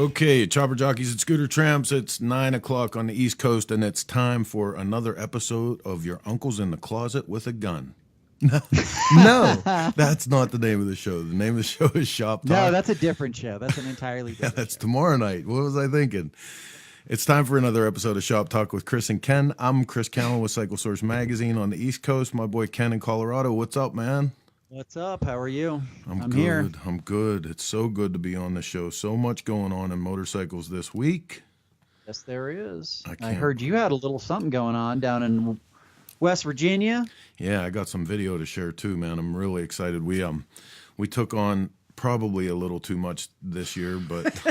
Okay, Chopper Jockeys and Scooter Tramps, it's 9 o'clock on the East Coast, and it's time for another episode of Your Uncle's in the Closet with a Gun. No, that's not the name of the show. The name of the show is ShopTalk. No, that's a different show. That's an entirely different that's show. tomorrow night. What was I thinking? It's time for another episode of Shop Talk with Chris and Ken. I'm Chris Callen with Cycle Source Magazine on the East Coast. My boy Ken in Colorado. What's up, man? What's up? How are you? I'm good. Here. I'm good. It's so good to be on the show. So much going on in motorcycles this week. Yes, there is. I heard you had a little something going on down in West Virginia. Yeah, I got some video to share too, man. I'm really excited. We took on probably a little too much this year, but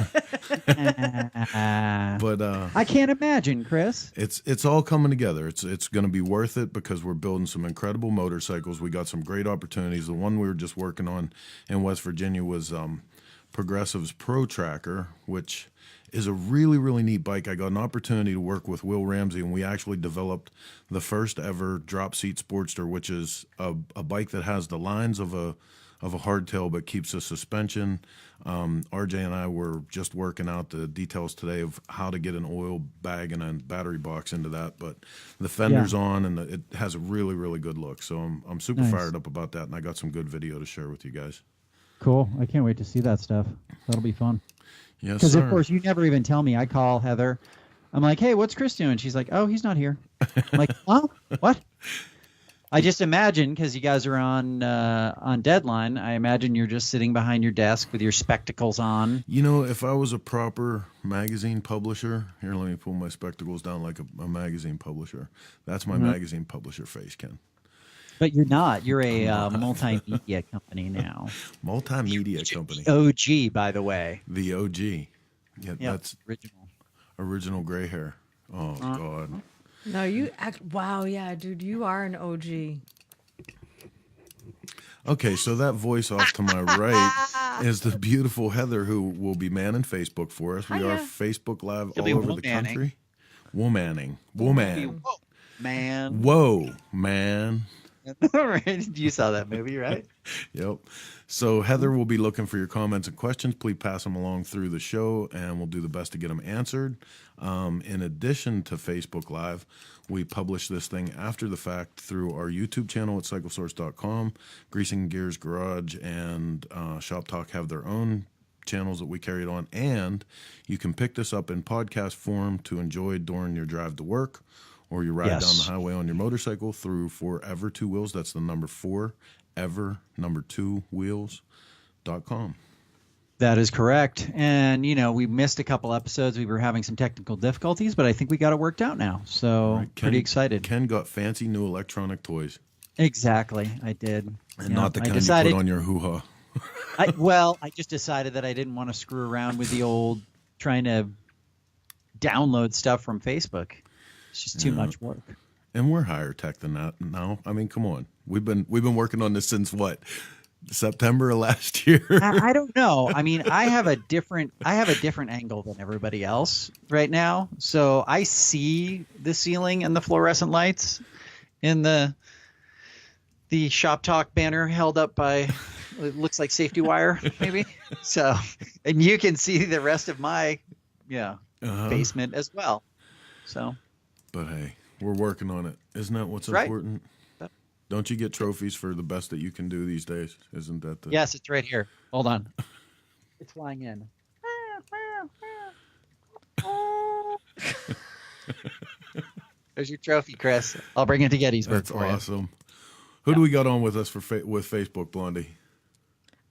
I can't imagine, Chris. It's all coming together. It's going to be worth it because we're building some incredible motorcycles. We got some great opportunities. The one we were just working on in West Virginia was Progressive's Pro Tracker, which is a really, really neat bike. I got an opportunity to work with Will Ramsey, and we actually developed the first ever drop seat Sportster, which is a bike that has the lines of a hardtail but keeps a suspension. RJ and I were just working out the details today of how to get an oil bag and a battery box into that, but the fender's on, and it has a really, really good look. So I'm super fired up about that, and I got some good video to share with you guys. Cool. I can't wait to see that stuff. That'll be fun. Yes, because of course you never even tell me. I call Heather. I'm like, hey, what's Chris doing? She's like, oh, he's not here. I'm like, oh, what? I just imagine, because you guys are on deadline, I imagine you're just sitting behind your desk with your spectacles on. You know, if I was a proper magazine publisher, here, let me pull my spectacles down like a magazine publisher. That's my magazine publisher face, Ken. But you're not. You're a multimedia company now. Multimedia company. OG, by the way. The OG. Yeah, that's original gray hair. Oh, God. No, you act. Wow, yeah, dude, you are an OG. Okay, so that voice off to my right is the beautiful Heather, who will be manning Facebook for us. We are Facebook Live all over the country. Womaning. Woman. Man. Whoa, man. You saw that movie, right? Yep. So Heather will be looking for your comments and questions. Please pass them along through the show, and we'll do the best to get them answered. In addition to Facebook Live, we publish this thing after the fact through our YouTube channel at cyclesource.com. Greasing Gears Garage and Shop Talk have their own channels that we carried on, and you can pick this up in podcast form to enjoy during your drive to work, or you ride down the highway on your motorcycle through Forever Two Wheels. That's the number 4, ever, number 2 wheels.com. That is correct. And, you know, we missed a couple episodes. We were having some technical difficulties, but I think we got it worked out now. So pretty excited. Ken got fancy new electronic toys. Exactly. I did. And not the kind you put on your hoo-ha. I just decided that I didn't want to screw around with the old trying to download stuff from Facebook. It's just too much work. And we're higher tech than that now. I mean, come on. We've been working on this since what? September of last year. I don't know. I mean, I have a different angle than everybody else right now. So I see the ceiling and the fluorescent lights in the Shop Talk banner held up by, it looks like safety wire maybe. So, and you can see the rest of my basement as well. So, but hey, we're working on it. Isn't that what's important? Don't you get trophies for the best that you can do these days? Isn't that the... Yes, it's right here. Hold on. It's flying in. There's your trophy, Chris. I'll bring it to Gettysburg for you. That's awesome. Who do we got on with us with Facebook, Blondie?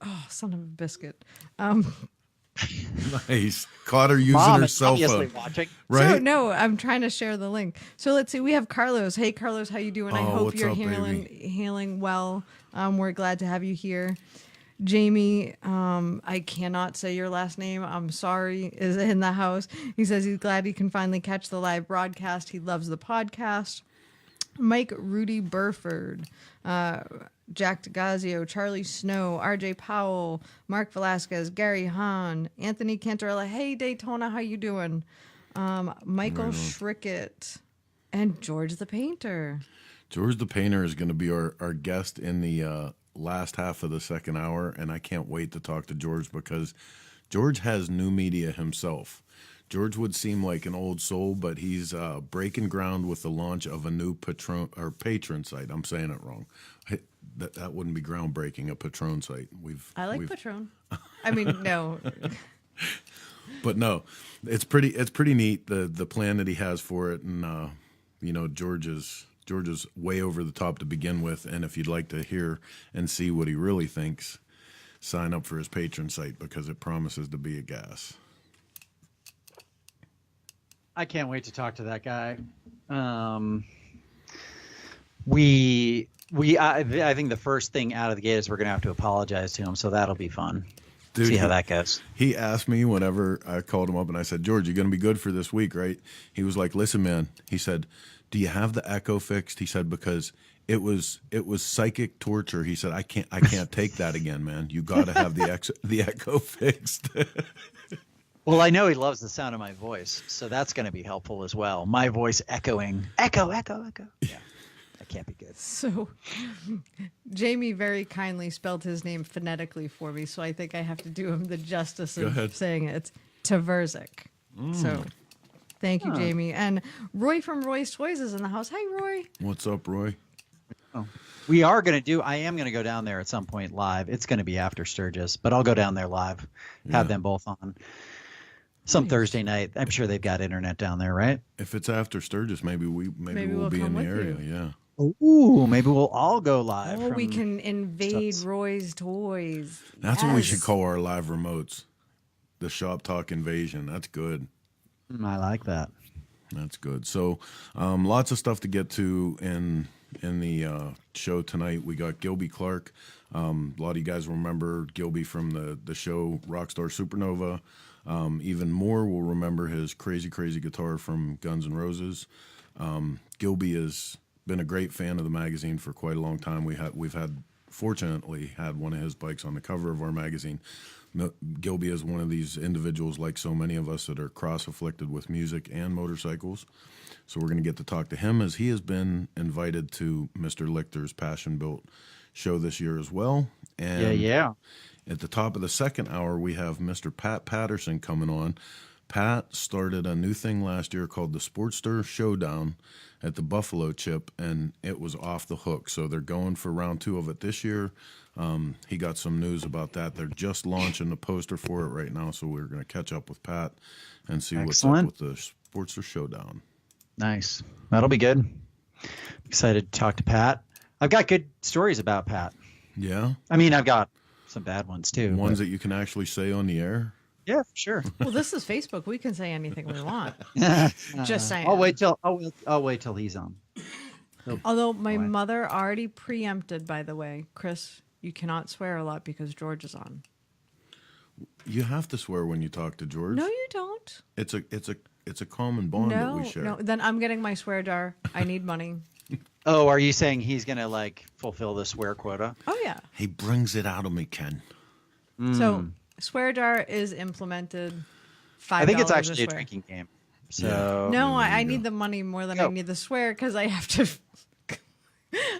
Oh, son of a biscuit. Nice. Caught her using her cell phone. Watching. Right? So, no, I'm trying to share the link. So let's see. We have Carlos. Hey, Carlos, how you doing? I hope you're hailing well. We're glad to have you here. Jamie, I cannot say your last name. I'm sorry, is in the house. He says he's glad he can finally catch the live broadcast. He loves the podcast. Mike Rudy Burford, Jack DeGazio, Charlie Snow, RJ Powell, Mark Velasquez, Gary Hahn, Anthony Cantarella. Hey, Daytona, how you doing? Michael Schrickett, and George the Painter. George the Painter is going to be our guest in the last half of the second hour, and I can't wait to talk to George because George has new media himself. George would seem like an old soul, but he's breaking ground with the launch of a new patron site. I'm saying it wrong. That wouldn't be groundbreaking, a Patron site. I like Patron. I mean, no. But no, it's pretty neat, the plan that he has for it. And, George is way over the top to begin with. And if you'd like to hear and see what he really thinks, sign up for his patron site because it promises to be a gas. I can't wait to talk to that guy. I think the first thing out of the gate is we're going to have to apologize to him, so that'll be fun. Dude, see how that goes. He asked me whenever I called him up and I said, George, you're going to be good for this week, right? He was like, listen, man, he said, do you have the echo fixed? He said, because it was psychic torture. He said, I can't take that again, man. You got to have the echo fixed. Well, I know he loves the sound of my voice, so that's going to be helpful as well. My voice echoing. Echo, echo, echo. Yeah. That can't be good. So Jamie very kindly spelled his name phonetically for me, so I think I have to do him the justice of saying it. It's Tverzik. So thank you, Jamie. And Roy from Roy's Toys is in the house. Hi, Roy. What's up, Roy? Oh. I am going to go down there at some point live. It's going to be after Sturgis, but I'll go down there live, have them both on. Some Thursday night. I'm sure they've got internet down there, right? If it's after Sturgis, maybe we'll be in the area. Yeah. Ooh, maybe we'll all go live. Oh, we can invade Roy's Toys. That's what we should call our live remotes. The ShopTalk invasion. That's good. I like that. That's good. So, lots of stuff to get to in the show tonight. We got Gilby Clarke. A lot of you guys remember Gilby from the show Rockstar Supernova. Even more will remember his crazy guitar from Guns N' Roses. Gilby has been a great fan of the magazine for quite a long time. We've fortunately had one of his bikes on the cover of our magazine. Gilby is one of these individuals, like so many of us, that are cross-afflicted with music and motorcycles. So we're going to get to talk to him, as he has been invited to Mr. Lichter's Passion Built show this year as well. And yeah. At the top of the second hour, we have Mr. Pat Patterson coming on. Pat started a new thing last year called the Sportster Showdown at the Buffalo Chip, and it was off the hook. So they're going for round 2 of it this year. He got some news about that. They're just launching the poster for it right now, so we're going to catch up with Pat and see what's up with the Sportster Showdown. Nice. That'll be good. Excited to talk to Pat. I've got good stories about Pat. Yeah? I mean, I've got some bad ones too. Ones that you can actually say on the air? Yeah, for sure. Well, this is Facebook. We can say anything we want. Just saying. I'll wait till he's on. Although my mother already preempted, by the way, Chris, you cannot swear a lot because George is on. You have to swear when you talk to George. No, you don't. It's a common bond that we share. No, then I'm getting my swear jar. I need money. Oh, are you saying he's going to fulfill the swear quota? Oh, yeah. He brings it out of me, Ken. So swear jar is implemented. $5 I think it's actually a swear. drinking game. So No, I need the money more than I need the swear because I have to.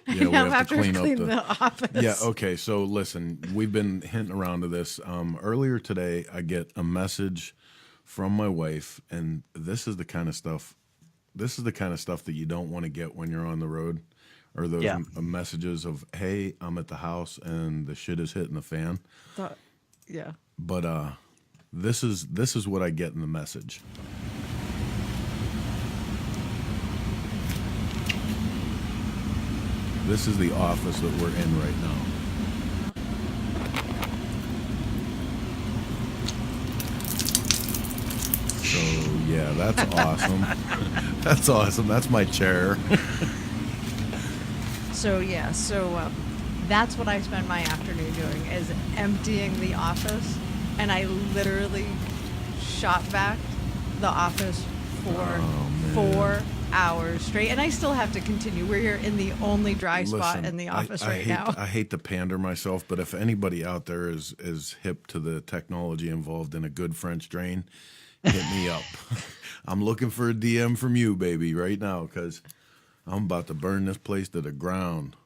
We have to clean up the office. Yeah, okay. So listen, we've been hinting around to this. Earlier today, I get a message from my wife, and this is the kind of stuff that you don't want to get when you're on the road, or those messages of, hey, I'm at the house and the shit is hitting the fan. Yeah. But this is what I get in the message. This is the office that we're in right now. So, yeah, that's awesome. That's awesome. That's my chair. So that's what I spend my afternoon doing, is emptying the office, and I literally shot back the office for 4 hours straight, and I still have to continue. We're here in the only dry spot in the office now. I hate to pander myself, but if anybody out there is hip to the technology involved in a good French drain, hit me up. I'm looking for a DM from you, baby, right now, because I'm about to burn this place to the ground.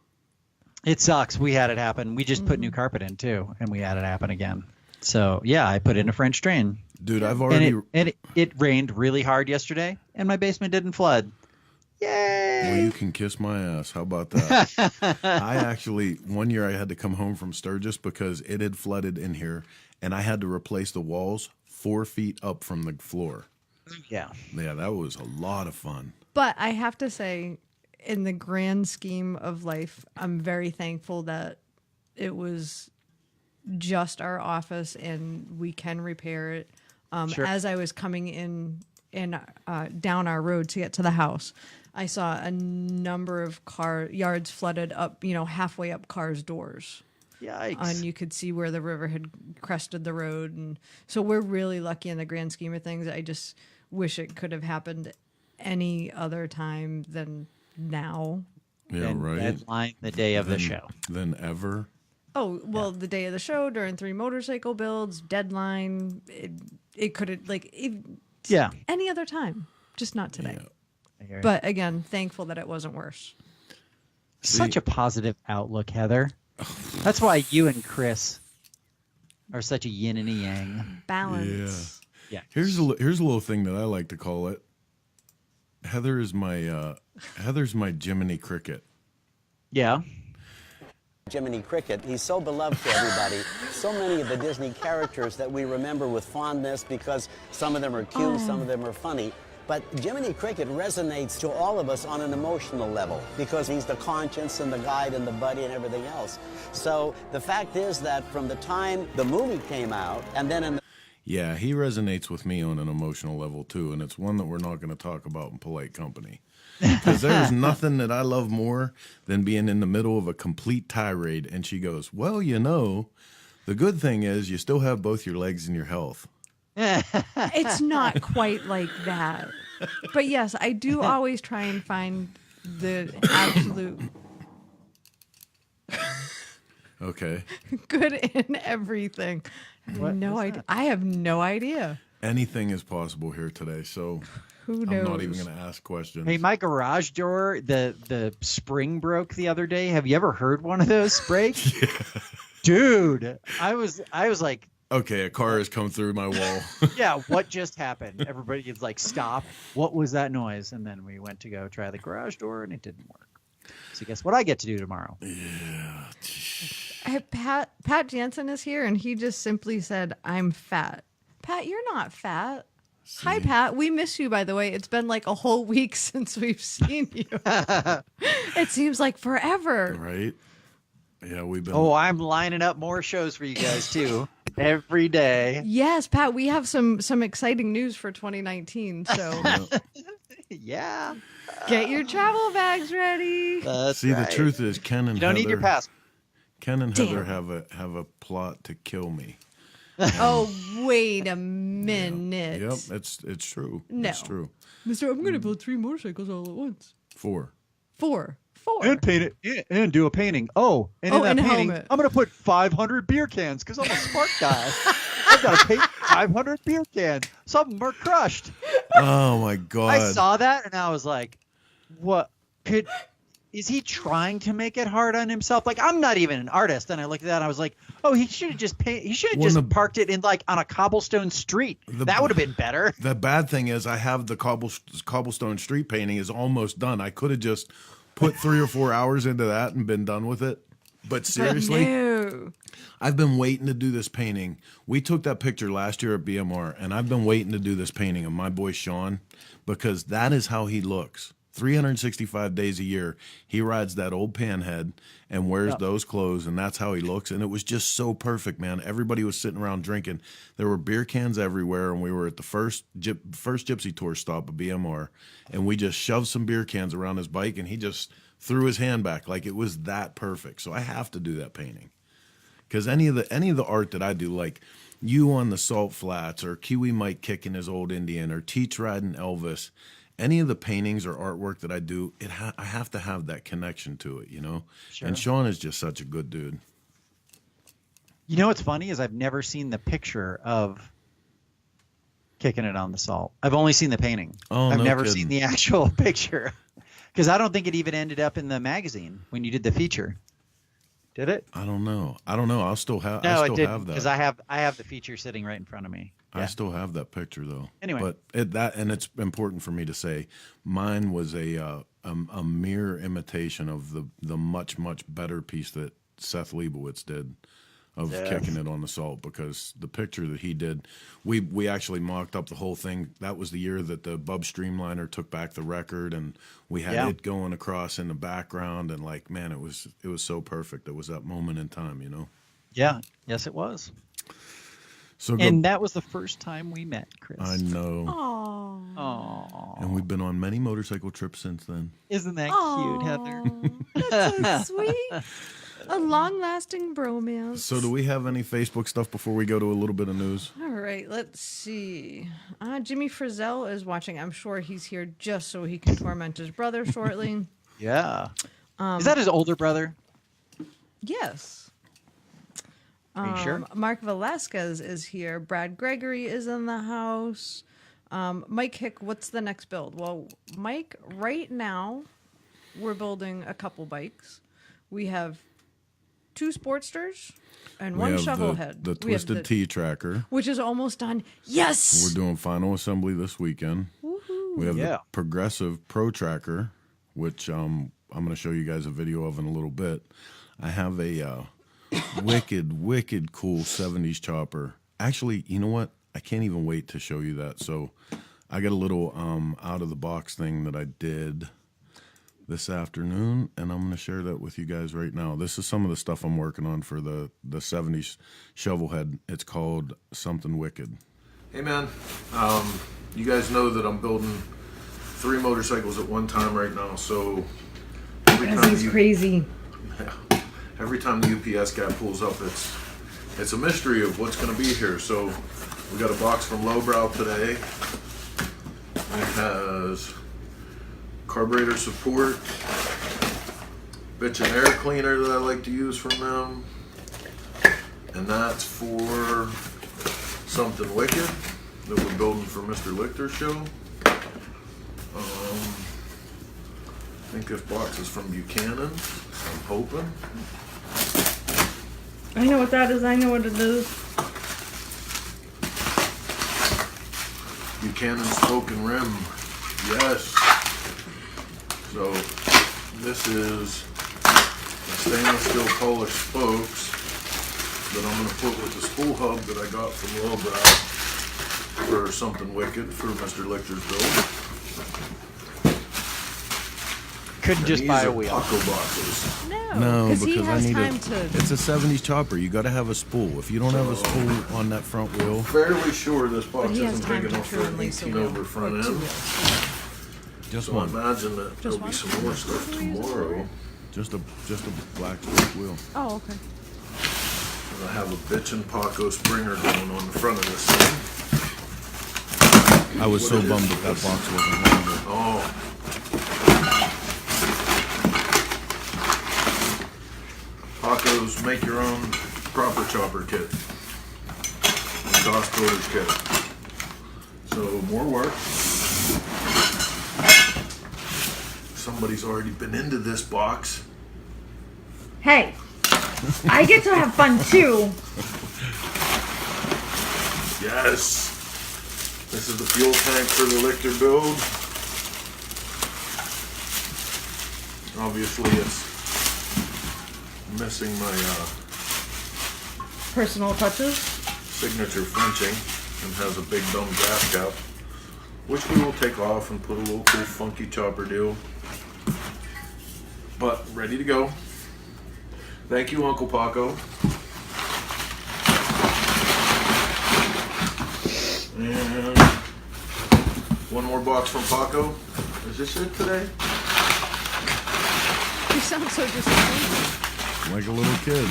It sucks. We had it happen. We just put new carpet in too, and we had it happen again. So yeah, I put in a French drain. Dude, I've already. And it rained really hard yesterday, and my basement didn't flood. Yay! Well, you can kiss my ass. How about that? I actually, one year I had to come home from Sturgis because it had flooded in here, and I had to replace the walls 4 feet up from the floor. Yeah. Yeah, that was a lot of fun. But I have to say, in the grand scheme of life, I'm very thankful that it was just our office and we can repair it. Sure. As I was coming in down our road to get to the house, I saw a number of car yards flooded up, halfway up cars' doors. Yikes. And you could see where the river had crested the road. And so we're really lucky in the grand scheme of things. I just wish it could have happened any other time than now. Yeah, right. Deadline the day of the show. Than ever. Oh, well, the day of the show, during 3 motorcycle builds, deadline, it could have, Yeah. any other time, just not today. Yeah. But again, thankful that it wasn't worse. Such a positive outlook, Heather. That's why you and Chris are such a yin and a yang. Balance. Yeah. Here's a little thing that I like to call it. Heather's my Jiminy Cricket. Yeah. Jiminy Cricket, he's so beloved to everybody. So many of the Disney characters that we remember with fondness because some of them are cute, some of them are funny. But Jiminy Cricket resonates to all of us on an emotional level because he's the conscience and the guide and the buddy and everything else. So the fact is that from the time the movie came out and then in the Yeah, he resonates with me on an emotional level too, and it's one that we're not going to talk about in polite company. Because there's nothing that I love more than being in the middle of a complete tirade, and she goes, well, the good thing is you still have both your legs and your health. It's not quite like that. But yes, I do always try and find the absolute Okay. good in everything. No idea. I have no idea. Anything is possible here today, so Who knows? I'm not even going to ask questions. Hey, my garage door, the spring broke the other day. Have you ever heard one of those break? Yeah. Dude, I was like, Okay, a car has come through my wall. yeah, what just happened? Everybody is like, stop. What was that noise? And then we went to go try the garage door, and it didn't work. So guess what I get to do tomorrow? Yeah. Pat Jansen is here, and he just simply said, I'm fat. Pat, you're not fat. Hi, Pat. We miss you, by the way. It's been like a whole week since we've seen you. It seems like forever. Right? Yeah, we've been... Oh, I'm lining up more shows for you guys, too. Every day. Yes, Pat, we have some exciting news for 2019. So Yeah. get your travel bags ready. That's See, right. the truth is Ken and You don't Heather... need your passport. Ken and Damn. Heather have a plot to kill me. Oh, wait a minute. Yep, it's true. No. It's true. Mister, I'm going to build 3 motorcycles all at once. 4. 4. And paint it, and do a painting. Oh, and in that and a painting, helmet. I'm going to put 500 beer cans because I'm a smart guy. I've got to paint 500 beer cans. Some of them are crushed. Oh my God! I saw that and I was like, "What? Is he trying to make it hard on himself? Like, I'm not even an artist." And I looked at that and I was like, "Oh, he should have just parked it in like on a cobblestone street. That would have been better." The bad thing is, I have the cobblestone street painting is almost done. I could have just put 3 or 4 hours into that and been done with it. But seriously, No. I've been waiting to do this painting. We took that picture last year at BMR, and I've been waiting to do this painting of my boy Sean because that is how he looks. 365 days a year, he rides that old panhead and wears those clothes, and that's how he looks. And it was just so perfect, man. Everybody was sitting around drinking. There were beer cans everywhere, and we were at the first Gypsy Tour stop at BMR, and we just shoved some beer cans around his bike, and he just threw his hand back like it was that perfect. So I have to do that painting because any of the art that I do, like you on the Salt Flats or Kiwi Mike kicking his old Indian or Teach riding Elvis. Any of the paintings or artwork that I do, I have to have that connection to it, you know? Sure. And Sean is just such a good dude. You know what's funny is I've never seen the picture of kicking it on the salt. I've only seen the painting. Oh, I've no never kidding. seen the actual picture because I don't think it even ended up in the magazine when you did the feature. Did it? I don't know. I'll still have. No, I it still didn't have that. because I have the feature sitting right in front of me. I Yeah. still have that picture though. Anyway. but it's important for me to say, mine was a mere imitation of the much better piece that Seth Leibowitz did of kicking it on the salt, because the picture that he did, we actually mocked up the whole thing. That was the year that the Bub Streamliner took back the record, and we had it going across in the background, and like, man, it was so perfect. It was that moment in time, you know. Yeah. Yes, it was. So And that was the first time we met, Chris. I know. Aww. Aww. And we've been on many motorcycle trips since then. Isn't that cute, Heather? That's so sweet. A long-lasting bromance. So do we have any Facebook stuff before we go to a little bit of news? All right, let's see. Jimmy Frizzell is watching. I'm sure he's here just so he can torment his brother shortly. Yeah. Is that his older brother? Yes. Are you sure? Mark Velasquez is here. Brad Gregory is in the house. Mike Hick, what's the next build? Well, Mike, right now, we're building a couple bikes. We have 2 Sportsters and one Shovelhead. The Twisted T Tracker, which is almost done. Yes! We're doing final assembly this weekend. Woohoo. We have the Progressive Pro Tracker, which I'm going to show you guys a video of in a little bit. I have a wicked cool 70s chopper. Actually, you know what? I can't even wait to show you that. So I got a little out of the box thing that I did this afternoon, and I'm going to share that with you guys right now. This is some of the stuff I'm working on for the 70s Shovelhead. It's called Something Wicked. Hey man, you guys know that I'm building 3 motorcycles at one time right now, so crazy. Every time the UPS guy pulls up, it's a mystery of what's going to be here. So we got a box from Lowbrow today. It has carburetor support, bitch and air cleaner that I like to use from them, and that's for Something Wicked that we're building for Mr. Lichter's show. I think this box is from Buchanan, I'm hoping. I know what that is. I know what it is. Buchanan Spoken Rim, yes. So this is the stainless steel polished spokes that I'm going to put with the spool hub that I got from Lowbrow for Something Wicked for Mr. Lichter's build. Couldn't And just these buy a are wheel. Paco boxes. No, because he has I need time to. It's a 70s chopper. You got to have a spool. If you don't have a spool on that front wheel, fairly sure this box But he has isn't time big to enough for an truly so 18 over front or 2 end. wheels. Just one. Imagine that there'll be one? some more stuff tomorrow. Just a black spoke wheel. Oh, okay. And I have a bitchin' Paco Springer going on the front of this thing. I was so bummed that box wasn't longer. Oh. Paco's make your own proper chopper kit. DOS Coders kit. So more work. Somebody's already been into this box. Hey, I get to have fun too. Yes. This is the fuel tank for the Lichter build. Obviously it's missing my Personal touches. signature Frenching and has a big dumb gas cap, which we will take off and put a little cool funky chopper deal. But ready to go. Thank you, Uncle Paco. And one more box from Paco. Is this it today? You sound so disappointed. Like a little kid.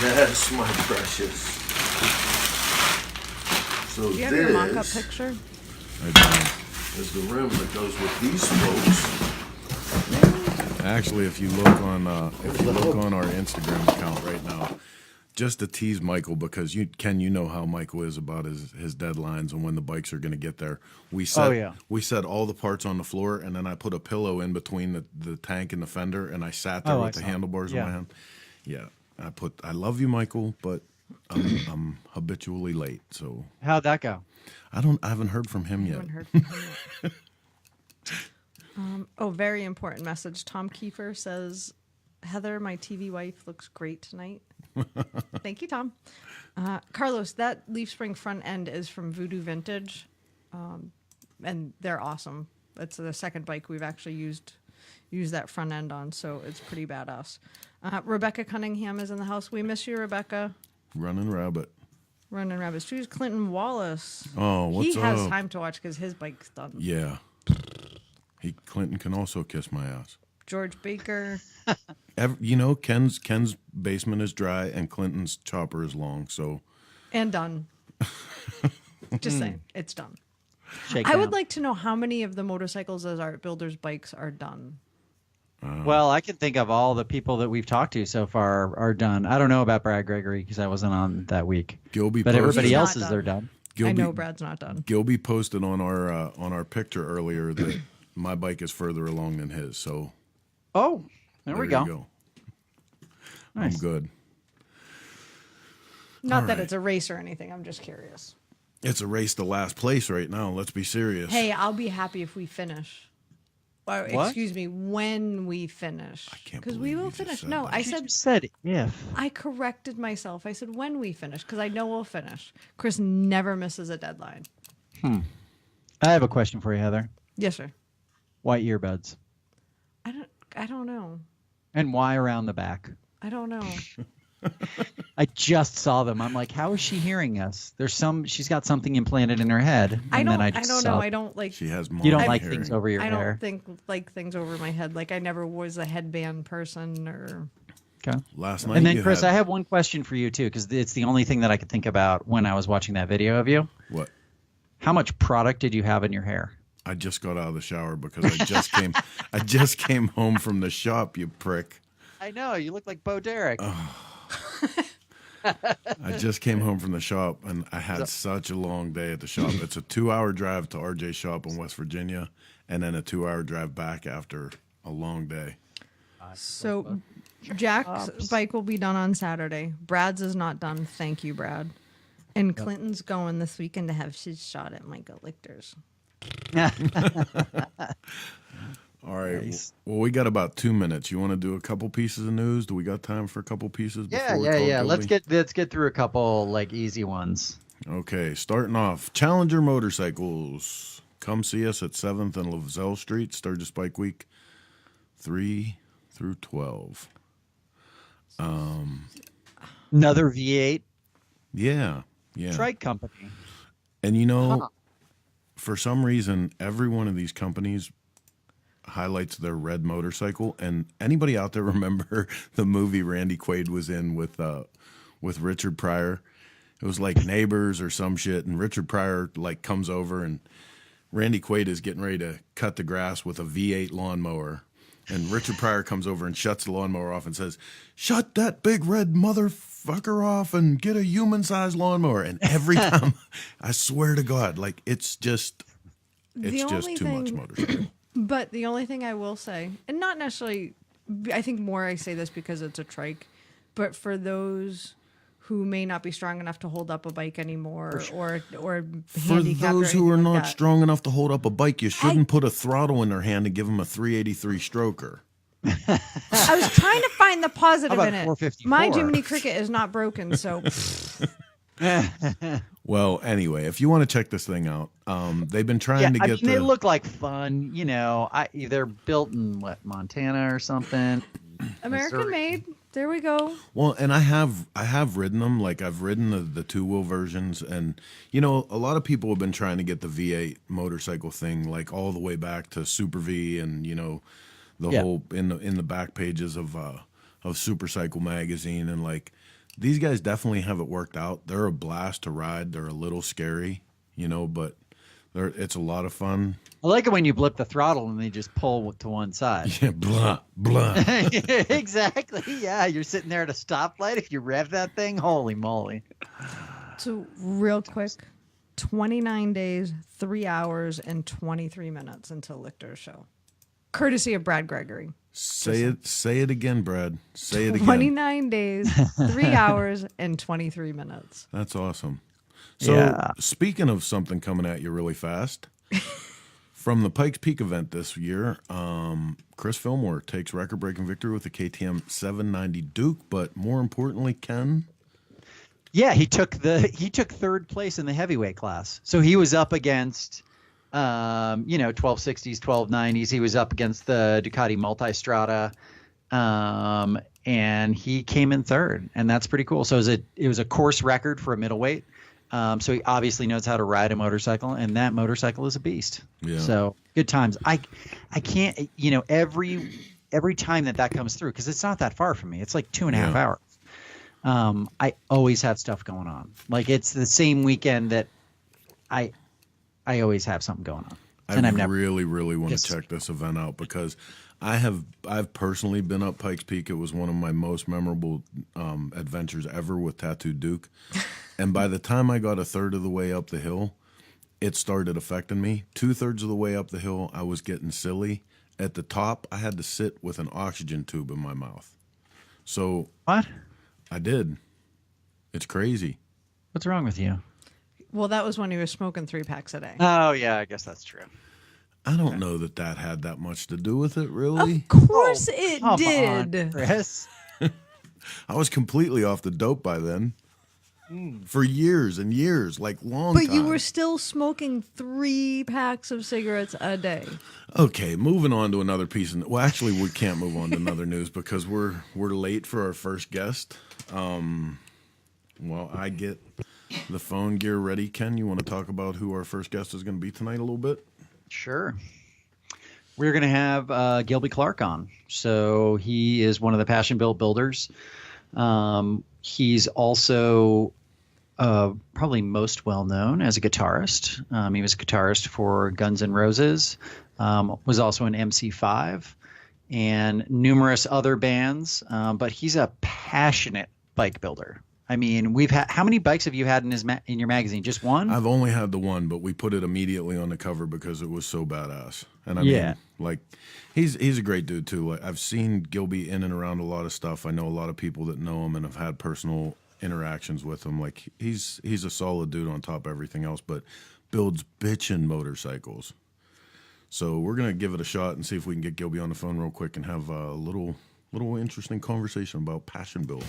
Yes, my precious. So Do you have your mock-up this picture? I do, is the rim that goes with these spokes. Actually, if you look on our Instagram account right now, just to tease Michael, because you know how Michael is about his deadlines and when the bikes are going to get there. We set all the parts on the floor, and then I put a pillow in between the tank and the fender, and I sat there with the handlebars in my hand. Yeah, I love you, Michael, but I'm habitually late. So how'd that go? I haven't heard from him yet. Very important message. Tom Kiefer says, Heather, my TV wife, looks great tonight. Thank you, Tom. Carlos, that leaf spring front end is from Voodoo Vintage, and they're awesome. It's the second bike we've actually used that front end on, so it's pretty badass. Rebecca Cunningham is in the house. We miss you, Rebecca. Running Rabbit. Choose Clinton Wallace. Oh, what's up? He has time to watch because his bike's done. Yeah. Clinton can also kiss my ass. George Baker. Ken's basement is dry and Clinton's chopper is long, so. And done. Just saying, it's done. Shakedown. I would like to know how many of the motorcycles as art builders' bikes are done. Well, I can think of all the people that we've talked to so far are done. I don't know about Brad Gregory because I wasn't on that week. But everybody He's else not is done. they're done. I know Brad's not done. Gilby posted on our picture earlier that my bike is further along than his. So. Oh, there we go. You go. Nice. I'm good. Not All that right. it's a race or anything. I'm just curious. It's a race to last place right now. Let's be serious. Hey, I'll be happy if we finish. Or, What? excuse me, when we finish. I can't Because we believe will you just finish. said No, that. I You said just said if. I corrected myself. I said when we finish because I know we'll finish. Chris never misses a deadline. I have a question for you, Heather. Yes, sir. White earbuds. I don't know. And why around the back? I don't know. I just saw them. I'm like, how is she hearing us? She's got something implanted in her head. And I don't just know. saw- I don't like. She has You don't mom like hearing. things over your I hair. don't think like things over my head. Like I never was a headband person or. Okay. Last night. And then, you Chris, had, I have one question for you, too, because it's the only thing that I could think about when I was watching that video of you. What? How much product did you have in your hair? I just got out of the shower because I just came home from the shop, you prick. I know. You look like Bo Derek. I just came home from the shop and I had such a long day at the shop. It's a 2-hour drive to RJ's shop in West Virginia and then a 2-hour drive back after a long day. So, Jack's bike will be done on Saturday. Brad's is not done. Thank you, Brad. And Clinton's going this weekend to have his shot at Michael Lichter's. All right. Nice. Well, we got about 2 minutes. You want to do a couple pieces of news? Do we got time for a couple pieces? Yeah. before we call Gilby? Let's get through a couple like easy ones. Okay, starting off, Challenger Motorcycles. Come see us at 7th and Lavelle Street, Sturgis Bike Week, 3 through 12. Another V8 Yeah. trike company. And for some reason, every one of these companies highlights their red motorcycle. And anybody out there remember the movie Randy Quaid was in with Richard Pryor? It was like Neighbors or some shit, and Richard Pryor like comes over and Randy Quaid is getting ready to cut the grass with a V8 lawnmower. And Richard Pryor comes over and shuts the lawnmower off and says, "Shut that big red motherfucker off and get a human-sized lawnmower." And every time, I swear to God, like it's just too much motorcycle. But the only thing I will say, and not necessarily, I think more I say this because it's a trike, but for those who may not be strong enough to hold up a bike anymore or For handicapped or those who are anything not like that. strong enough to hold up a bike, you shouldn't put a throttle in their hand and give them a 383 stroker. I was trying to find the positive How about in it. 454? My Jiminy Cricket is not broken, so Well, anyway, if you want to check this thing out, they've been trying to get they look like fun. They're built in Montana or something. American Missouri. made. There we go. Well, and I have ridden them. Like I've ridden the two-wheel versions, and a lot of people have been trying to get the V8 motorcycle thing, like all the way back to Super V, and the whole in the back pages of Supercycle magazine, and like these guys definitely have it worked out. They're a blast to ride. They're a little scary, but It's a lot of fun. I like it when you blip the throttle and they just pull to one side. Yeah, blah, blah. Exactly. Yeah, you're sitting there at a stoplight. If you rev that thing, holy moly. So real quick, 29 days, 3 hours, and 23 minutes until Lichter's show. Courtesy of Brad Gregory. Say it again, Brad. Say it again. 29 days, 3 hours, and 23 minutes. That's awesome. So Yeah. speaking of something coming at you really fast, from the Pikes Peak event this year, Chris Fillmore takes record-breaking victory with the KTM 790 Duke, but more importantly, Ken. Yeah, he took third place in the heavyweight class. So he was up against 1260s, 1290s. He was up against the Ducati Multistrada. And he came in third, and that's pretty cool. So it was a course record for a middleweight. So he obviously knows how to ride a motorcycle, and that motorcycle is a beast. Yeah. So good times. I can't, every time that comes through, because it's not that far from me. It's like 2.5 hours. I always have stuff going on. Like it's the same weekend that I always have something going on. And I really want to check this event out because I've personally been up Pikes Peak. It was one of my most memorable adventures ever with Tattooed Duke. And by the time I got a third of the way up the hill, it started affecting me. 2/3 of the way up the hill, I was getting silly. At the top, I had to sit with an oxygen tube in my mouth. So what? I did. It's crazy. What's wrong with you? Well, that was when he was smoking 3 packs a day. Oh, yeah, I guess that's true. I don't know that had that much to do with it, really. Of course it did. On, Chris. I was completely off the dope by then. For years and years, like long time. But you were still smoking 3 packs of cigarettes a day. Okay, moving on to another piece. Well, actually, we can't move on to another news because we're late for our first guest. Well, I get the phone gear ready. Ken, you want to talk about who our first guest is going to be tonight a little bit? Sure. We're going to have Gilby Clarke on. So he is one of the Passion Built builders. He's also probably most well known as a guitarist. He was a guitarist for Guns N' Roses, was also an MC5 and numerous other bands. But he's a passionate bike builder. I mean, we've had, how many bikes have you had in your magazine? Just one? I've only had the one, but we put it immediately on the cover because it was so badass. And I mean, like, he's a great dude too. Like, I've seen Gilby in and around a lot of stuff. I know a lot of people that know him and have had personal interactions with him. Like, he's a solid dude on top of everything else, but builds bitchin' motorcycles. So we're gonna give it a shot and see if we can get Gilby on the phone real quick and have a little interesting conversation about Passion Built.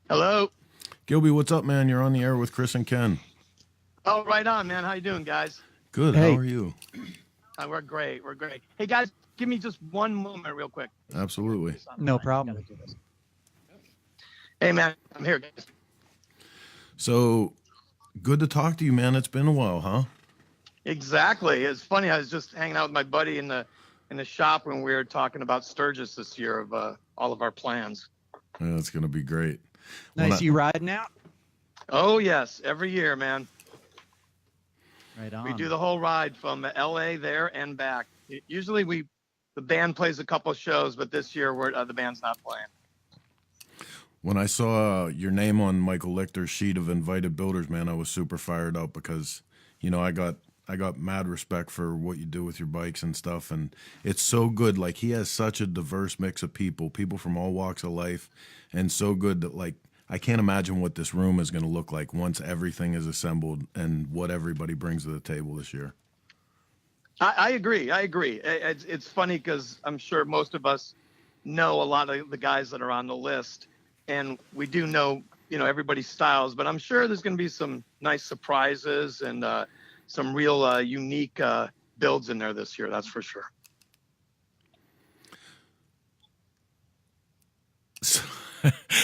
Hello. Gilby, what's up, man? You're on the air with Chris and Ken. Oh, right on, man. How you doing, guys? Good. Hey. How are you? We're great. We're great. Hey, guys, give me just one moment real quick. Absolutely. No problem. Hey, man, I'm here, guys. So, good to talk to you, man. It's been a while, huh? Exactly. It's funny. I was just hanging out with my buddy in the shop when we were talking about Sturgis this year of all of our plans. Yeah, it's going to be great. Nice. You riding out? Oh, yes. Every year, man. Right on. We do the whole ride from L.A. there and back. Usually the band plays a couple shows, but this year the band's not playing. When I saw your name on Michael Lichter's sheet of invited builders, man, I was super fired up because, you know, I got mad respect for what you do with your bikes and stuff, and it's so good. Like, he has such a diverse mix of people from all walks of life, and so good that, like, I can't imagine what this room is going to look like once everything is assembled and what everybody brings to the table this year. I agree. It's funny because I'm sure most of us know a lot of the guys that are on the list, and we do know, you know, everybody's styles, but I'm sure there's going to be some nice surprises and some real unique builds in there this year. That's for sure.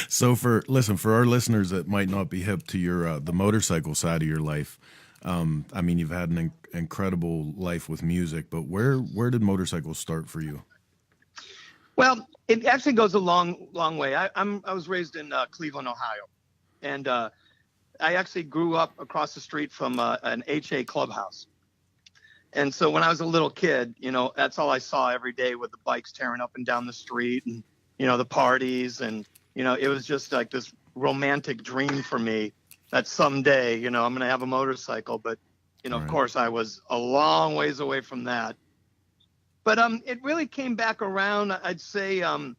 So for our listeners that might not be hip to your the motorcycle side of your life, I mean, you've had an incredible life with music, but where did motorcycles start for you? Well, it actually goes a long way. I was raised in Cleveland, Ohio, and I actually grew up across the street from an HA clubhouse. And so when I was a little kid, that's all I saw every day with the bikes tearing up and down the street and, the parties. And, it was just like this romantic dream for me that someday, I'm going to have a motorcycle. But, Right. of course, I was a long ways away from that. But it really came back around, I'd say, kind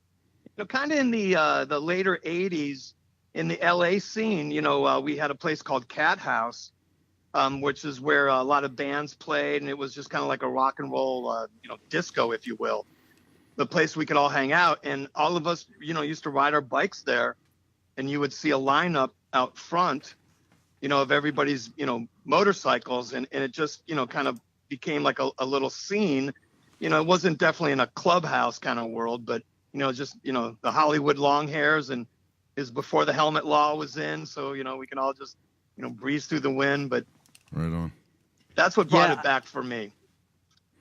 of in the later 80s in the LA scene. We had a place called Cat House, which is where a lot of bands played, and it was just kind of like a rock and roll, disco, if you will. The place we could all hang out, and all of us, used to ride our bikes there, and you would see a lineup out front, of everybody's, motorcycles, and it just, kind of became like a little scene. It wasn't definitely in a clubhouse kind of world, but, just, the Hollywood long hairs, and is before the helmet law was in. So, we can all just, breeze through the wind, but Right on. that's what brought it back for me.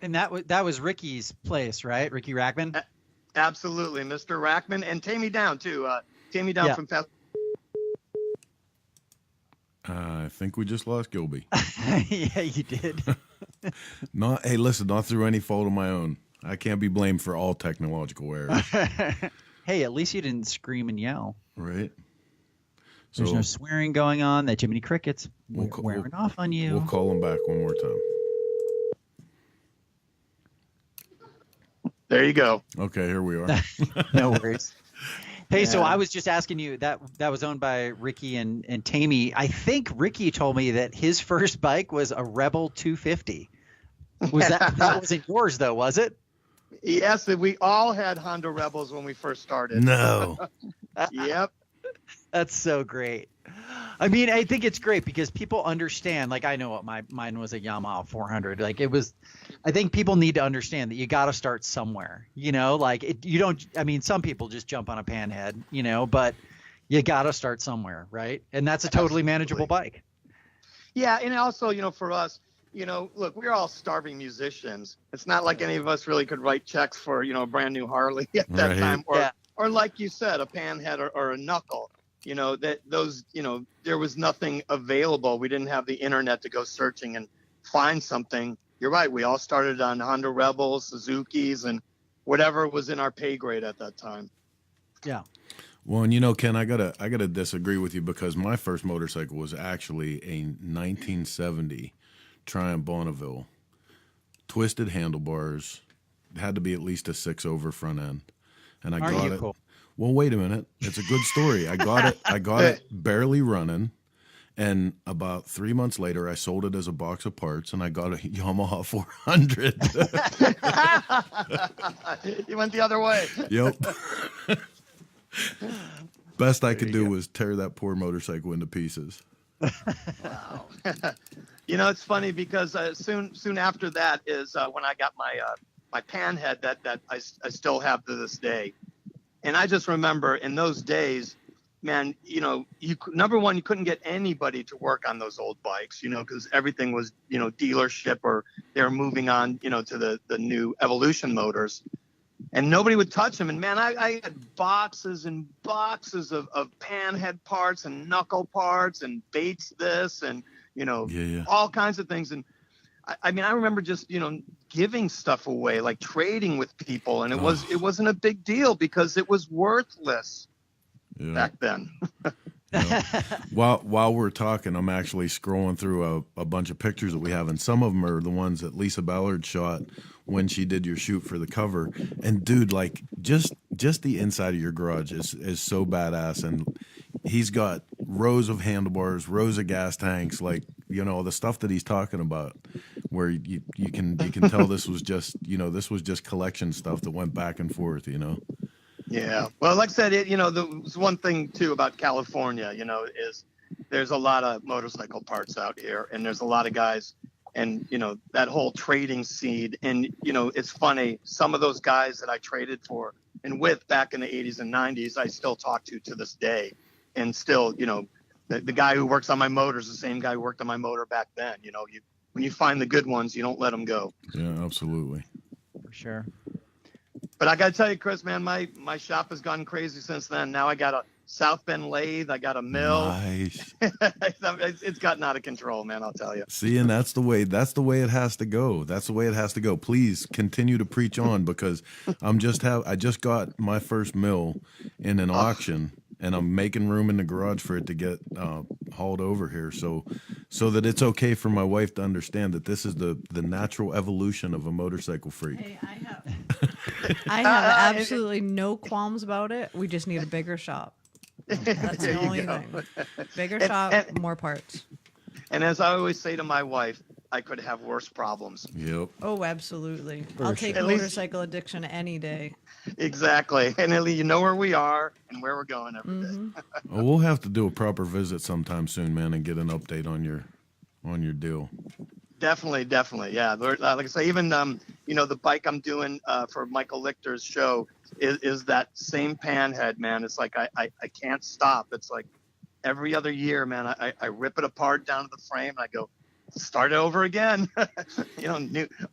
And that was Ricky's place, right? Ricky Rackman? Absolutely. Mr. Rackman, and Tammy Down too. Tammy Down from Patterson. I think we just lost Gilby. Yeah, you did. Hey, listen, not through any fault of my own. I can't be blamed for all technological errors. Hey, at least you didn't scream and yell. Right. There's no swearing going on. That Jiminy Cricket's wearing off on you. We'll call him back one more time. There you go. Okay, here we are. No worries. Hey, so I was just asking you, that was owned by Ricky and Tammy. I think Ricky told me that his first bike was a Rebel 250. Was that wasn't yours though, was it? Yes, we all had Honda Rebels when we first started. No. Yep. That's so great. I mean, I think it's great because people understand. Like, I know what mine was, a Yamaha 400. Like, it was. I think people need to understand that you got to start somewhere. You don't. I mean, some people just jump on a panhead. But you got to start somewhere, right? And that's a totally manageable bike. Yeah, and also, for us, look, we're all starving musicians. It's not like any of us really could write checks for, a brand new Harley at that time, or like you said, a panhead or a knuckle. There was nothing available. We didn't have the internet to go searching and find something. You're right. We all started on Honda Rebels, Suzukis, and whatever was in our pay grade at that time. Yeah. Well, and Ken, I gotta disagree with you because my first motorcycle was actually a 1970 Triumph Bonneville, twisted handlebars. It had to be at least a 6-over front end, and I got it. Cool? Well, wait a minute. It's a good story. I got it barely running, and about 3 months later, I sold it as a box of parts, and I got a Yamaha 400. You went the other way. Yep. Best I could do was tear that poor motorcycle into pieces. Wow. It's funny because soon after that is when I got my panhead that I still have to this day. And I just remember in those days, man, number one, you couldn't get anybody to work on those old bikes, because everything was, dealership, or they were moving on, to the new Evolution motors. And nobody would touch them. And, man, I had boxes and boxes of panhead parts and knuckle parts and Bates this and, all kinds of things. And, I mean, I remember just, giving stuff away, like trading with people. And it wasn't a big deal because it was worthless back then. While we're talking, I'm actually scrolling through a bunch of pictures that we have, and some of them are the ones that Lisa Ballard shot when she did your shoot for the cover. And dude, like just the inside of your garage is so badass, and he's got rows of handlebars, rows of gas tanks, like the stuff that he's talking about, where you can tell this was just collection stuff that went back and forth. Yeah. Well, like I said, there's one thing too about California, is there's a lot of motorcycle parts out here, and there's a lot of guys, and that whole trading scene. And it's funny, some of those guys that I traded for and with back in the 80s and 90s, I still talk to this day. And still, the guy who works on my motor is the same guy who worked on my motor back then. When you find the good ones, you don't let them go. Yeah, absolutely. For sure. But I got to tell you, Chris, man, my shop has gone crazy since then. Now I got a South Bend lathe. I got a mill. Nice. It's gotten out of control, man. I'll tell you. See, and that's the way it has to go. That's the way it has to go. Please continue to preach on, because I just got my first mill in an auction, and I'm making room in the garage for it to get hauled over here, so that it's okay for my wife to understand that this is the natural evolution of a motorcycle freak. Hey, I have absolutely no qualms about it. We just need a bigger shop. That's the only thing. Bigger shop, more parts. And as I always say to my wife, I could have worse problems. Yep. Oh, absolutely. I'll take motorcycle addiction any day. Exactly. And at least you know where we are and where we're going every day. Well, we'll have to do a proper visit sometime soon, man, and get an update on your deal. Definitely. Yeah. Like I say, even, the bike I'm doing for Michael Lichter's show is that same pan head, man. It's like I can't stop. It's like every other year, man, I rip it apart down to the frame and I go, start it over again.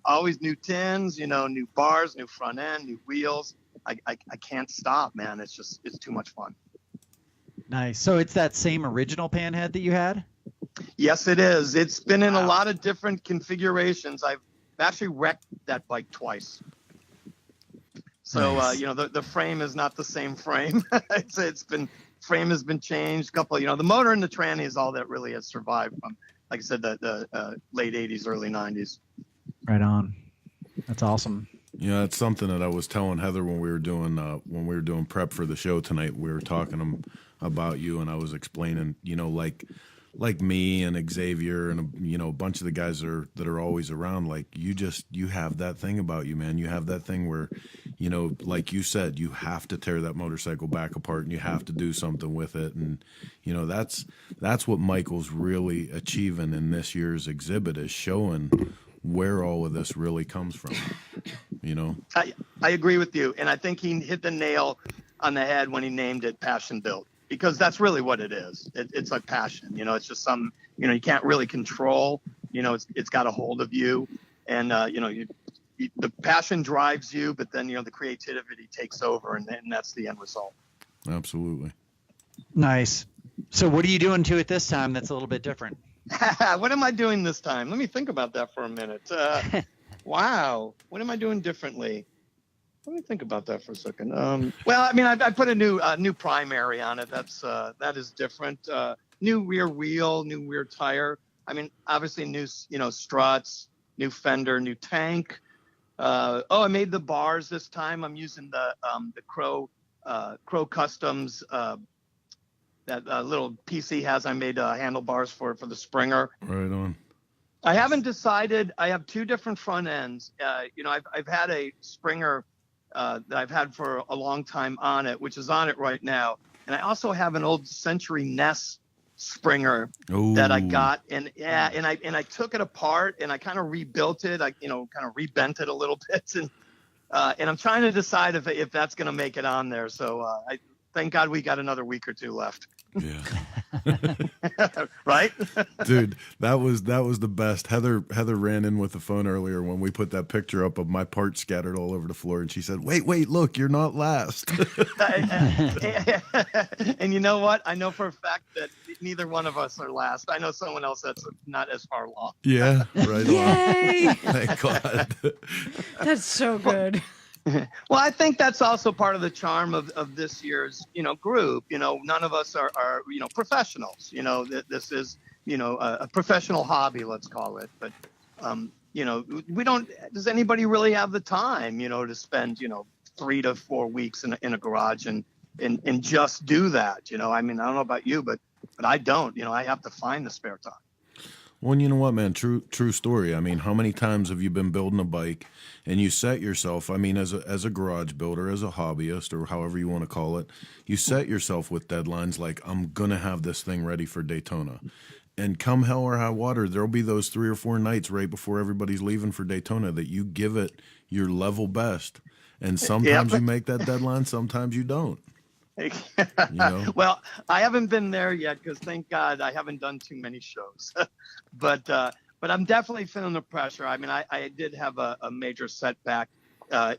Always new tins, new bars, new front end, new wheels. I can't stop, man. It's too much fun. Nice. So it's that same original pan head that you had? Yes, it is. It's been in a lot of different configurations. I've actually wrecked that bike twice. So, nice. The frame is not the same frame. Frame has been changed. A couple, the motor and the tranny is all that really has survived from, like I said, the late 80s, early 90s. Right on. That's awesome. Yeah, it's something that I was telling Heather when we were doing prep for the show tonight. We were talking about you, and I was explaining, like me and Xavier and a bunch of the guys that are always around. Like you have that thing about you, man. You have that thing where, like you said, you have to tear that motorcycle back apart and you have to do something with it. And that's what Michael's really achieving in this year's exhibit, is showing where all of this really comes from. I agree with you, and I think he hit the nail on the head when he named it Passion Built, because that's really what it is. It's like passion, it's just some, you can't really control, it's got a hold of you, and the passion drives you, but then the creativity takes over, and that's the end result. Absolutely. Nice. So what are you doing to it this time that's a little bit different? What am I doing this time? Let me think about that for a minute. Wow. What am I doing differently? Let me think about that for a second. Well, I mean, I put a new primary on it. That is different. New rear wheel, new rear tire. I mean, obviously new, struts, new fender, new tank. I made the bars this time. I'm using the Crow Customs. That little PC has. I made handlebars for the Springer. Right on. I haven't decided. I have two different front ends. I've had a Springer that I've had for a long time on it, which is on it right now. And I also have an old Century Ness Springer that I got, and I took it apart and I kind of rebuilt it. I kind of rebent it a little bit, and I'm trying to decide if that's going to make it on there. So I thank God we got another week or two left. Yeah. Right? Dude, that was the best. Heather ran in with the phone earlier when we put that picture up of my parts scattered all over the floor, and she said, wait, look, you're not last. And you know what? I know for a fact that neither one of us are last. I know someone else that's not as far along. Yeah, right Yay! on. Thank God. That's so good. Well, I think that's also part of the charm of this year's, group. None of us are professionals. This is, a professional hobby, let's call it. But, we don't. Does anybody really have the time, to spend, 3 to 4 weeks in a garage and just do that? I mean, I don't know about you, but I don't. I have to find the spare time. Well, you know what, man? True story. I mean, how many times have you been building a bike and you set yourself, I mean, as a garage builder, as a hobbyist, or however you want to call it, you set yourself with deadlines like, I'm going to have this thing ready for Daytona. And come hell or high water, there'll be those 3 or 4 nights right before everybody's leaving for Daytona that you give it your level best. And sometimes you make that deadline, sometimes you don't. You know? Well, I haven't been there yet because thank God I haven't done too many shows. but I'm definitely feeling the pressure. I mean, I did have a major setback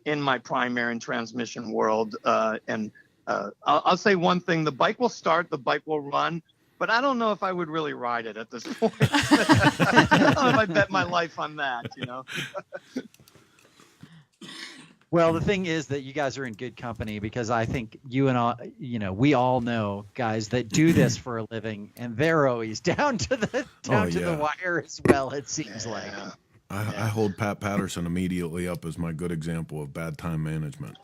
in my primary and transmission world. And I'll say one thing: the bike will start, the bike will run. But I don't know if I would really ride it at this point. I don't know if I bet my life on that, you know. Well, the thing is that you guys are in good company because I think you and I, we all know guys that do this for a living, and they're always down to the wire as well. It seems like. I hold Pat Patterson immediately up as my good example of bad time management.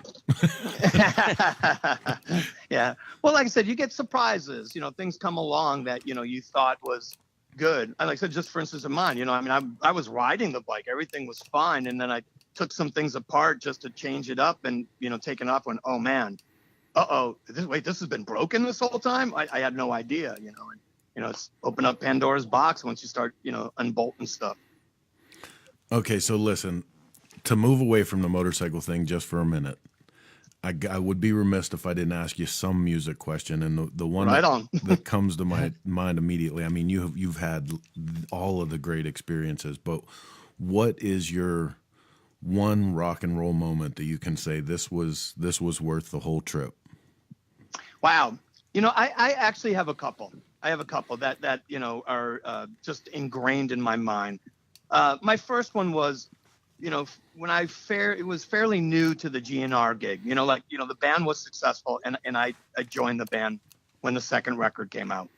Yeah. Well, like I said, you get surprises. Things come along that you thought was good. Like I said, just for instance, in mine, I was riding the bike, everything was fine, and then I took some things apart just to change it up and take it off. Went, oh man, this has been broken this whole time. I had no idea. It's open up Pandora's box once you start unbolting stuff. Okay, so listen, to move away from the motorcycle thing just for a minute, I would be remiss if I didn't ask you some music question, and the one that comes to my mind immediately. I mean, you've had all of the great experiences, but what is your one rock and roll moment that you can say this was worth the whole trip? Wow, I actually have a couple. I have a couple that are just ingrained in my mind. My first one was, when it was fairly new to the GNR gig, the band was successful and I joined the band when the second record came out.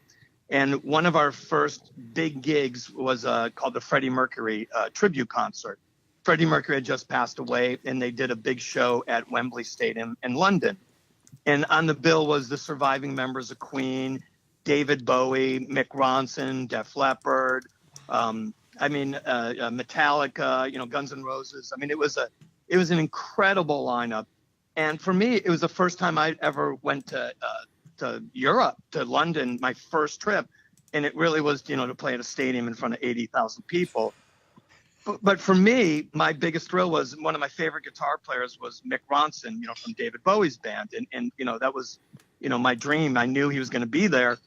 And one of our first big gigs was called the Freddie Mercury tribute concert. Freddie Mercury had just passed away and they did a big show at Wembley Stadium in London. And on the bill was the surviving members of Queen, David Bowie, Mick Ronson, Def Leppard, Metallica, Guns N' Roses. I mean, it was an incredible lineup. And for me, it was the first time I ever went to Europe, to London, my first trip. And it really was, to play at a stadium in front of 80,000 people. But for me, my biggest thrill was one of my favorite guitar players was Mick Ronson, from David Bowie's band. And that was, my dream. I knew he was going to be there.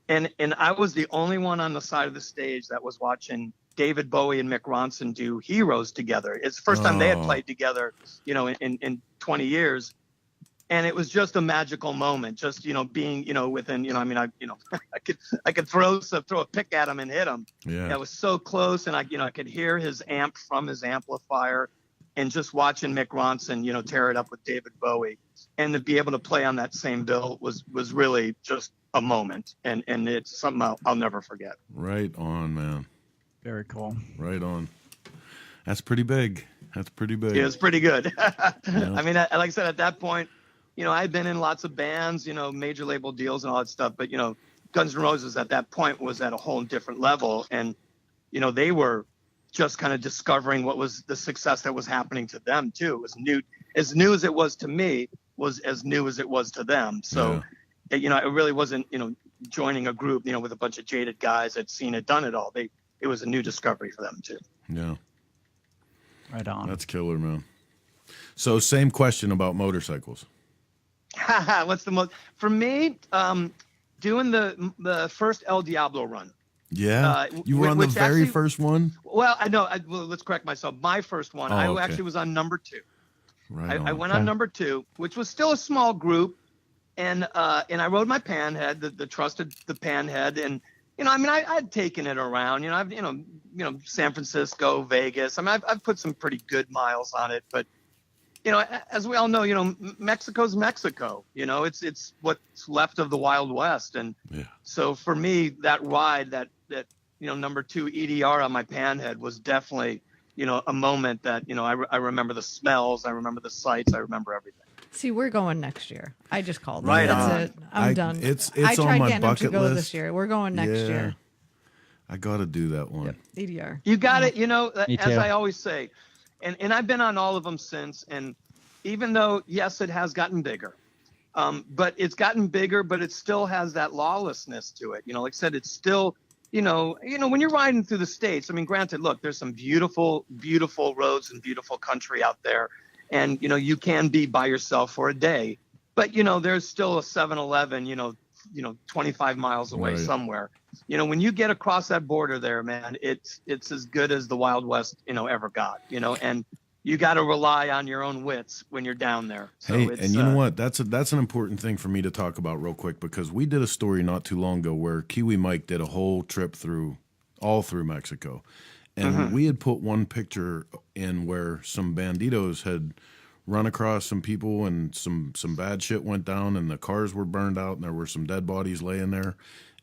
And I was the only one on the side of the stage that was watching David Bowie and Mick Ronson do Heroes together. It's the first time they had played together, in 20 years. And it was just a magical moment, just, being, within, I could throw a pick at him and hit him. Yeah. I was so close, and I could hear his amp from his amplifier, and just watching Mick Ronson, tear it up with David Bowie, and to be able to play on that same bill was really just a moment, and it's something I'll never forget. Right on, man. Very cool. Right on. That's pretty big. Yeah, it's pretty good. Yeah. I mean, like I said, at that point, I'd been in lots of bands, major label deals and all that stuff, but Guns N' Roses at that point was at a whole different level, and they were just kind of discovering what was the success that was happening to them too. It was new as it was to me, was as new as it was to them. So, it really wasn't, joining a group, with a bunch of jaded guys that seen it, done it all. It was a new discovery for them too. Yeah. Right on. That's killer, man. So same question about motorcycles. What's the most, for me, doing the first El Diablo run. Yeah. You were on the very first one? Well, I know. Well, let's correct myself. My first one, I actually was on number 2. Right. I went on number 2, which was still a small group. And I rode my panhead, the trusted the panhead. And, I'd taken it around, I've, San Francisco, Vegas. I've put some pretty good miles on it, but, as we all know, Mexico's Mexico, it's what's left of the Wild West. And so for me, that ride, that number 2 EDR on my panhead was definitely, a moment that, I remember the smells, I remember the sights, I remember everything. See, we're going next year. I just called. Right That's on. it. I'm done. It's I on tried my getting him to bucket go list. this year. We're going next year. I got to do that one. Yep. EDR. You got it. Me As too. I always say, and I've been on all of them since. And even though, yes, it has gotten bigger, but it's gotten bigger, but it still has that lawlessness to it. Like I said, it's still, when you're riding through the States, granted, look, there's some beautiful, beautiful roads and beautiful country out there. and you can be by yourself for a day, but there's still a 7-Eleven 25 miles away Right. somewhere. When you get across that border there, man, it's as good as the Wild West ever got. And you got to rely on your own wits when you're down there. So Hey, it's, and you know what? That's an important thing for me to talk about real quick, because we did a story not too long ago where Kiwi Mike did a whole trip all through Mexico. And we had put one picture in where some banditos had run across some people and some bad shit went down and the cars were burned out and there were some dead bodies laying there.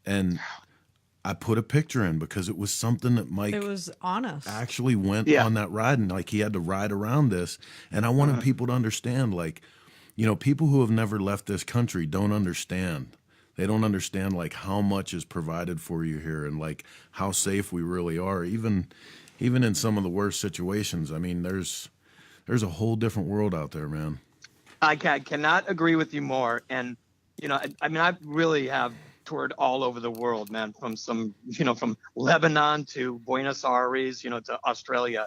And I put a picture in because it was something that Mike It was honest. actually went Yeah. on that ride, and like he had to ride around this. And I wanted people to understand, like, people who have never left this country don't understand. They don't understand like how much is provided for you here and like how safe we really are, even in some of the worst situations. I mean, there's a whole different world out there, man. I cannot agree with you more. And, I mean, I really have toured all over the world, man, from from Lebanon to Buenos Aires, to Australia.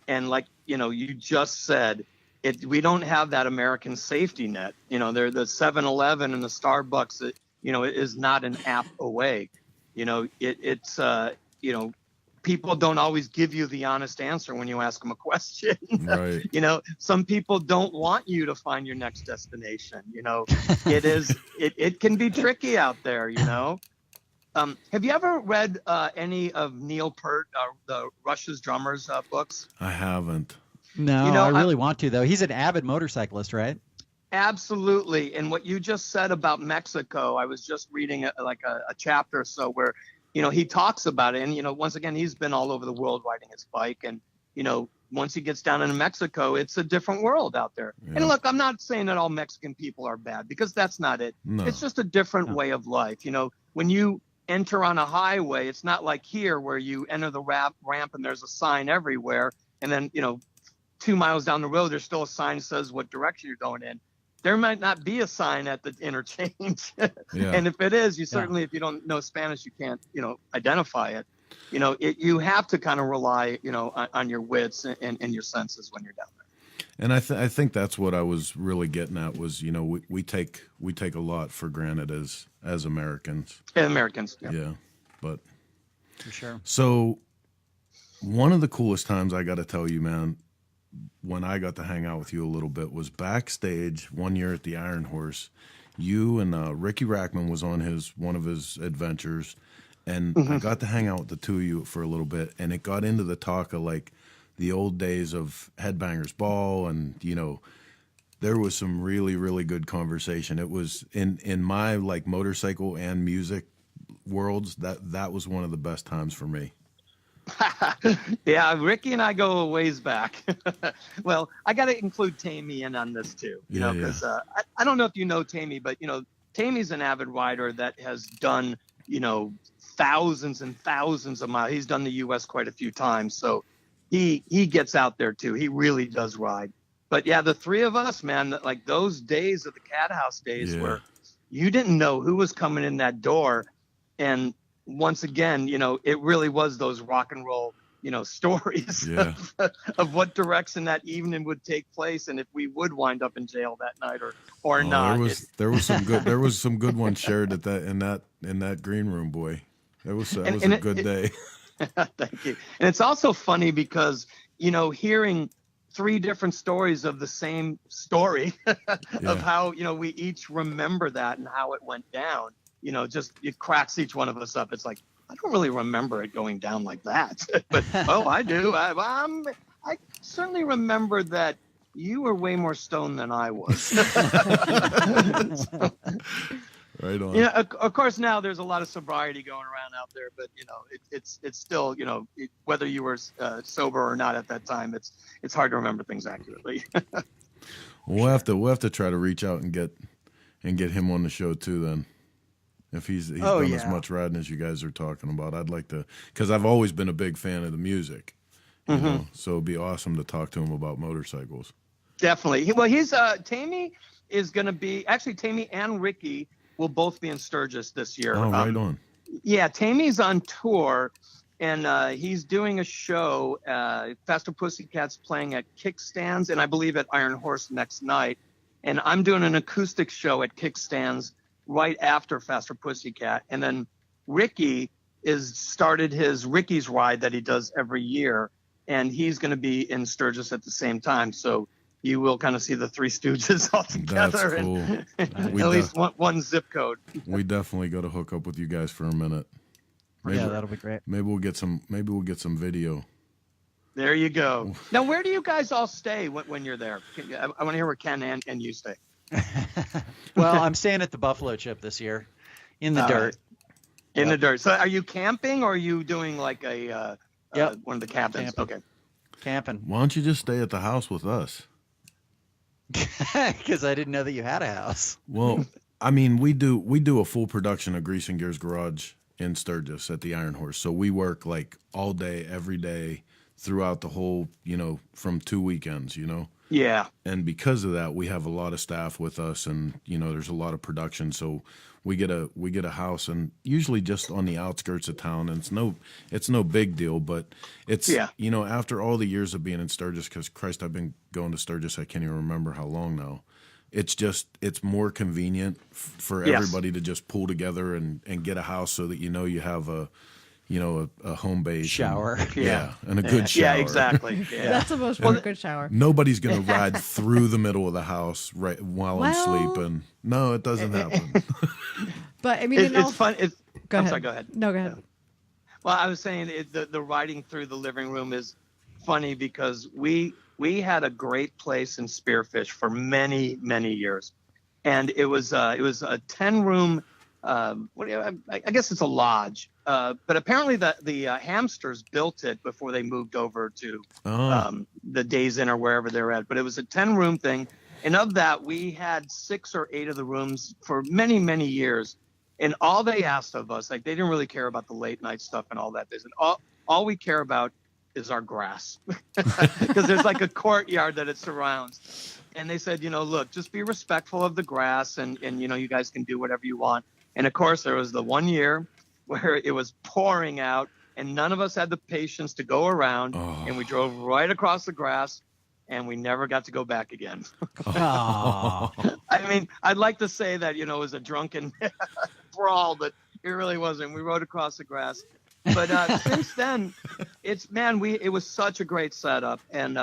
And like, you just said, we don't have that American safety net. They're the 7-Eleven and the Starbucks that, it is not an app away. It's people don't always give you the honest answer when you ask them a question. Right. Some people don't want you to find your next destination. It can be tricky out there. Have you ever read any of Neil Peart, the Rush's Drummers books? I haven't. No, I really want to, though. He's an avid motorcyclist, right? Absolutely. And what you just said about Mexico, I was just reading a chapter or so where, he talks about it. And, once again, he's been all over the world riding his bike. And, once he gets down into Mexico, it's a different world out there. Yeah. And look, I'm not saying that all Mexican people are bad, because that's not it. No. It's just a different way of life. When you enter on a highway, it's not like here where you enter the ramp and there's a sign everywhere. And then, 2 miles down the road, there's still a sign that says what direction you're going in. There might not be a sign at the interchange. Yeah. And if it is, you certainly, if you don't know Spanish, you can't, identify it. You have to kind of rely, on your wits and your senses when you're down there. And I think that's what I was really getting at was, we take a lot for granted as Americans. Americans. Yeah. But For sure. so one of the coolest times, I got to tell you, man, when I got to hang out with you a little bit was backstage one year at the Iron Horse. You and Ricky Rackman was on one of his adventures, and I got to hang out with the two of you for a little bit, and it got into the talk of like the old days of Headbangers Ball, and there was some really, really good conversation. It was in my like motorcycle and music worlds, that was one of the best times for me. Yeah, Ricky and I go a ways back. Well, I got to include Tammy in on this too, because I don't know if you know Tammy, but Tammy's an avid rider that has done thousands and thousands of miles. He's done the U.S. quite a few times, so he gets out there too. He really does ride. But yeah, the three of us, man, like those days of the Cat House days where you didn't know who was coming in that door, and once again, it really was those rock and roll, stories of what direction that evening would take place, and if we would wind up in jail that night or not. There was some good ones shared in that green room, boy. That was a good day. Thank you. And it's also funny because hearing three different stories of the same story of how we each remember that and how it went down. It cracks each one of us up. It's like, I don't really remember it going down like that. But, I do. I certainly remember that you were way more stoned than I was. Right on. Of course, now there's a lot of sobriety going around out there, but, it's still, whether you were sober or not at that time, it's hard to remember things accurately. We'll have to try to reach out and get him on the show too then. If he's done as much riding as you guys are talking about, I'd like to, because I've always been a big fan of the music, so it'd be awesome to talk to him about motorcycles. Definitely. Well, Tammy is going to be, actually Tammy and Ricky will both be in Sturgis this year. Oh, right on. Yeah, Tammy's on tour, and he's doing a show. Faster Pussycat's playing at Kickstands, and I believe at Iron Horse next night. And I'm doing an acoustic show at Kickstands right after Faster Pussycat. And then Ricky is started his Ricky's Ride that he does every year, and he's going to be in Sturgis at the same time. So you will kind of see the Three Stooges all together. That's cool. At least one zip code. We definitely got to hook up with you guys for a minute. Maybe, Yeah, that'll be great. Maybe we'll get some video. There you go. Now, where do you guys all stay when you're there? I want to hear where Ken and you stay. Well, I'm staying at the Buffalo Chip this year, in the dirt. In the dirt. So, are you camping, or are you doing like a one of the cabins? Camping. Okay. Camping. Why don't you just stay at the house with us? Because I didn't know that you had a house. Well, I mean, we do a full production of Grease and Gears Garage in Sturgis at the Iron Horse. So we work like all day, every day, throughout the whole, from 2 weekends, Yeah. And because of that, we have a lot of staff with us, and there's a lot of production. So we get a house, and usually just on the outskirts of town, and it's no big deal, but it's after all the years of being in Sturgis, because Christ, I've been going to Sturgis, I can't even remember how long now. It's more convenient for everybody to just pull together and get a house, so that you have a home base, shower, and a good shower. Yeah, exactly. Yeah. That's the most important. Good shower. Nobody's gonna ride through the middle of the house right while I'm sleeping. No, it doesn't happen. But I mean, it's fun. Go ahead. Sorry, go ahead. No, go ahead. Well, I was saying the riding through the living room is funny because we had a great place in Spearfish for many, many years, and it was a 10-room. I guess it's a lodge, but apparently the Hamsters built it before they moved over to the Days Inn or wherever they're at. But it was a 10-room thing, and of that we had 6 or 8 of the rooms for many, many years. And all they asked of us, like, they didn't really care about the late night stuff and all that. They said, all we care about is our grass, because there's like a courtyard that it surrounds. And they said, look, just be respectful of the grass, and you guys can do whatever you want. And of course, there was the one year where it was pouring out, and none of us had the patience to go around, and we drove right across the grass, and we never got to go back again. I mean, I'd like to say that, it was a drunken brawl, but it really wasn't. We rode across the grass. But since then, it was such a great setup. And,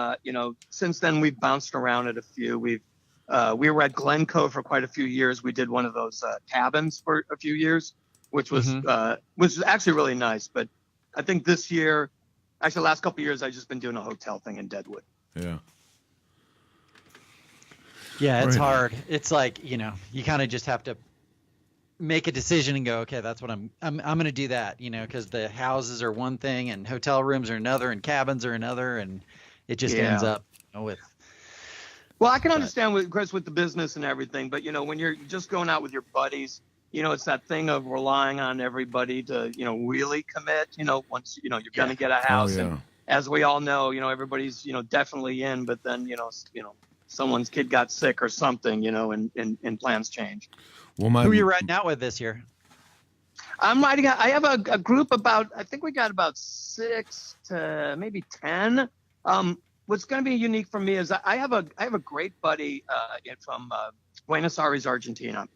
since then we've bounced around at a few. We were at Glencoe for quite a few years. We did one of those cabins for a few years, which was actually really nice. But I think this year, actually the last couple of years, I've just been doing a hotel thing in Deadwood. Yeah. Yeah, it's hard. It's like, you kind of just have to make a decision and go, okay, that's what I'm going to do that, because the houses are one thing and hotel rooms are another and cabins are another, and it just ends up with. Well, I can understand with Chris with the business and everything, but when you're just going out with your buddies, it's that thing of relying on everybody to, really commit, once, you're going to get a house. And as we all know, everybody's, definitely in, but then, someone's kid got sick or something, and plans change. Well, who are you riding out with this year? I'm riding out. I have a group I think we got about 6 to maybe 10. What's going to be unique for me is I have a great buddy from Buenos Aires, Argentina,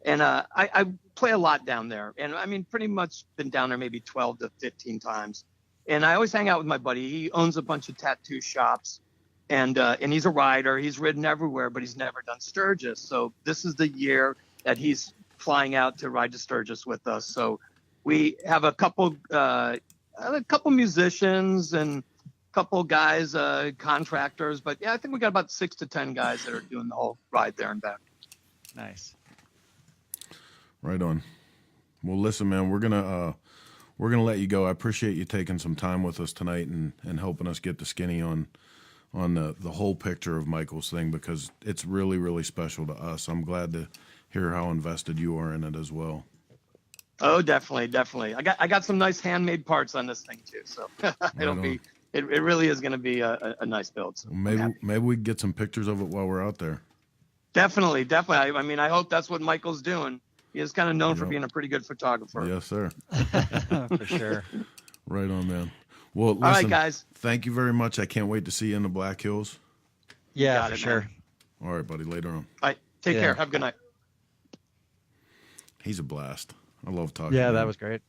and I play a lot down there, and I mean pretty much been down there maybe 12 to 15 times, and I always hang out with my buddy. He owns a bunch of tattoo shops, and he's a rider. He's ridden everywhere, but he's never done Sturgis. So this is the year that he's flying out to ride to Sturgis with us. So we have a couple musicians and couple guys, contractors, but I think we got about 6 to 10 guys that are doing the whole ride there and back. Nice. Right on. Well, listen, man, we're gonna let you go. I appreciate you taking some time with us tonight and helping us get the skinny on the whole picture of Michael's thing, because it's really, really special to us. I'm glad to hear how invested you are in it as well. Oh, definitely. I got some nice handmade parts on this thing too, so it really is going to be a nice build. So maybe we can get some pictures of it while we're out there. Definitely. I mean, I hope that's what Michael's doing. He is kind of known for being a pretty good photographer. Yes, sir. For sure. Right on, man. Well, listen, All right, guys. Thank you very much. I can't wait to see you in the Black Hills. Yeah, got for it, sure. man. All right, buddy. Later on. All right. Take Yeah. care. Have a good night. He's a blast. I love talking Yeah, to that him. was great.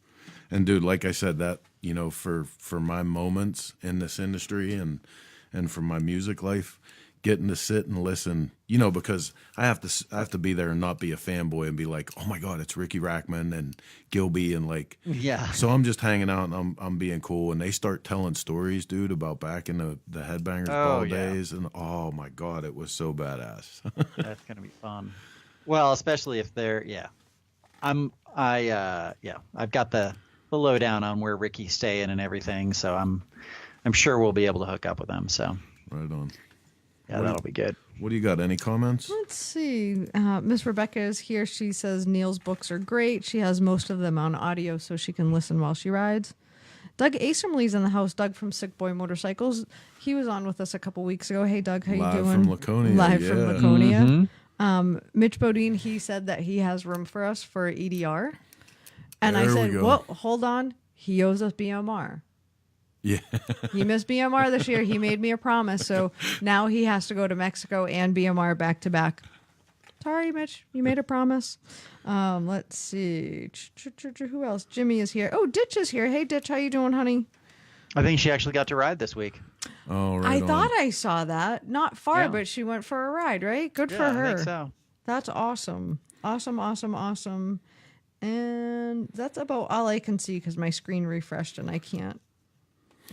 And dude, like I said, that, you know, for my moments in this industry and for my music life, getting to sit and listen, you know, because I have to be there and not be a fanboy and be like, oh my God, it's Ricky Rackman and Gilby and like, Yeah. so I'm just hanging out and I'm being cool, and they start telling stories, dude, about back in the Headbangers Ball yeah. days, and oh my God, it was so badass. That's gonna be fun. Well, especially if they're I've got the lowdown on where Ricky's staying and everything, so I'm sure we'll be able to hook up with them. So Right on. yeah, that'll be good. What do you got? Any comments? Let's see. Miss Rebecca is here. She says Neil's books are great. She has most of them on audio so she can listen while she rides. Doug Asermley's in the house. Doug from Sick Boy Motorcycles. He was on with us a couple weeks ago. Hey, Doug, how Live you doing? from Laconia, Live yeah. from Laconia. Mitch Bodine, he said that he has room for us for EDR. And I There we said, go. well, hold on. He owes us BMR. Yeah. He missed BMR this year. He made me a promise. So now he has to go to Mexico and BMR back to back. Sorry, Mitch. You made a promise. Let's see. Who else? Jimmy is here. Oh, Ditch is here. Hey, Ditch. How you doing, honey? I think she actually got to ride this week. Oh, right I on. thought I saw that. Not far, Yeah. but she went for a ride, right? Good for Yeah, her. I think so. That's awesome. Awesome. And that's about all I can see because my screen refreshed and I can't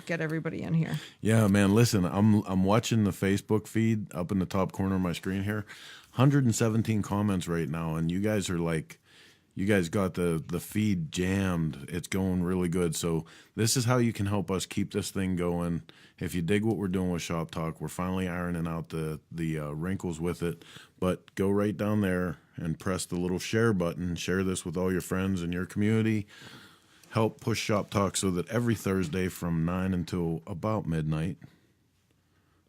get everybody in here. Yeah, man. Listen, I'm watching the Facebook feed up in the top corner of my screen here. 117 comments right now, and you guys are like, you guys got the feed jammed. It's going really good. So this is how you can help us keep this thing going. If you dig what we're doing with Shop Talk, we're finally ironing out the wrinkles with it. But go right down there and press the little share button. Share this with all your friends in your community. Help push Shop Talk so that every Thursday from 9 until about midnight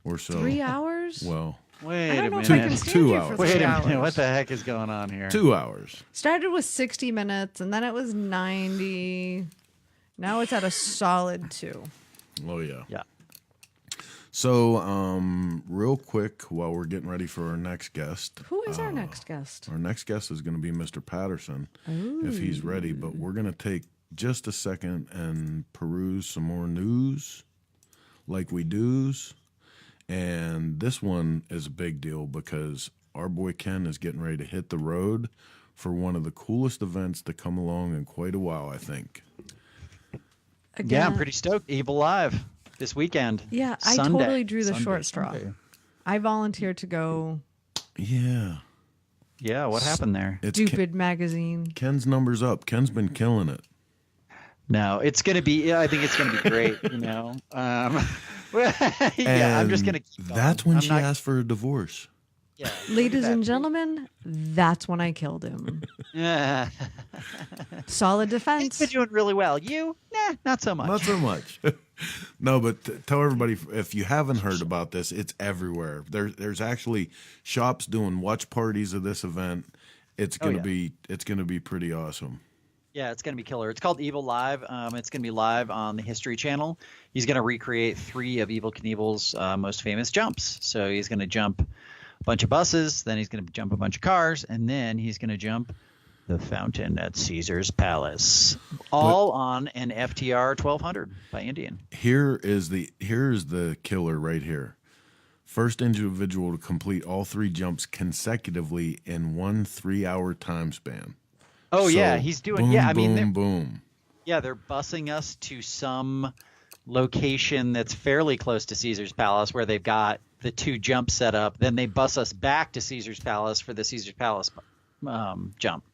or so. 3 hours? Well, Wait I a don't know minute. if I can stand 2 you hours. for Wait 3 a hours. minute. What the heck is going on here? 2 hours. Started with 60 minutes and then it was 90. Now it's at a solid 2. Oh, yeah. Yeah. So, real quick, while we're getting ready for our next guest, Who is our next guest? our next guest is going to be Mr. Patterson, if he's ready. But we're going to take just a second and peruse some more news like we do's. And this one is a big deal because our boy Ken is getting ready to hit the road for one of the coolest events to come along in quite a while, I think. Yeah, I'm pretty stoked. Evil Live this weekend. Yeah, I Sunday. totally drew the Sunday, short straw. Sunday. I volunteered to go. Yeah. Yeah, what happened there? It's Stupid magazine. Ken's numbers up. Ken's been killing it. No, it's going to be, I think it's going to be great, you know. Yeah, I'm just going to keep going. That's when I'm she not- asked for a divorce. Yeah, Ladies and that. gentlemen, that's when I killed him. Yeah. Solid He's defense. been doing really well. You? Nah, not so much. Not so much. No, but tell everybody, if you haven't heard about this, it's everywhere. There's actually shops doing watch parties of this event. It's gonna be pretty awesome. Yeah, it's going to be killer. It's called Evil Live. It's going to be live on the History Channel. He's going to recreate 3 of Evel Knievel's most famous jumps. So he's going to jump a bunch of buses, then he's going to jump a bunch of cars, and then he's going to jump the fountain at Caesar's Palace, all on an FTR 1200 by Indian. Here's the killer right here. First individual to complete all 3 jumps consecutively in one 3-hour time span. Oh, So, yeah, he's doing. boom, Yeah, I mean, they're, boom. yeah, they're busing us to some location that's fairly close to Caesar's Palace where they've got the 2 jumps set up. Then they bus us back to Caesar's Palace for the Caesar's Palace jump.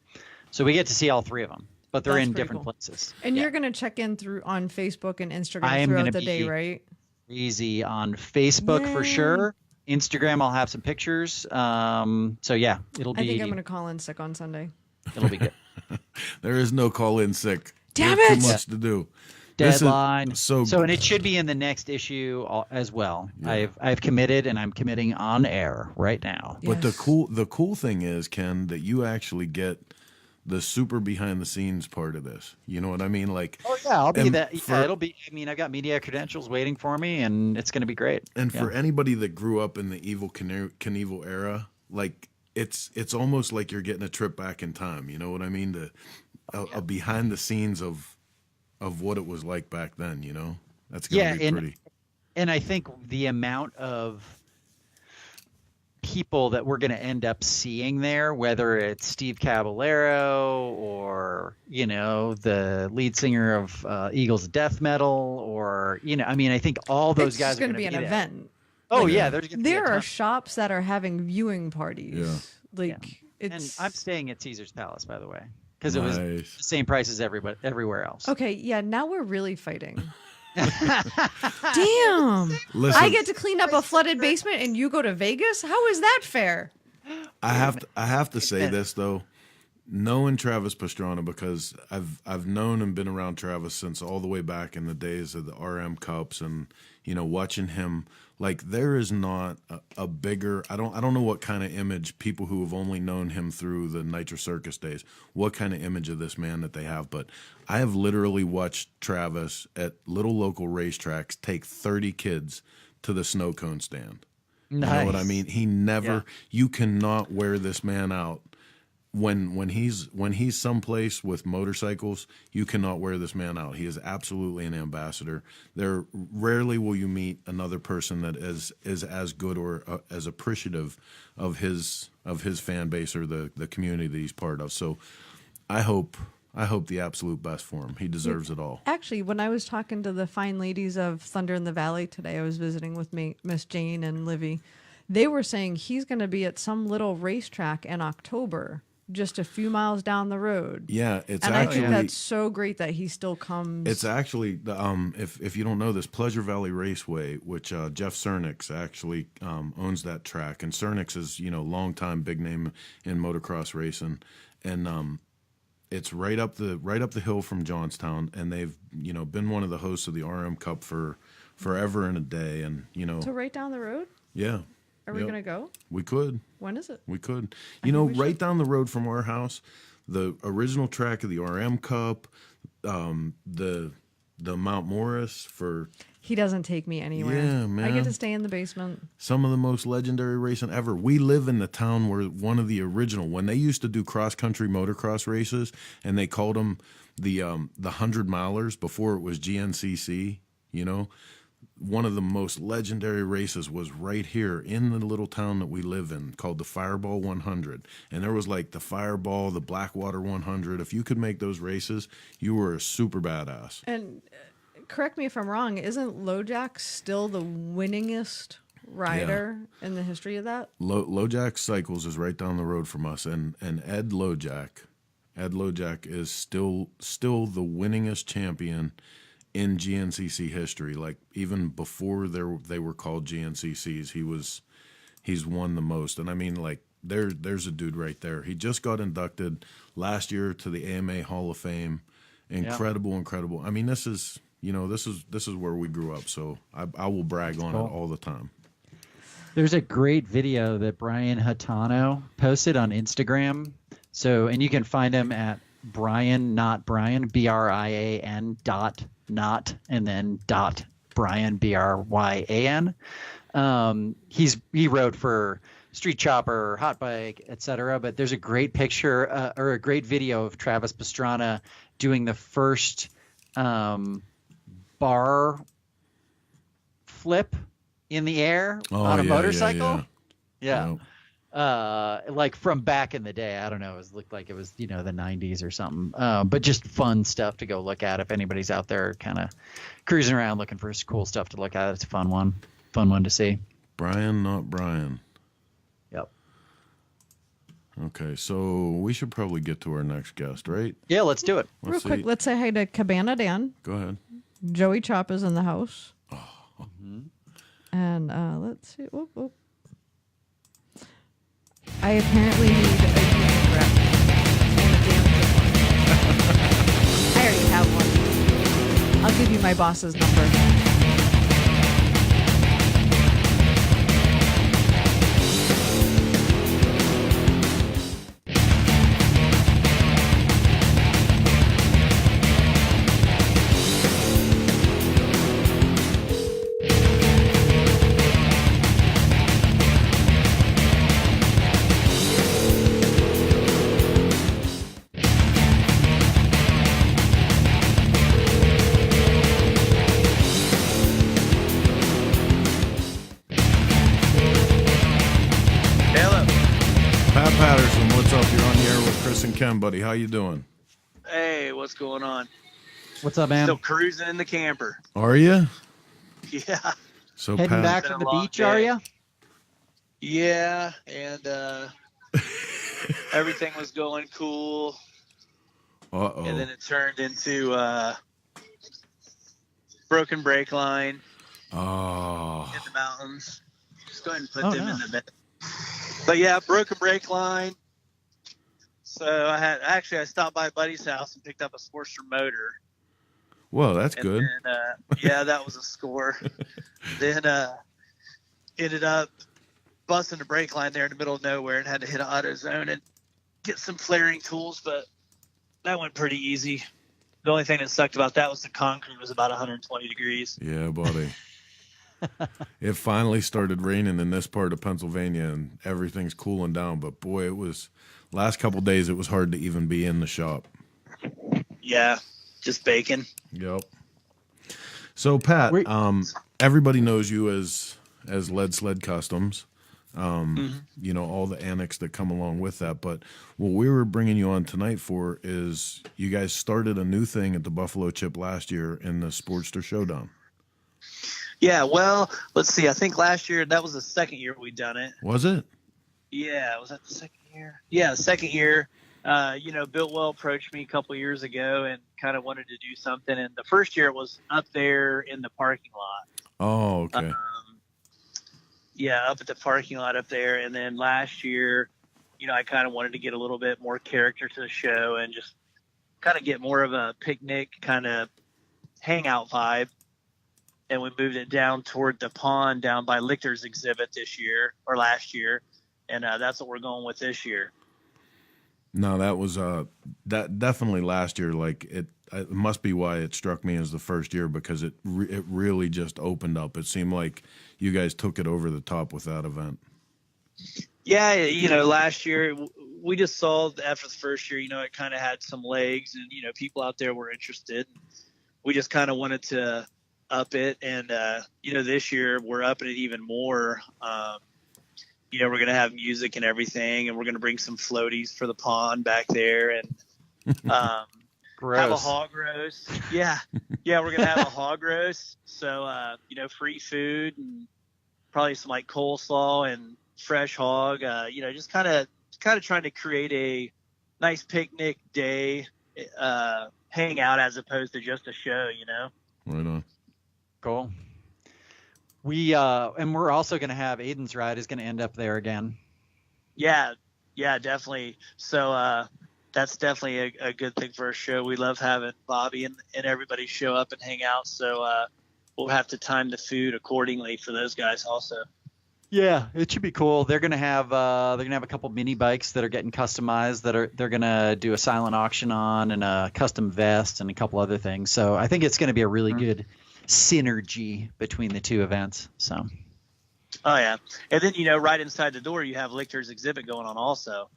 So we get to see all 3 of them, but they're That's in pretty different cool. places. And Yeah. you're going to check in on Facebook and I Instagram am throughout gonna the day, be- right? Easy on Facebook for Yay. sure. Instagram, I'll have some pictures. So yeah, it'll I be think I'm going to call in sick on Sunday. it'll be good. There is no call in sick. Damn There's it! Too much to do. This is Deadline. so and it should be in the next issue as well. I've committed, and I'm committing on air right now. But Yes. the cool thing is, Ken, that you actually get the super behind the scenes part of this. You know what I mean? Like, oh yeah, I'll be and that. for- Yeah, it'll be. I mean, I've got media credentials waiting for me, and it's going to be great. And Yeah. for anybody that grew up in the Evil Knievel era, like it's almost like you're getting a trip back in time. You know what I mean? A behind the scenes of what it was like back then. You know, that's gonna be pretty. And I think the amount of people that we're going to end up seeing there, whether it's Steve Caballero or, you know, the lead singer of Eagles Death Metal, or, you know, I mean, I think all those guys are going to be an there. event. Oh, Like, yeah. There are shops that are having viewing parties. Yeah. Like, And it's. I'm staying at Caesar's Palace, by the way, because it was Nice. the same price as everywhere else. Okay, yeah, now we're really fighting. Damn. Listen, I get to clean up a flooded basement and you go to Vegas? How is that fair? I have to say this though, knowing Travis Pastrana, because I've known and been around Travis since all the way back in the days of the RM Cups, and you know, watching him, like, there is not a bigger, I don't know what kind of image people who have only known him through the Nitro Circus days, what kind of image of this man that they have, but I have literally watched Travis at little local racetracks take 30 kids to the snow cone stand. Nice. You know what I mean? He never. You cannot wear this man out. When he's someplace with motorcycles, you cannot wear this man out. He is absolutely an ambassador. There rarely will you meet another person that is as good or as appreciative of his fan base or the community that he's part of. So I hope the absolute best for him. He deserves it all. Actually, when I was talking to the fine ladies of Thunder in the Valley today, I was visiting with Miss Jane and Livy. They were saying he's going to be at some little racetrack in October, just a few miles down the road. Yeah, it's and actually. I think that's so great that he still comes. It's actually if you don't know this, Pleasure Valley Raceway, which Jeff Cernix actually owns that track, and Cernix is, you know, longtime big name in motocross racing, and it's right up the hill from Johnstown, and they've, you know, been one of the hosts of the RM Cup for forever and a day, and you know. So right down the road? Yeah. Are we going to go? We could. When is it? We could. You know, right down the road from our house, the original track of the RM Cup, the Mount Morris for. He doesn't take me anywhere. Yeah, man. I get to stay in the basement. Some of the most legendary racing ever. We live in the town where one of the original, when they used to do cross-country motocross races, and they called them the 100-milers before it was GNCC, you know, one of the most legendary races was right here in the little town that we live in, called the Fireball 100. And there was like the Fireball, the Blackwater 100. If you could make those races, you were a super badass. And correct me if I'm wrong, isn't LoJack still the winningest rider in the history of that? LoJack Cycles is right down the road from us, and Ed LoJack is still the winningest champion in GNCC history. Like, even before they were called GNCCs, he's won the most. And I mean, like, there's a dude right there. He just got inducted last year to the AMA Hall of Fame. Incredible. I mean, this is where we grew up, so I will brag on it all the time. There's a great video that Brian Hatano posted on Instagram. So, and you can find him at Brian, not Brian, BRIAN not, and then Brian, BRYAN. He wrote for Street Chopper, Hot Bike, etc. But there's a great picture or a great video of Travis Pastrana doing the first bar flip in the air on a motorcycle. Yeah. Like from back in the day. I don't know. It looked like it was, you know, the 90s or something. But just fun stuff to go look at if anybody's out there kind of cruising around looking for cool stuff to look at. It's a fun one to see. Brian, not Brian. Yep. Okay, so we should probably get to our next guest, right? Yeah, let's do it. Real quick, let's say hi to Cabana Dan. Go ahead. Joey Chop is in the house. And let's see. Whoop. I apparently need a union rep. And a damn good one. I already have one. I'll give you my boss's number. what's up? You're on the air with Chris and Ken, buddy. How you doing? Hey, what's going on? What's up, man? Still cruising in the camper. Are you? Yeah. So Heading Pat, back It's to been the a long beach, day. are you? Yeah, and everything was going cool, and then it turned into broken brake line Oh. in the mountains. Just go ahead and put Oh, them no. in the bed. But yeah, broken brake line. So I stopped by a buddy's house and picked up a Sportster motor. Well, that's And good. then, yeah, that was a score. Then ended up busting the brake line there in the middle of nowhere and had to hit an AutoZone and get some flaring tools, but that went pretty easy. The only thing that sucked about that was the concrete was about 120 degrees. Yeah, buddy. It finally started raining in this part of Pennsylvania, and everything's cooling down. But boy, it was last couple days. It was hard to even be in the shop. Yeah, just baking. Yep. So Pat, everybody knows you as Lead Sled Customs. You know, all the annex that come along with that. But what we were bringing you on tonight for is you guys started a new thing at the Buffalo Chip last year in the Sportster Showdown. Yeah, well, let's see. I think last year, that was the second year we done it. Was it? Yeah, was that the second year? Yeah, second year. You know, Biltwell approached me a couple years ago and kind of wanted to do something. And the first year it was up there in the parking lot. Oh, okay. Yeah, up at the parking lot up there. And then last year, you know, I kind of wanted to get a little bit more character to the show and just kind of get more of a picnic kind of hangout vibe. And we moved it down toward the pond down by Lichter's exhibit this year or last year. And that's what we're going with this year. No, that was that definitely last year. Like it must be why it struck me as the first year, because it really just opened up. It seemed like you guys took it over the top with that event. Yeah, you know, last year we just saw after the first year, you know, it kind of had some legs, and you know, people out there were interested. We just kind of wanted to up it, and you know, this year we're upping it even more. You know, we're going to have music and everything, and we're going to bring some floaties for the pond back there, and have a hog roast. Yeah, we're going to have a hog roast. So, you know, free food and probably some like coleslaw and fresh hog. You know, just kind of trying to create a nice picnic day, hangout as opposed to just a show. You know. Right on. Cool. And we're also going to have Aiden's ride is going to end up there again. Yeah, definitely. So that's definitely a good thing for our show. We love having Bobby and everybody show up and hang out. So we'll have to time the food accordingly for those guys also. Yeah, it should be cool. They're gonna have a couple mini bikes that are getting customized they're gonna do a silent auction on, and a custom vest and a couple other things. So I think it's gonna be a really good synergy between the two events. So. Oh yeah, and then you know, right inside the door you have Lichter's exhibit going on also.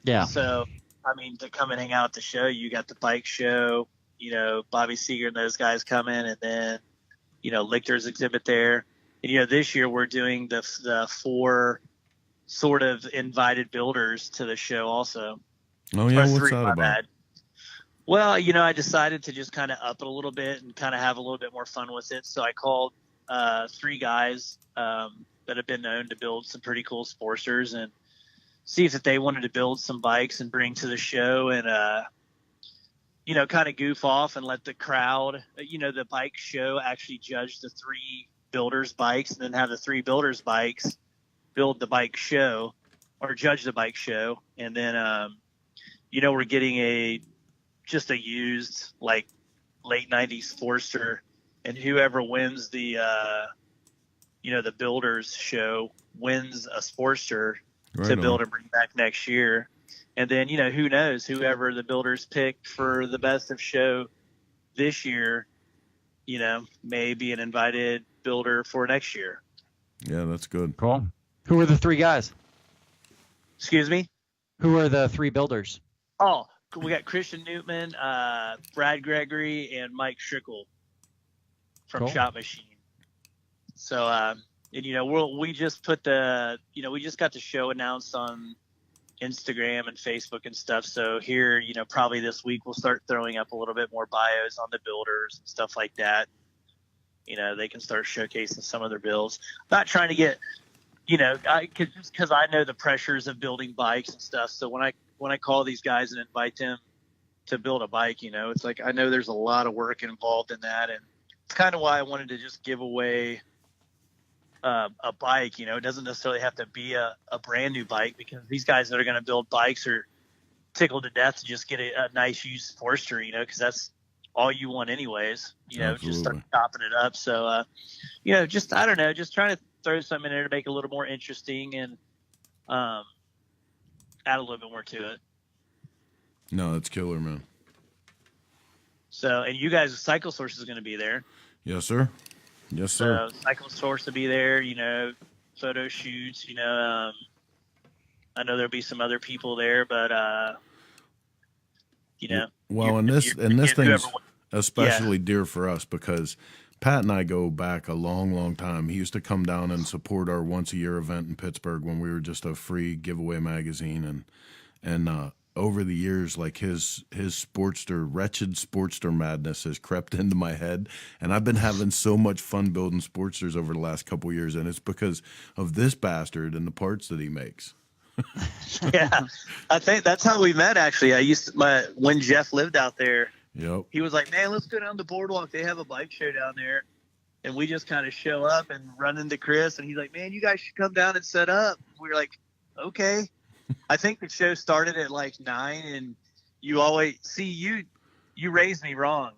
Yeah. So I mean, to come and hang out at the show, you got the bike show. You know, Bobby Seeger and those guys coming, and then you know, Lichter's exhibit there. And, you know, this year we're doing the 4 sort of invited builders to the show also. Oh yeah, Or what's 3, that my about? bad. Well, you know, I decided to just kind of up it a little bit and kind of have a little bit more fun with it. So I called 3 guys that have been known to build some pretty cool Sportsters and see if they wanted to build some bikes and bring to the show, and you know, kind of goof off and let the crowd, you know, the bike show actually judge the 3 builders bikes, and then have the 3 builders bikes build the bike show or judge the bike show. And then you know, we're getting just a used like late 90s Sportster, and whoever wins the you know, the builders show wins a Sportster to build and bring back next year. And then, you know, who knows, whoever the builders pick for the best of show this year, you know, may be an invited builder for next year. Yeah, that's good. Cool. Who are the 3 guys? Excuse me? Who are the 3 builders? Oh, we got Christian Newtman, Brad Gregory, and Mike Schrickle from Cool. Shop Machine. So, and, you know, we just put we just got the show announced on Instagram and Facebook and stuff. So here, you know, probably this week we'll start throwing up a little bit more bios on the builders and stuff like that. You know, they can start showcasing some of their builds. Not trying to get, you know, because I know the pressures of building bikes and stuff. So when I call these guys and invite them to build a bike, you know, it's like I know there's a lot of work involved in that, and it's kind of why I wanted to just give away a bike. You know, it doesn't necessarily have to be a brand new bike, because these guys that are going to build bikes are tickled to death to just get a nice used Forester, you know, because that's all you want anyways, you know. Absolutely. Just start chopping it up. So, you know, just, I don't know, just trying to throw something in there to make it a little more interesting and add a little bit more to it. No, that's killer, man. So, and you guys, Cycle Source is going to be there. Yes, sir. Yes, sir. So Cycle Source will be there, you know, photo shoots, you know. I know there'll be some other people there, but, you know. Well, and this thing's especially dear for us because Pat and I go back a long, long time. He used to come down and support our once-a-year event in Pittsburgh when we were just a free giveaway magazine, and over the years, like his wretched Sportster madness has crept into my head, and I've been having so much fun building Sportsters over the last couple of years, and it's because of this bastard and the parts that he makes. Yeah, I think that's how we met. Actually, when Jeff lived out there. Yep. He was like, "Man, let's go down the boardwalk. They have a bike show down there." And we just kind of show up and run into Chris, and he's like, "Man, you guys should come down and set up." We were like, "Okay." I think the show started at like 9, and you always see you raised me wrong.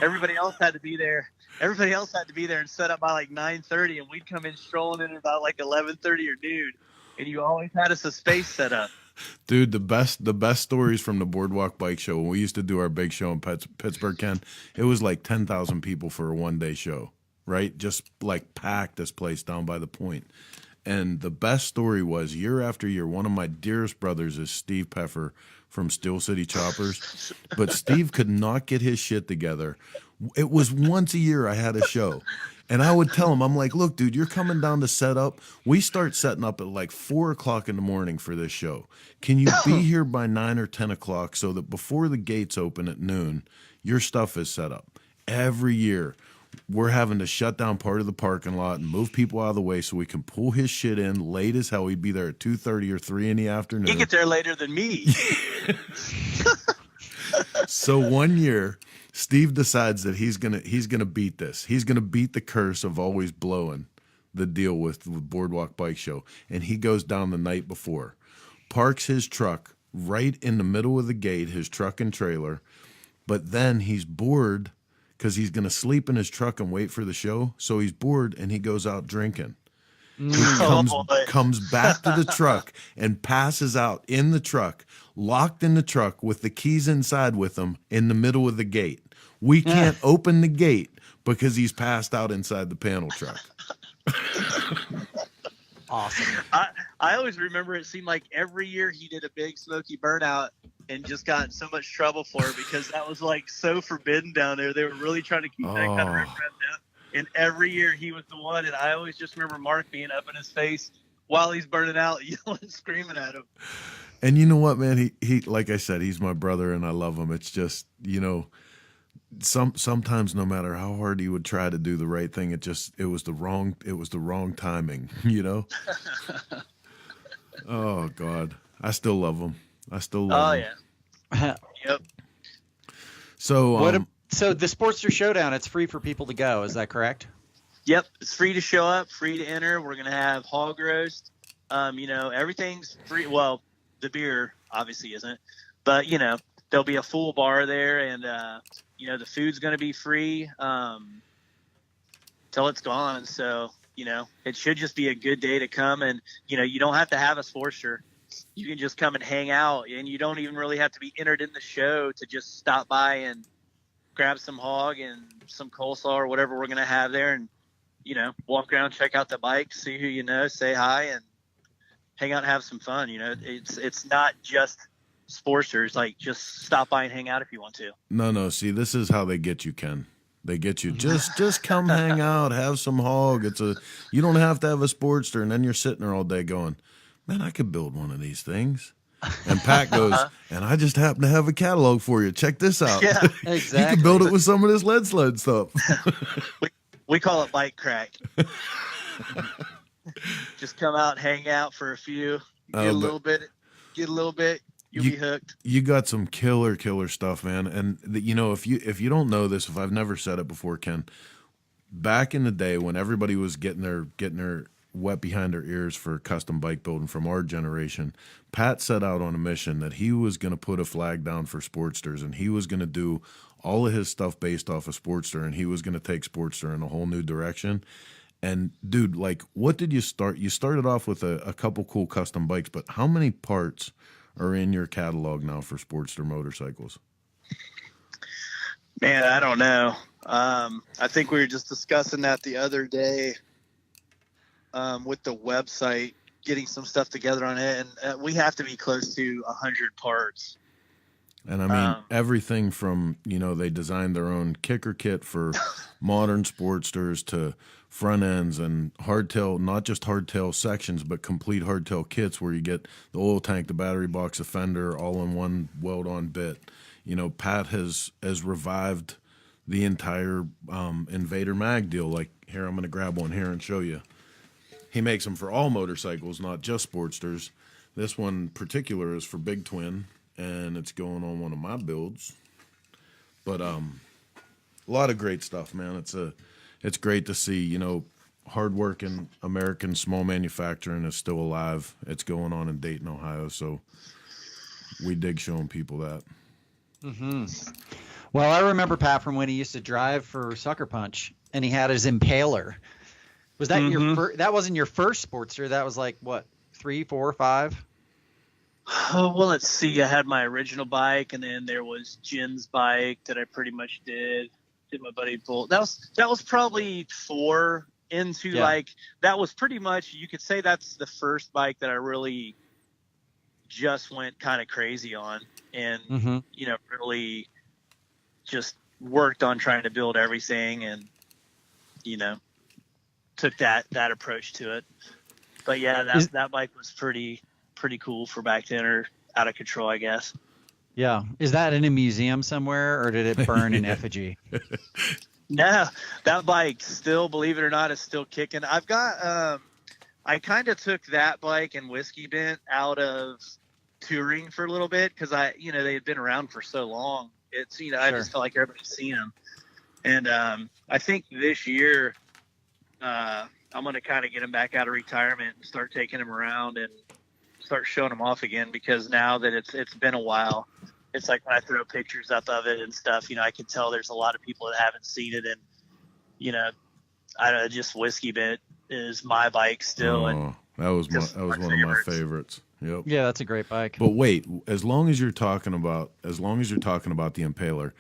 Everybody else had to be there. Everybody else had to be there and set up by like 9:30, and we'd come in strolling in about like 11:30 or noon. And you always had us a space set up. Dude, the best stories from the Boardwalk Bike Show, when we used to do our big show in Pittsburgh, Ken, it was like 10,000 people for a one-day show, right? Just like packed this place down by the point. And the best story was, year after year, one of my dearest brothers is Steve Peffer from Steel City Choppers, but Steve could not get his shit together. It was once a year I had a show. And I would tell him, I'm like, look, dude, you're coming down to set up. We start setting up at like 4 o'clock in the morning for this show. Can you be here by 9 or 10 o'clock so that before the gates open at noon, your stuff is set up? Every year, we're having to shut down part of the parking lot and move people out of the way so we can pull his shit in late as hell. He'd be there at 2:30 or 3 in the afternoon. You get there later than me. So one year, Steve decides that he's gonna beat this. He's gonna beat the curse of always blowing the deal with the Boardwalk Bike Show, and he goes down the night before, parks his truck right in the middle of the gate, his truck and trailer, but then he's bored because he's gonna sleep in his truck and wait for the show. So he's bored and he goes out drinking. He comes back to the truck and passes out in the truck, locked in the truck with the keys inside with him in the middle of the gate. We can't open the gate because he's passed out inside the panel truck. Awesome. I always remember it seemed like every year he did a big smoky burnout and just got in so much trouble for it because that was like so forbidden down there. They were really trying to keep that kind of repressed down. And every year he was the one, and I always just remember Mark being up in his face while he's burning out, yelling, screaming at him. And you know what, man? He like I said, he's my brother, and I love him. It's just, you know, sometimes no matter how hard he would try to do the right thing, it was the wrong timing, you know. Oh God, I still love him. I still love him. Oh yeah. Yep. So So the Sportster Showdown, it's free for people to go. Is that correct? Yep, it's free to show up, free to enter. We're gonna have hog roast. You know, everything's free. Well, the beer obviously isn't, but you know, there'll be a full bar there, and you know, the food's gonna be free till it's gone. So you know, it should just be a good day to come, and you know, you don't have to have a Sportster. You can just come and hang out, and you don't even really have to be entered in the show to just stop by and grab some hog and some coleslaw or whatever we're going to have there, and you know, walk around, check out the bike, see who you know, say hi, and hang out and have some fun. You know, it's not just Sportsters. Like, just stop by and hang out if you want to. No. See, this is how they get you, Ken. They get you. Just come hang out, have some hog. You don't have to have a Sportster, and then you're sitting there all day going, man, I could build one of these things. And Pat goes, and I just happen to have a catalog for you. Check this out. Yeah, Exactly. You can build it with some of this lead sled stuff. we call it bike crack. Just come out, hang out for a few, get a little bit, you'll be hooked. You got some killer stuff, man. And if you don't know this, if I've never said it before, Ken, back in the day when everybody was getting their wet behind their ears for custom bike building from our generation, Pat set out on a mission that he was going to put a flag down for Sportsters, and he was going to do all of his stuff based off of Sportster, and he was going to take Sportster in a whole new direction. And dude, like, what did you start? You started off with a couple cool custom bikes, but how many parts are in your catalog now for Sportster motorcycles? Man, I don't know. I think we were just discussing that the other day with the website, getting some stuff together on it, and we have to be close to 100 parts. And I mean, everything from, they designed their own kicker kit for modern Sportsters to front ends and hardtail, not just hardtail sections, but complete hardtail kits where you get the oil tank, the battery box, the fender, all in one weld-on bit. Pat has revived the entire Invader mag deal. Like, here, I'm going to grab one here and show you. He makes them for all motorcycles, not just Sportsters. This one in particular is for Big Twin, and it's going on one of my builds. But a lot of great stuff, man. It's great to see, hardworking American small manufacturing is still alive. It's going on in Dayton, Ohio, so we dig showing people that. Mm-hmm. Well, I remember Pat from when he used to drive for Sucker Punch, and he had his Impaler. Was that your that wasn't your first Sportster? That was like, what, 3, 4, 5? Oh, well, let's see. I had my original bike, and then there was Jen's bike that I pretty much did my buddy Bull. That was probably 4 into that was pretty much, you could say that's the first bike that I really just went kind of crazy on, and really just worked on trying to build everything, and took that approach to it. But yeah, that bike was pretty cool for back then, or out of control, I guess. Yeah. Is that in a museum somewhere, or did it burn in effigy? No, that bike still, believe it or not, is still kicking. I've got, I kind of took that bike and Whiskey Bent out of touring for a little bit, because they had been around for so long. It's, I just felt like everybody's seen them. And I think this year, I'm going to kind of get them back out of retirement and start taking them around and start showing them off again, because now that it's been a while, it's like when I throw pictures up of it and stuff, I can tell there's a lot of people that haven't seen it. And, I don't know, just Whiskey Bent is my bike still. And that was one of my favorites. Yep. Yeah, that's a great bike. But wait, as long as you're talking about the Impaler,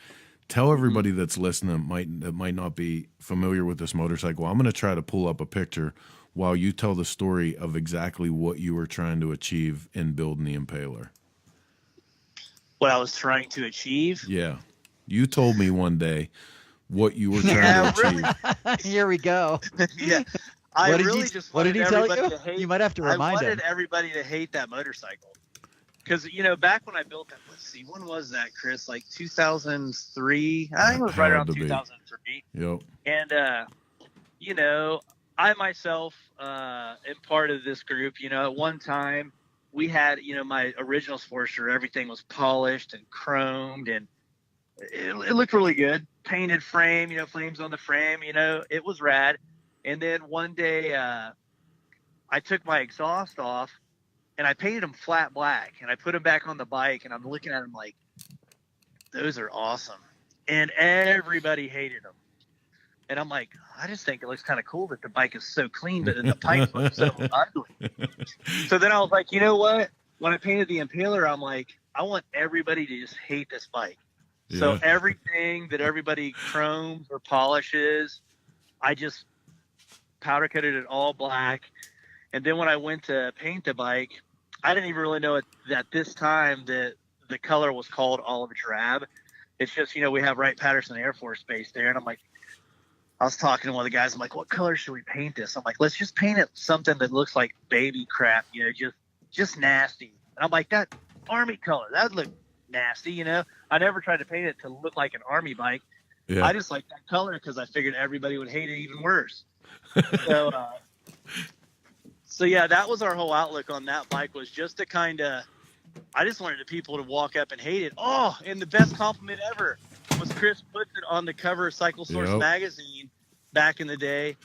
tell everybody that's listening that might not be familiar with this motorcycle. I'm going to try to pull up a picture while you tell the story of exactly what you were trying to achieve in building the Impaler. What I was trying to achieve? Yeah. You told me one day what you were trying to achieve. Here we go. Yeah. What did he tell you? You might have to remind him. I wanted everybody to hate that motorcycle. Because, back when I built that, let's see, when was that, Chris? Like 2003? I think it was right around 2003. Yep. And, I myself am part of this group. At one time we had, my original Sportster, everything was polished and chromed, and it looked really good. Painted frame, flames on the frame, it was rad. And then one day I took my exhaust off and I painted them flat black, and I put them back on the bike, and I'm looking at them like, those are awesome. And everybody hated them. And I'm like, I just think it looks kind of cool that the bike is so clean, but then the pipe looks so ugly. So then I was like, you know what? When I painted the Impaler, I'm like, I want everybody to just hate this bike. Yeah. So everything that everybody chromes or polishes, I just powder coated it all black. And then when I went to paint the bike, I didn't even really know it that this time that the color was called olive drab. It's just, we have Patterson Air Force Base there. And I'm like, I was talking to one of the guys. I'm like, what color should we paint this? I'm like, let's just paint it something that looks like baby crap, just nasty. And I'm like, that army color. That looked nasty, you know. I never tried to paint it to look like an army bike. Yeah. I just liked that color because I figured everybody would hate it even worse. So, so yeah, that was our whole outlook on that bike, was just to kind of, I just wanted the people to walk up and hate it. Oh, and the best compliment ever was Chris puts it on the cover of Cycle Source magazine back in the day.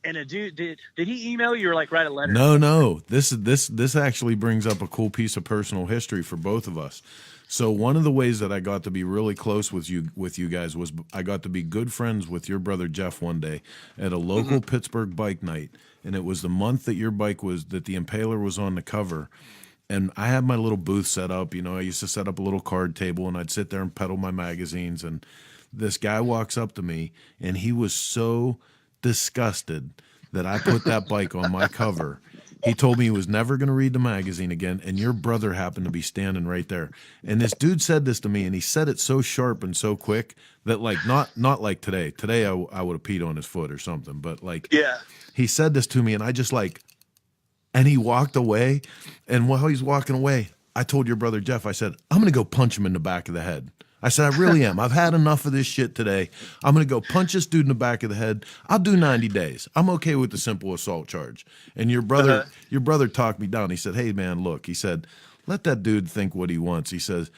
And a dude, did he email you or like write a letter? No. This actually brings up a cool piece of personal history for both of us. So one of the ways that I got to be really close with you guys was I got to be good friends with your brother Jeff one day at a local Pittsburgh bike night, and it was the month that your bike was, that the Impaler was on the cover. And I had my little booth set up. You know, I used to set up a little card table, and I'd sit there and peddle my magazines. And this guy walks up to me, and he was so disgusted that I put that bike on my cover. He told me he was never going to read the magazine again, and your brother happened to be standing right there. And this dude said this to me, and he said it so sharp and so quick that, like, not like today. Today I would have peed on his foot or something, but like, he said this to me, and I just like, and he walked away. And while he's walking away, I told your brother Jeff, I said, I'm going to go punch him in the back of the head. I said, I really am. I've had enough of this shit today. I'm going to go punch this dude in the back of the head. I'll do 90 days. I'm okay with the simple assault charge. And your brother talked me down. He said, hey, man, look, he said, let that dude think what he wants. He says,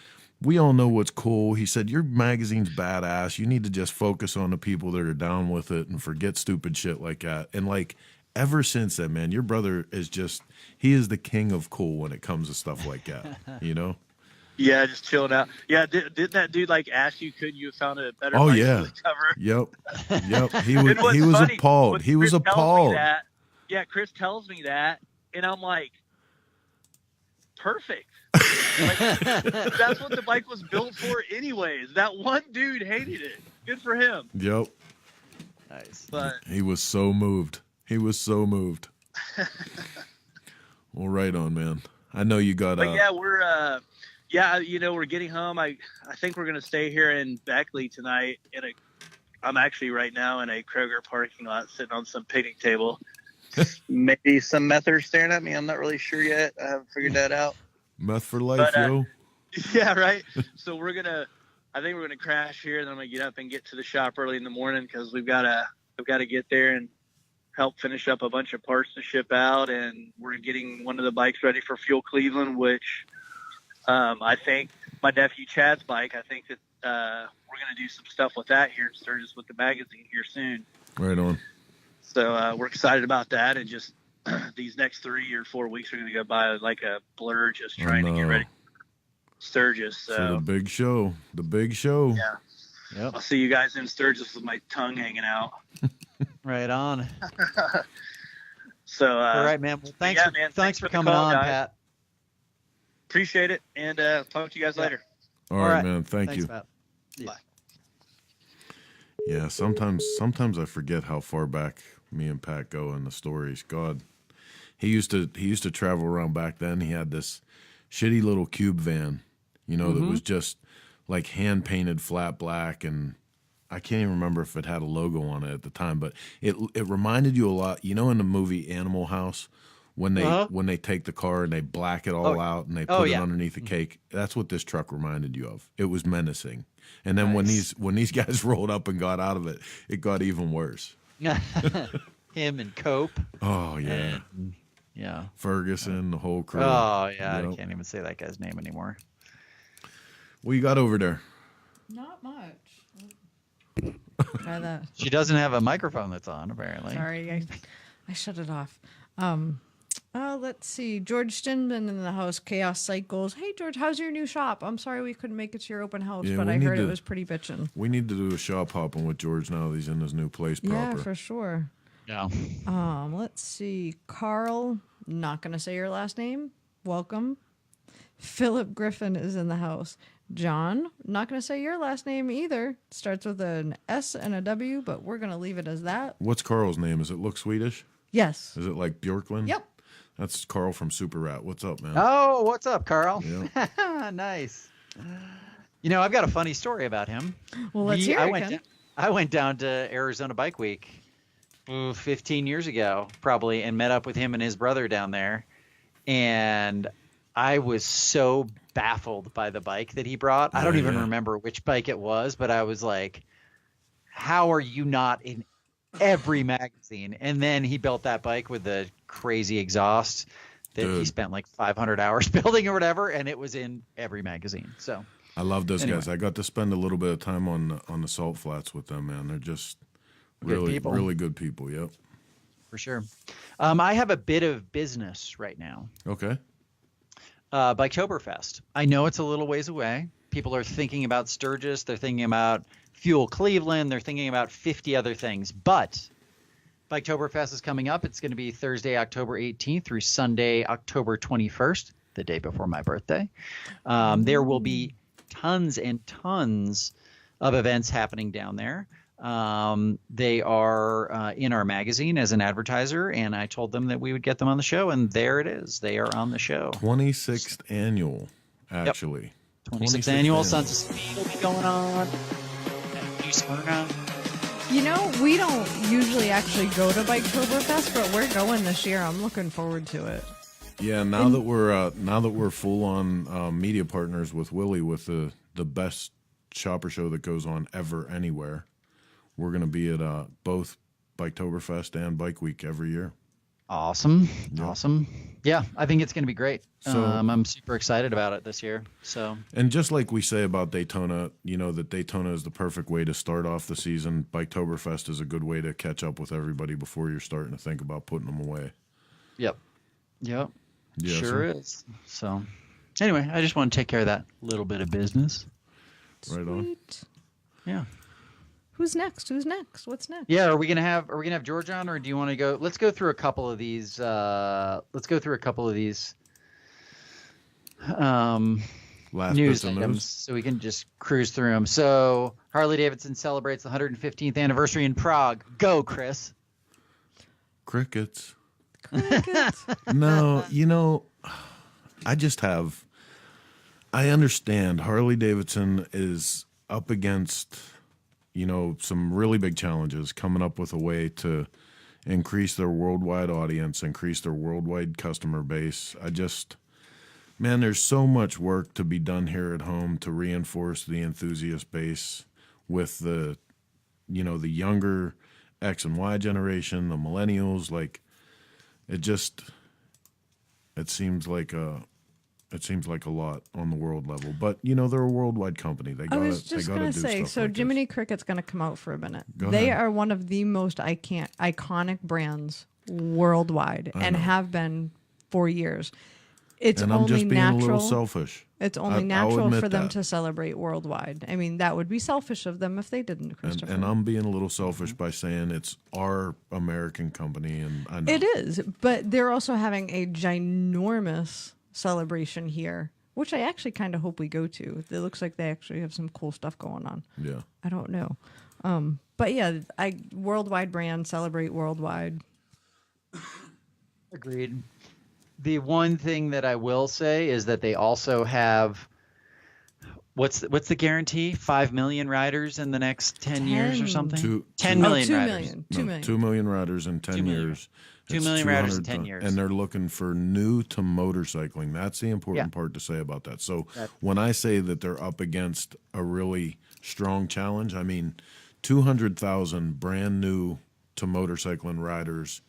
we all know what's cool. He said, your magazine's badass. You need to just focus on the people that are down with it and forget stupid shit like that. And like, ever since then, man, your brother is just, he is the king of cool when it comes to stuff like that, you know? Yeah, just chilling out. Yeah, did that dude like ask you, couldn't you have found a better bike for the cover? Yep. He was funny, appalled. He was appalled. Yeah, Chris tells me that, and I'm like, perfect. Like, that's what the bike was built for anyways. That one dude hated it. Good for him. Yep. Nice. But he was so moved. Well, right on, man. I know you got But yeah, we're getting home. I think we're going to stay here in Beckley tonight. I'm actually right now in a Kroger parking lot sitting on some picnic table. Maybe some meth are staring at me. I'm not really sure yet. I haven't figured that out. Meth for life, yo. Yeah, right. So I think we're going to crash here, and then I'm going to get up and get to the shop early in the morning because I've got to get there and help finish up a bunch of parts to ship out. And we're getting one of the bikes ready for Fuel Cleveland, which I think my nephew Chad's bike, I think that we're going to do some stuff with that here in Sturgis with the magazine here soon. Right on. So we're excited about that. And just these next 3 or 4 weeks are going to go by like a blur, just trying to get ready for Sturgis. So the big show. Yeah. Yep. I'll see you guys in Sturgis with my tongue hanging out. Right on. So all right, man. Well, thanks for coming on, guys. Pat. Appreciate it, and talk to you guys later. All right, man. Thanks, you. Pat. Bye. Yeah, sometimes I forget how far back me and Pat go in the stories. God, he used to travel around back then. He had this shitty little cube van, that was just like hand painted flat black, and I can't even remember if it had a logo on it at the time, but it reminded you a lot. In the movie Animal House, when they take the car and they black it all out and they put it underneath the cake. That's what this truck reminded you of. It was menacing. And then when these guys rolled up and got out of it, it got even worse. Him and Cope. Oh yeah. Yeah. Ferguson, the whole crew. Oh yeah, I can't even say that guy's name anymore. What you got over there? Not much. Try that. She doesn't have a microphone that's on, apparently. Sorry, I shut it off. Let's see. George Stinman in the house. Chaos Cycles. Hey, George, how's your new shop? I'm sorry we couldn't make it to your open house, but I heard it was pretty bitchin'. We need to do a shop hopping with George now that he's in his new place proper. Yeah, for sure. Yeah. Let's see. Carl, not going to say your last name. Welcome. Philip Griffin is in the house. John, not going to say your last name either. Starts with an S and a W, but we're going to leave it as that. What's Carl's name? Does it look Swedish? Yes. Is it like Bjorklund? Yep. That's Carl from Super Rat. What's up, man? Oh, what's up, Carl? Yep. Nice. I've got a funny story about him. Well, let's hear it. I went down to Arizona Bike Week 15 years ago, probably, and met up with him and his brother down there. And I was so baffled by the bike that he brought. I don't even remember which bike it was, but I was like, how are you not in every magazine? And then he built that bike with the crazy exhaust that he spent like 500 hours building or whatever, and it was in every magazine. So I love those guys. I got to spend a little bit of time on the salt flats with them, man. They're just really good people. Yep. For sure. I have a bit of business right now. Okay. Biketoberfest. I know it's a little ways away. People are thinking about Sturgis. They're thinking about Fuel Cleveland. They're thinking about 50 other things. But Biketoberfest is coming up. It's going to be Thursday, October 18th through Sunday, October 21st, the day before my birthday. There will be tons and tons of events happening down there. They are in our magazine as an advertiser, and I told them that we would get them on the show, and there it is. They are on the show. 26th annual, actually. Yep. 26th annual. Sons of Speed will be going on. New Smyrna. You know, we don't usually actually go to Biketoberfest, but we're going this year. I'm looking forward to it. Yeah, now that we're full on media partners with Willie, with the best shopper show that goes on ever anywhere. We're going to be at both Biketoberfest and Bike Week every year. Awesome. Yep. Awesome. Yeah, I think it's going to be great. So, I'm super excited about it this year. And just like we say about Daytona, you know, that Daytona is the perfect way to start off the season. Biketoberfest is a good way to catch up with everybody before you're starting to think about putting them away. Yep. Yeah, sure is. So anyway, I just want to take care of that little bit of business. Right on. Yeah. Who's next? What's next? Yeah, are we gonna have George on, or do you want to go? Let's go through a couple of these. Last news items, so we can just cruise through them. So Harley Davidson celebrates the 115th anniversary in Prague. Go, Chris. Crickets. No, you know, I understand Harley Davidson is up against, you know, some really big challenges, coming up with a way to increase their worldwide audience, increase their worldwide customer base. Man, there's so much work to be done here at home to reinforce the enthusiast base with the younger X and Y generation, the millennials. Like, it seems like a lot on the world level, but you know, they're a worldwide company. I was just going to say, so Jiminy Cricket's going to come out for a minute. They are one of the most iconic brands worldwide and have been for years. It's and only I'm just being natural. A little selfish. It's only natural for them to celebrate worldwide. I mean, that would be selfish of them if they didn't, Christopher. And I'm being a little selfish by saying it's our American company, and I know. It is, but they're also having a ginormous celebration here, which I actually kind of hope we go to. It looks like they actually have some cool stuff going on. Yeah. I don't know. But yeah, worldwide brand, celebrate worldwide. Agreed. The one thing that I will say is that they also have what's the guarantee? 5 million riders in the next 10 years or something? 10 million riders. 2 million riders in 10 years. 2 million riders in 10 years. And they're looking for new to motorcycling. That's the important part to say about that. So when I say that they're up against a really strong challenge, I mean 200,000 brand new to motorcycling riders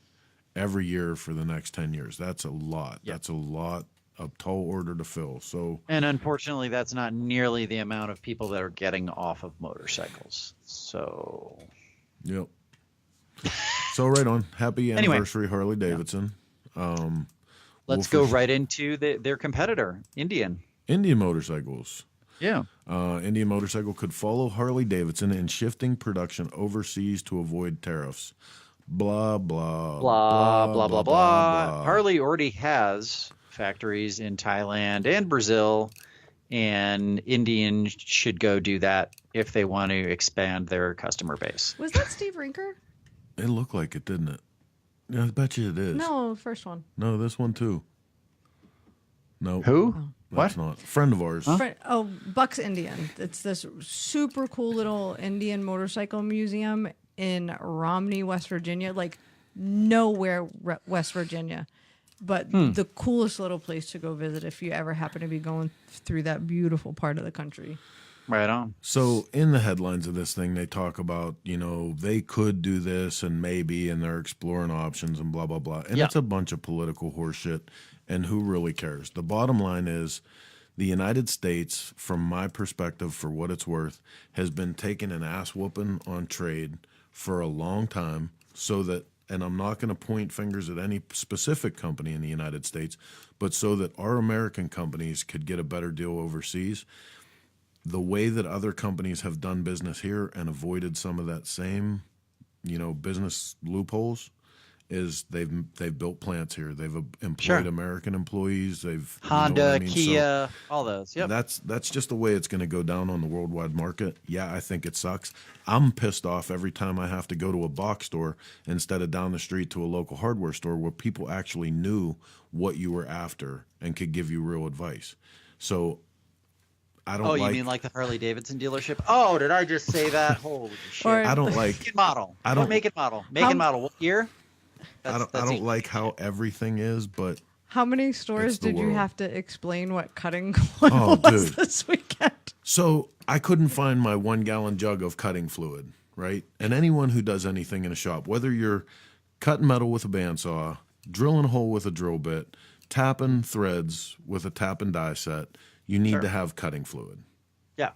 every year for the next 10 years. That's a lot. Yep. That's a lot of tall order to fill. So, and unfortunately, that's not nearly the amount of people that are getting off of motorcycles. So, yep. So right on. Happy anniversary, Harley Davidson. Yeah. Let's go right into their competitor, Indian Motorcycles. Yeah. Indian Motorcycle could follow Harley Davidson in shifting production overseas to avoid tariffs. Blah, blah, blah, blah, blah, blah. Harley already has factories in Thailand and Brazil, and Indian should go do that if they want to expand their customer base. Was that Steve Rinker? It looked like it, didn't it? Yeah, I bet you it is. No, first one. No, this one too. No. Who? That's not. Friend of ours. Huh? Bucks Indian. It's this super cool little Indian motorcycle museum in Romney, West Virginia, like nowhere West Virginia. but the coolest little place to go visit if you ever happen to be going through that beautiful part of the country. Right on. So in the headlines of this thing, they talk about, they could do this and maybe, and they're exploring options and blah, blah, blah. And it's a bunch of political horseshit, and who really cares? The bottom line is the United States, from my perspective, for what it's worth, has been taking an ass whooping on trade for a long time so that, and I'm not going to point fingers at any specific company in the United States, but so that our American companies could get a better deal overseas. The way that other companies have done business here and avoided some of that same, business loopholes is they've built plants here. They've employed American employees. They've Honda, Kia, all those. Yep. That's just the way it's going to go down on the worldwide market. Yeah, I think it sucks. I'm pissed off every time I have to go to a box store instead of down the street to a local hardware store where people actually knew what you were after and could give you real advice. So I don't. You mean like the Harley Davidson dealership? Oh, did I just say that? Holy shit! I don't like make and model. What make and model? Make and model. What year? I don't like how everything is, but how many stores did you have to explain what cutting oil was this weekend? So I couldn't find my 1 gallon jug of cutting fluid, right? And anyone who does anything in a shop, whether you're cutting metal with a bandsaw, drilling a hole with a drill bit, tapping threads with a tap and die set, you need to have cutting fluid. Yeah.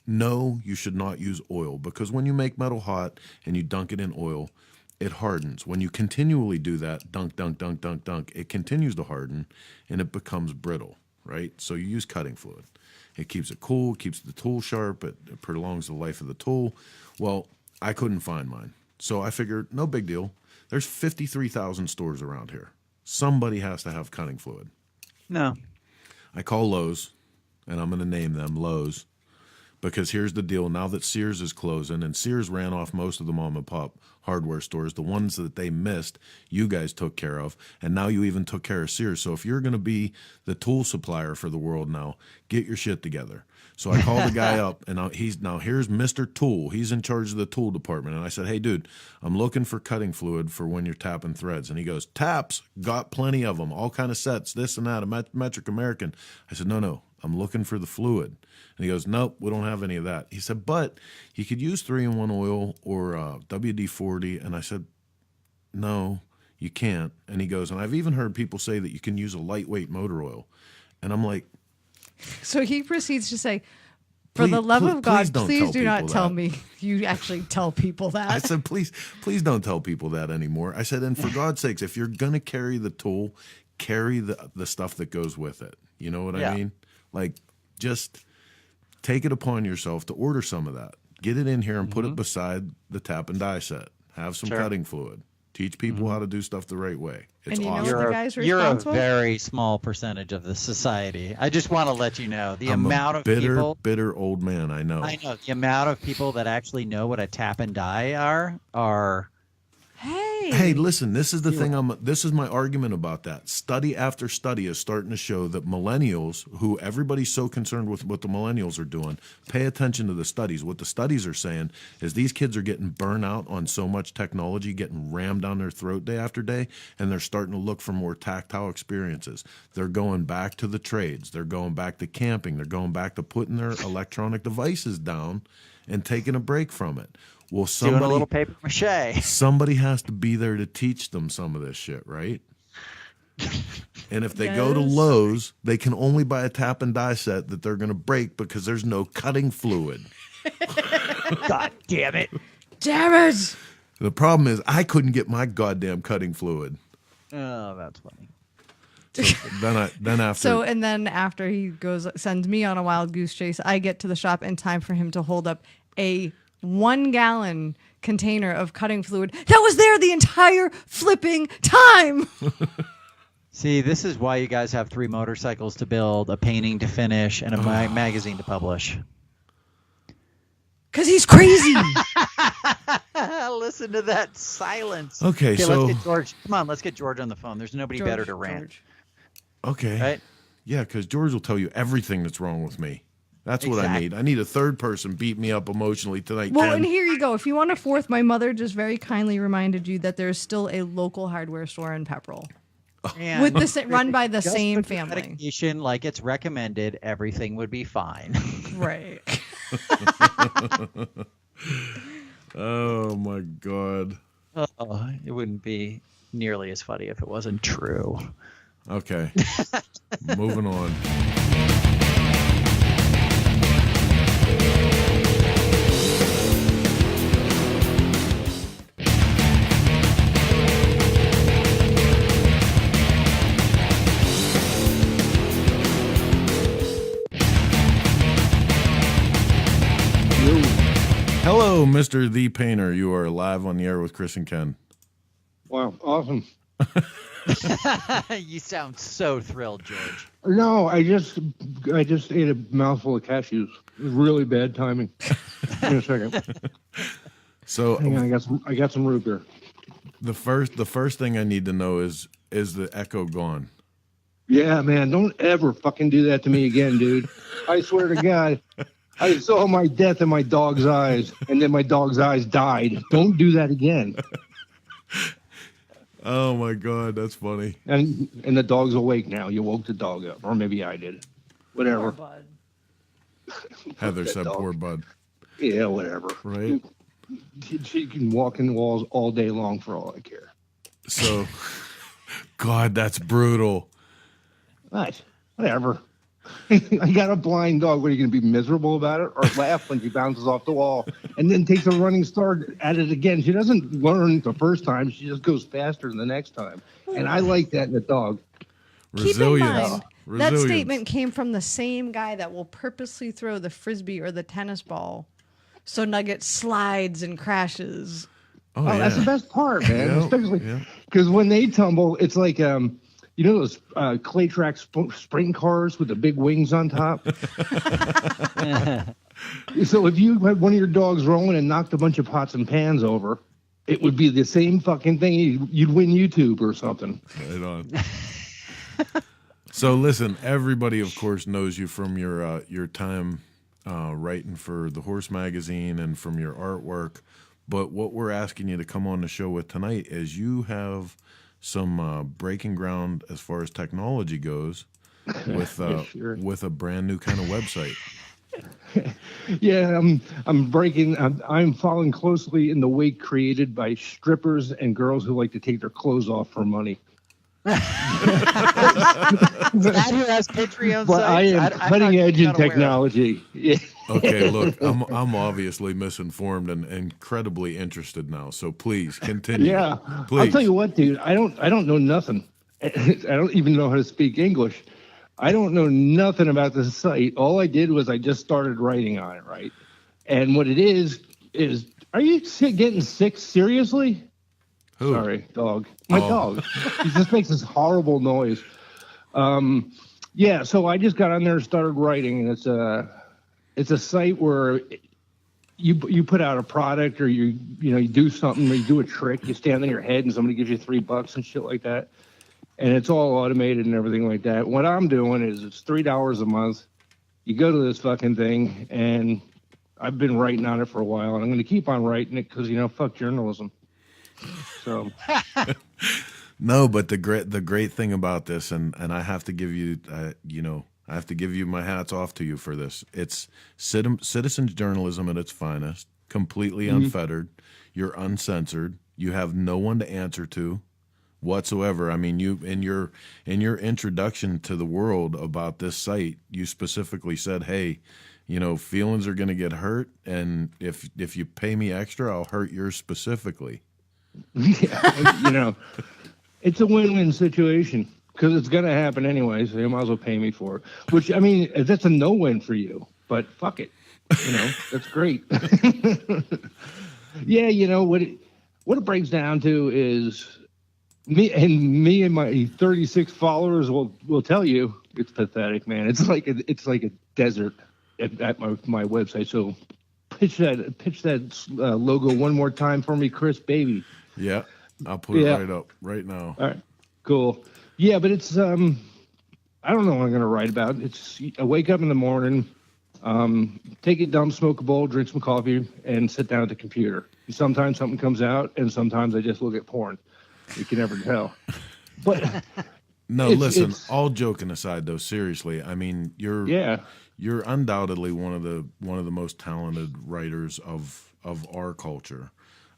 No, you should not use oil, because when you make metal hot and you dunk it in oil, it hardens. When you continually do that, dunk, dunk, dunk, dunk, dunk, it continues to harden and it becomes brittle, right? So you use cutting fluid. It keeps it cool, keeps the tool sharp, it prolongs the life of the tool. Well, I couldn't find mine. So I figured, no big deal. There's 53,000 stores around here. Somebody has to have cutting fluid. No. I call Lowe's, and I'm going to name them Lowe's, because here's the deal. Now that Sears is closing, and Sears ran off most of the mom and pop hardware stores, the ones that they missed, you guys took care of, and now you even took care of Sears. So if you're going to be the tool supplier for the world now, get your shit together. So I called the guy up, and here's Mr. Tool. He's in charge of the tool department. And I said, hey, dude, I'm looking for cutting fluid for when you're tapping threads. And he goes, taps, got plenty of them, all kind of sets, this and that, a metric American. I said, no, I'm looking for the fluid. And he goes, nope, we don't have any of that. He said, but you could use 3-in-1 oil or WD-40. And I said, no, you can't. And he goes, and I've even heard people say that you can use a lightweight motor oil. And I'm like, so he proceeds to say, for the love of God, please do not tell me you actually tell people that. I said, please don't tell people that anymore. I said, and for God's sakes, if you're going to carry the tool, carry the stuff that goes with it. You know what I mean? Like, just take it upon yourself to order some of that. Get it in here and put it beside the tap and die set. Have some cutting fluid. Teach people how to do stuff the right way. It's awesome. You're a very small percentage of the society. I just want to let you know the amount of bitter old man. I know the amount of people that actually know what a tap and die are. Hey, listen, this is the thing. This is my argument about that. Study after study is starting to show that millennials, who everybody's so concerned with what the millennials are doing, pay attention to the studies. What the studies are saying is these kids are getting burnt out on so much technology, getting rammed down their throat day after day, and they're starting to look for more tactile experiences. They're going back to the trades. They're going back to camping. They're going back to putting their electronic devices down and taking a break from it. Well, doing a little paper mache. Somebody has to be there to teach them some of this shit, right? And if they go to Lowe's, they can only buy a tap and die set that they're going to break because there's no cutting fluid. God damn it. Damn it. The problem is I couldn't get my goddamn cutting fluid. Oh, that's funny. So then after he sends me on a wild goose chase, I get to the shop in time for him to hold up a 1 gallon container of cutting fluid that was there the entire flipping time. See, this is why you guys have 3 motorcycles to build, a painting to finish, and a magazine to publish. Because he's crazy. Listen to that silence. Okay, so let's get George. Come on, let's get George on the phone. There's nobody better to rant. Okay. Right? Yeah, because George will tell you everything that's wrong with me. That's what I need. I need a third person beat me up emotionally tonight. Well, and here you go. If you want a fourth, my mother just very kindly reminded you that there's still a local hardware store in Pepperell. And With run by the just same took the family. medication like it's recommended, everything would be fine. Right. Oh my God. Oh, it wouldn't be nearly as funny if it wasn't true. Okay. Moving on. Hello, Mr. The Painter. You are live on the air with Chris and Ken. Wow, awesome. You sound so thrilled, George. No, I just ate a mouthful of cashews. It was really bad timing. In a second. So Hang on, I got some root beer. the first thing I need to know is the echo gone? Yeah, man, don't ever fucking do that to me again, dude. I swear to God, I saw my death in my dog's eyes, and then my dog's eyes died. Don't do that again. Oh my God, that's funny. And the dog's awake now. You woke the dog up, or maybe I did. Whatever. Bud. Heather that said, dog. "Poor Bud." Yeah, whatever. Right. She can walk in the walls all day long for all I care. So, God, that's brutal. What? Whatever. I got a blind dog. What, are you going to be miserable about it or laugh when she bounces off the wall and then takes a running start at it again? She doesn't learn the first time. She just goes faster the next time. And I like that in a dog. Keep in Resilience. mind, that Resilience. statement came from the same guy that will purposely throw the frisbee or the tennis ball so Nugget slides and crashes. Oh, Oh, yeah. that's the best part, man. Yeah, Especially yeah. because when they tumble, it's like you know those clay track sprint cars with the big wings on top. So if you had one of your dogs rolling and knocked a bunch of pots and pans over, it would be the same fucking thing. You'd win YouTube or something. Right on. So listen, everybody, of course, knows you from your time writing for the Horse Magazine and from your artwork. But what we're asking you to come on the show with tonight is you have some breaking ground as far as technology goes with Yeah, sure. with a brand new kind of website. Yeah, I'm following closely in the wake created by strippers and girls who like to take their clothes off for money. That who has Patreon But I am cutting edge in technology. Yeah. Okay, look, I'm obviously misinformed and incredibly interested now. So please continue. Yeah, please. I'll tell you what, dude. I don't know nothing. I don't even know how to speak English. I don't know nothing about the site. All I did was I just started writing on it, right? And what it is, are you getting sick seriously? Who? Sorry, dog. My Oh. dog. He just makes this horrible noise. Yeah, so I just got on there and started writing, and it's a site where you put out a product or you do something, or you do a trick, you stand on your head and somebody gives you $3 and shit like that. And it's all automated and everything like that. What I'm doing is it's $3 a month. You go to this fucking thing, and I've been writing on it for a while, and I'm going to keep on writing it because, fuck journalism. So No, but the great thing about this, and I have to give you, I have to give you my hats off to you for this. It's citizen journalism at its finest, completely unfettered. You're uncensored. You have no one to answer to whatsoever. I mean, you in your introduction to the world about this site, you specifically said, "Hey, feelings are going to get hurt, and if you pay me extra, I'll hurt yours specifically." yeah, it's a win-win situation because it's going to happen anyway, so you might as well pay me for it. Which, I mean, that's a no-win for you, but fuck it. That's great. Yeah, what it breaks down to is me and my 36 followers will tell you it's pathetic, man. It's like a desert at my website. So pitch that logo one more time for me, Chris, baby. Yeah, I'll put it right up right now. All right, cool. Yeah, but it's I don't know what I'm gonna write about. It's I wake up in the morning, take a dump, smoke a bowl, drink some coffee, and sit down at the computer. Sometimes something comes out, and sometimes I just look at porn. You can never tell. But No, listen. All joking aside, though, seriously, I mean, you're undoubtedly one of the most talented writers of our culture.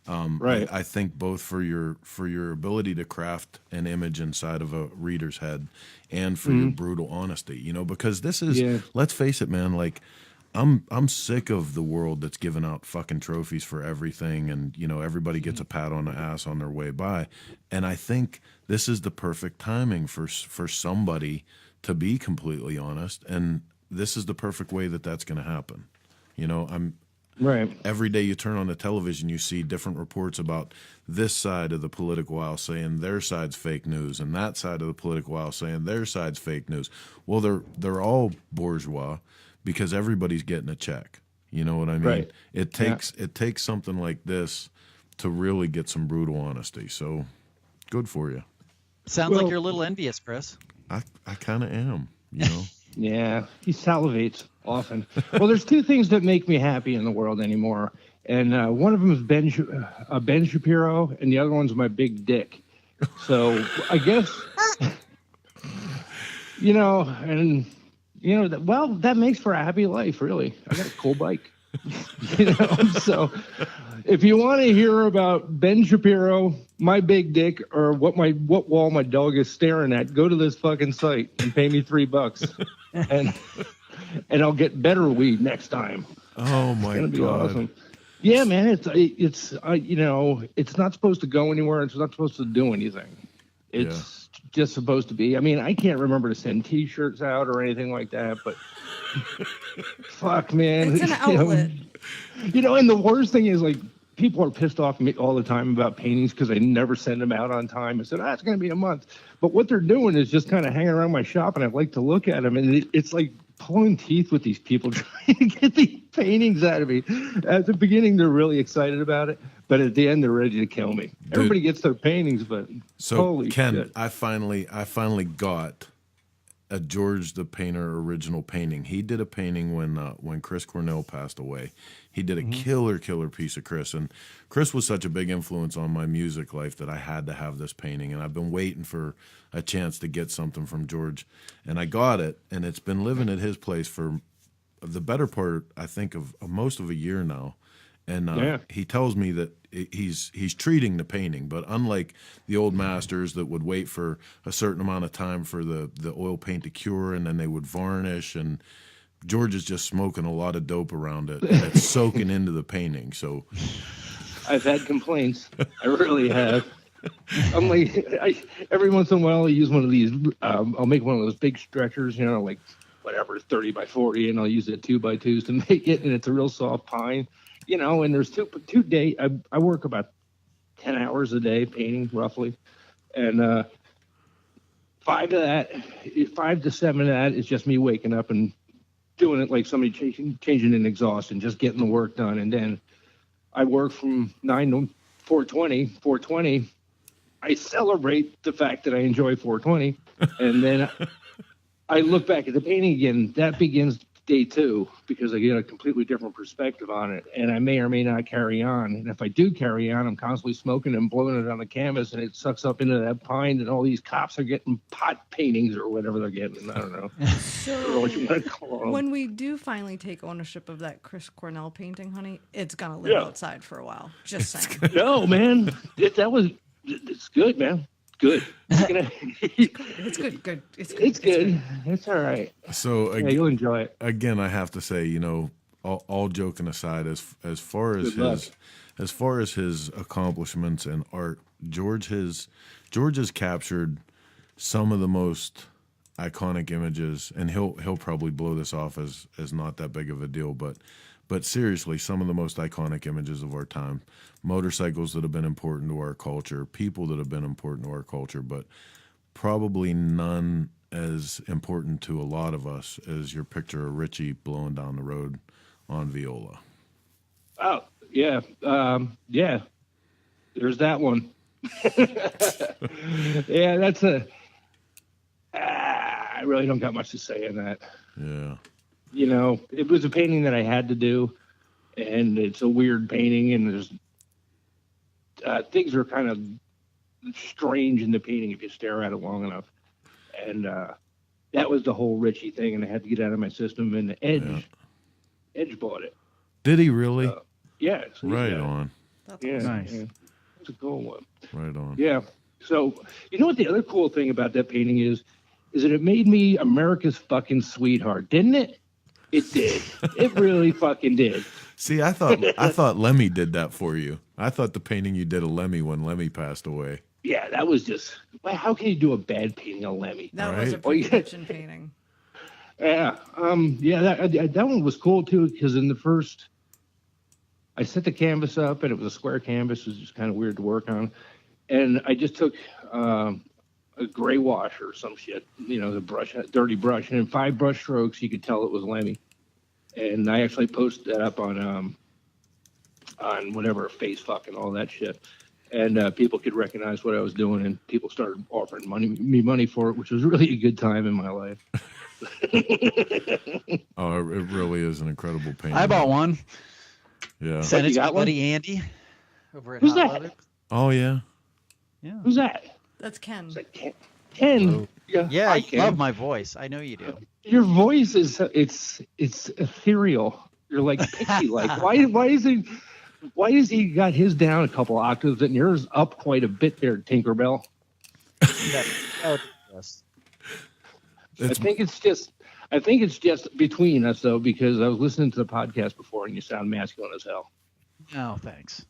Right. I think both for your ability to craft an image inside of a reader's head, and for your brutal honesty. You know, because this is, let's face it, man. Like, I'm sick of the world that's giving out fucking trophies for everything, and you know everybody gets a pat on the ass on their way by, and I think this is the perfect timing for somebody to be completely honest, and this is the perfect way that that's going to happen. You know, right. Every day you turn on the television, you see different reports about this side of the political aisle saying their side's fake news, and that side of the political aisle saying their side's fake news. Well, they're all bourgeois, because everybody's getting a check. You know what I mean? Right. It takes something like this to really get some brutal honesty. So good for you. Sounds like you're a little envious, Chris. I kind of am, you know. Yeah, he salivates often. Well, there's two things that make me happy in the world anymore, and one of them is Ben Shapiro, and the other one's my big dick. So I guess, you know, and you know, that makes for a happy life, really. I got a cool bike. You know, so if you want to hear about Ben Shapiro, my big dick, or what wall my dog is staring at, go to this fucking site and pay me $3, and I'll get better weed next time. Oh my God. It's gonna be awesome. Yeah, man, it's you know, it's not supposed to go anywhere. It's not supposed to do anything. It's just supposed to be. I mean, I can't remember to send T-shirts out or anything like that, but fuck, man. It's an outlet. You know, and the worst thing is, like, people are pissed off at me all the time about paintings because I never send them out on time. I said, it's going to be a month. But what they're doing is just kind of hanging around my shop, and I'd like to look at them. And it's like pulling teeth with these people trying to get these paintings out of me. At the beginning, they're really excited about it, but at the end, they're ready to kill me. Dude, everybody gets their paintings, but holy Ken, shit. I finally got a George the Painter original painting. He did a painting when Chris Cornell passed away. He did a killer piece of Chris, and Chris was such a big influence on my music life that I had to have this painting, and I've been waiting for a chance to get something from George, and I got it, and it's been living at his place for the better part, I think, of most of a year now. And he tells me that he's treating the painting, but unlike the old masters that would wait for a certain amount of time for the oil paint to cure and then they would varnish, and George is just smoking a lot of dope around it, and it's soaking into the painting. So I've had complaints. I really have. I'm like, every once in a while I use one of these. I'll make one of those big stretchers, you know, like whatever, 30 by 40, and I'll use it 2x2s to make it, and it's a real soft pine. You know, and there's two days. I work about 10 hours a day painting, roughly, and 5 to 7 of that is just me waking up and doing it like somebody changing an exhaust and just getting the work done. And then I work from 9 to 4:20. 4:20, I celebrate the fact that I enjoy 4:20, and then I look back at the painting again. That begins day 2 because I get a completely different perspective on it, and I may or may not carry on. And if I do carry on, I'm constantly smoking and blowing it on the canvas, and it sucks up into that pine, and all these cops are getting pot paintings or whatever they're getting. I don't know. So I don't know what you want to call them. when we do finally take ownership of that Chris Cornell painting, honey, it's gonna live outside for a while. Just saying. No, man, it's good, man. Good. It's good. Good. It's good. It's all right. So you'll enjoy it. Again, I have to say, you know, all joking aside, as far as his accomplishments in art, George has captured some of the most iconic images, and he'll probably blow this off as not that big of a deal, but seriously, some of the most iconic images of our time. Motorcycles that have been important to our culture, people that have been important to our culture, but probably none as important to a lot of us as your picture of Richie blowing down the road on viola. Oh, yeah. Yeah. There's that one. Yeah, that's I really don't got much to say on that. Yeah. You know, it was a painting that I had to do, and it's a weird painting, and there's things are kind of strange in the painting if you stare at it long enough. and that was the whole Richie thing, and I had to get out of my system. And Edge bought it. Did he really? Yeah. So right on. Yeah, nice. Yeah. That's a cool one. Right on. Yeah. So you know what the other cool thing about that painting is that it made me America's fucking sweetheart, didn't it? It did. It really fucking did. See, I thought Lemmy did that for you. I thought the painting you did of Lemmy when Lemmy passed away. Yeah, that was just. How can you do a bad painting of Lemmy? That Right. was a prescription painting. Yeah. That one was cool too, because in the first, I set the canvas up and it was a square canvas. It was just kind of weird to work on, and I just took a gray wash or some shit, the brush, a dirty brush, and in 5 brush strokes you could tell it was Lemmy. And I actually posted that up on whatever, Facebook and all that shit. And people could recognize what I was doing, and people started offering me money for it, which was really a good time in my life. Oh, it really is an incredible painting. I bought one. Yeah. Sent it you to my got one? buddy Andy over at Who's Hot that? Leather. Oh yeah. Yeah. Who's that? That's Ken. It's like Ken. Yeah, Hi, you Ken. love my voice. I know you do. Your voice is it's ethereal. You're like pixie like. Why has he got his down a couple octaves and yours up quite a bit there, Tinkerbell? Yes. I think it's just between us though, because I was listening to the podcast before and you sound masculine as hell. Oh, thanks.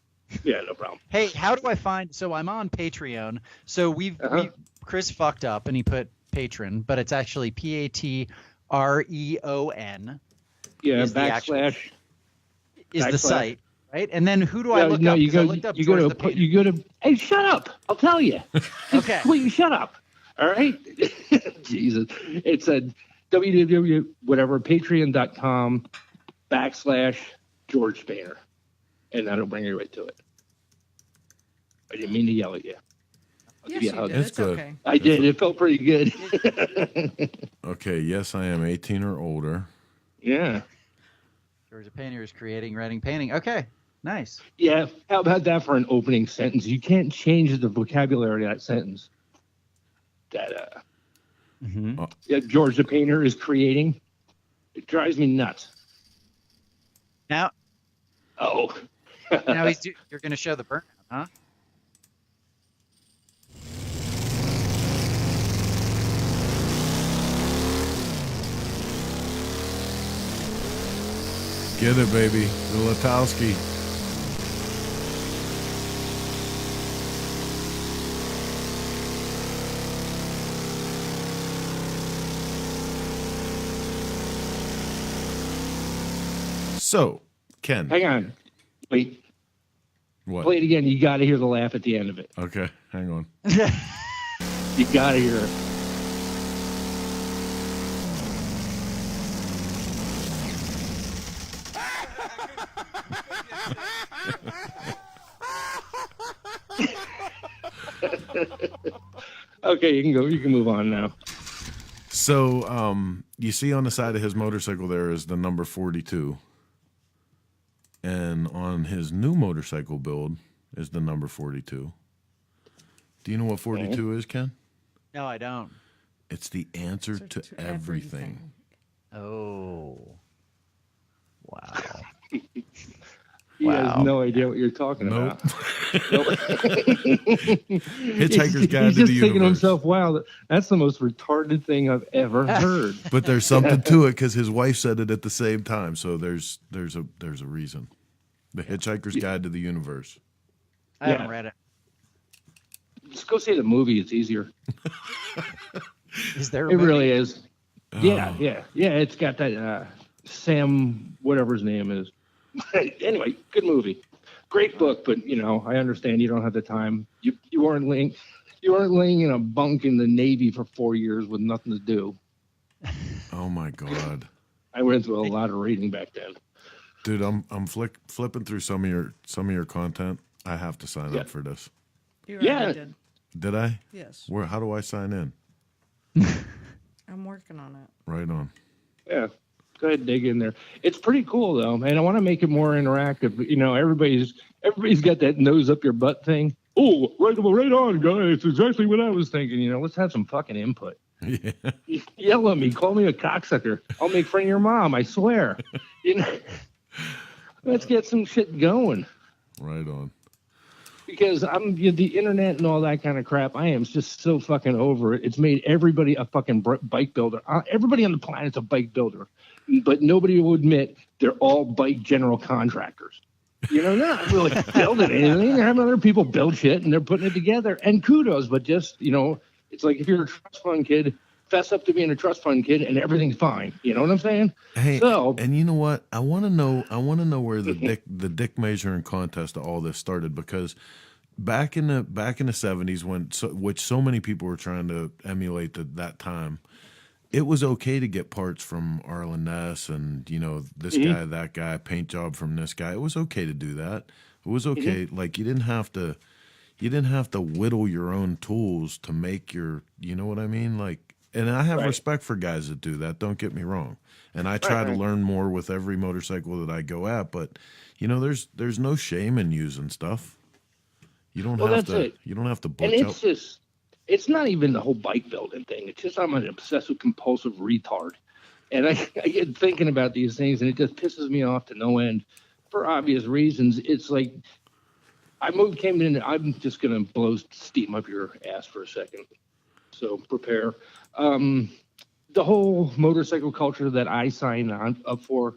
Yeah, no problem. Hey, how do I find? So I'm on Patreon. So Chris fucked up and he put patron, but it's actually Patreon. Yeah, Is the actual- backslash Is the Backslash. site right? And then who do I look no, up? you 'Cause I go. looked up You George go the to. Painter. You go to. Hey, shut up! I'll tell you. Okay. Wait, shut up. All right. Jesus, it's a patreon.com/George Spanner, and that'll bring you right to it. I didn't mean to yell at you. I'll Yes, give you you a hug. did. It's It's good. okay. I did. It felt pretty good. Okay. Yes, I am 18 or older. Yeah. George the Painter is creating, writing, painting. Okay, nice. Yeah. How about that for an opening sentence? You can't change the vocabulary of that sentence. That George the Painter is creating. It drives me nuts. Now, Oh. you're going to show the burnout, huh? Get it, baby. The Latowski. So, Ken. Hang on. Wait. What? Play it again. You got to hear the laugh at the end of it. Okay, hang on. You got to hear it. Okay, you can go. You can move on now. So, you see on the side of his motorcycle there is the number 42. And on his new motorcycle build is the number 42. Do you know what 42 is, Ken? No, I don't. It's the answer to everything. Oh. Wow. He has no idea what you're talking Nope. about. Hitchhiker's Guide He's to just the thinking to Universe. himself, wow, that's the most retarded thing I've ever heard. But there's something to it because his wife said it at the same time. So there's a reason. The Hitchhiker's Guide to the Universe. I haven't read it. Just go see the movie. It's easier. Is there a It movie? really is. Yeah. It's got that Sam, whatever his name is. Anyway, good movie, great book. But I understand you don't have the time. You weren't laying in a bunk in the Navy for 4 years with nothing to do. Oh my God, I went through a lot of reading back then. dude! I'm flipping through some of your content. I have to sign up for this. You Yeah. already did. Did I? Yes. Where? How do I sign in? I'm working on it. Right on. Yeah. Go ahead and dig in there. It's pretty cool though, man. I want to make it more interactive. Everybody's got that nose up your butt thing. Oh, right on, guys. It's exactly what I was thinking. Let's have some fucking input. Yeah. Yell at me, call me a cocksucker. I'll make fun of your mom. I swear. You know, let's get some shit going. Right on. Because the internet and all that kind of crap. I am just so fucking over it. It's made everybody a fucking bike builder. Everybody on the planet's a bike builder, but nobody will admit they're all bike general contractors. You know, they're not really building anything. They're having other people build shit and they're putting it together. And kudos, but just, you know, it's like if you're a trust fund kid, fess up to being a trust fund kid and everything's fine. You know what I'm saying? Hey, so, and you know what? I want to know where the dick measuring contest of all this started, because back in the 70s, which so many people were trying to emulate that time, it was okay to get parts from Arlen Ness and, you know, this guy, that guy, paint job from this guy. It was okay to do that. It was okay. Like you didn't have to whittle your own tools to make your, you know what I mean? Like, and I have respect for guys that do that. Don't get me wrong. And I try to learn more with every motorcycle that I go at, but you know, there's no shame in using stuff. You don't have to. You don't have to butch and up. it's just, it's not even the whole bike building thing. It's just I'm an obsessive compulsive retard, and I get thinking about these things, and it just pisses me off to no end, for obvious reasons. It's like came in. I'm just gonna blow steam up your ass for a second, so prepare. The whole motorcycle culture that I signed up for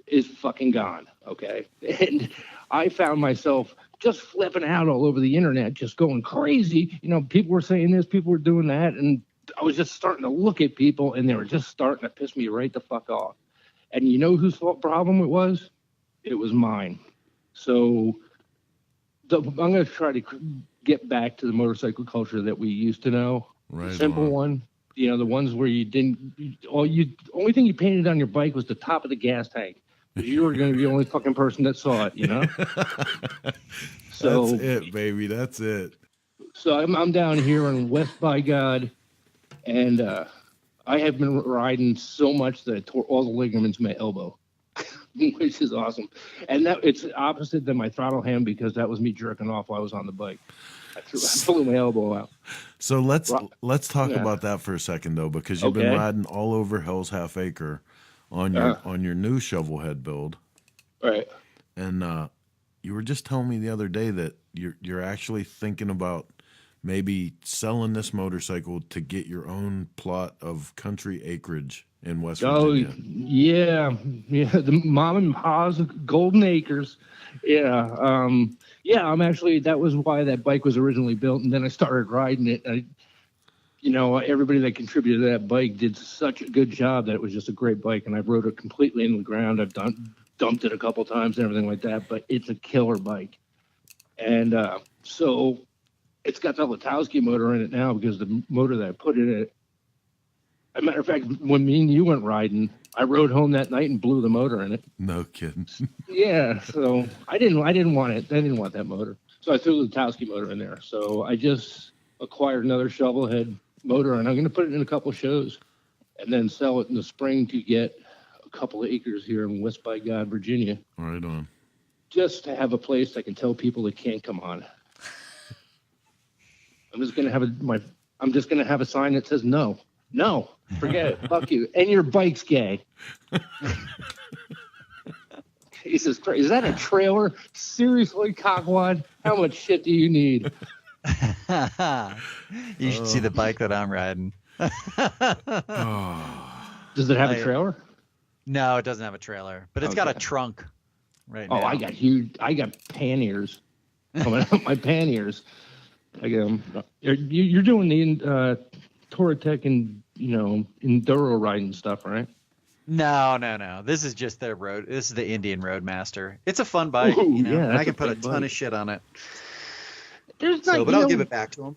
is fucking gone. Okay, and I found myself just flipping out all over the internet, just going crazy. You know, people were saying this, people were doing that, and I was just starting to look at people, and they were just starting to piss me right the fuck off. And you know whose problem it was? It was mine. So I'm going to try to get back to the motorcycle culture that we used to know. Right. The simple one. You know, the ones where you didn't. Only thing you painted on your bike was the top of the gas tank. You were going to be the only fucking person that saw it, you know? So that's it, baby. That's it. So I'm down here on West by God, and I have been riding so much that I tore all the ligaments in my elbow, which is awesome. And that it's opposite than my throttle hand, because that was me jerking off while I was on the bike. I blew my elbow out. So let's talk about that for a second, though, because you've been riding all over Hell's Half Acre on your new shovel head build, right? And you were just telling me the other day that you're actually thinking about maybe selling this motorcycle to get your own plot of country acreage in West Virginia. Yeah, the mom and pa's golden acres. Yeah, I'm actually, that was why that bike was originally built, and then I started riding it. You know, everybody that contributed to that bike did such a good job that it was just a great bike, and I rode it completely in the ground. I've dumped it a couple times and everything like that, but it's a killer bike. And so it's got the Letowski motor in it now, because the motor that I put in it, as a matter of fact, when me and you went riding, I rode home that night and blew the motor in it. No kidding. Yeah, so I didn't want it. I didn't want that motor. So I threw the Letowski motor in there. So I just acquired another shovel head motor, and I'm going to put it in a couple shows and then sell it in the spring to get a couple of acres here in West by God, Virginia. Right on. Just to have a place I can tell people they can't come on. I'm just going to have a sign that says no, forget it, fuck you, and your bike's gay. Jesus Christ, is that a trailer? Seriously, cockwad? How much shit do you need? You should see the bike that I'm riding. Does it have a trailer? No, it doesn't have a trailer, but it's got a trunk right now. I got panniers. My panniers. You're doing the Touratech and, you know, enduro riding stuff, right? No. This is just their road. This is the Indian Roadmaster. It's a fun bike. Ooh, you know, yeah, and I can put a big ton bike. of shit on it. But I'll give it back to them.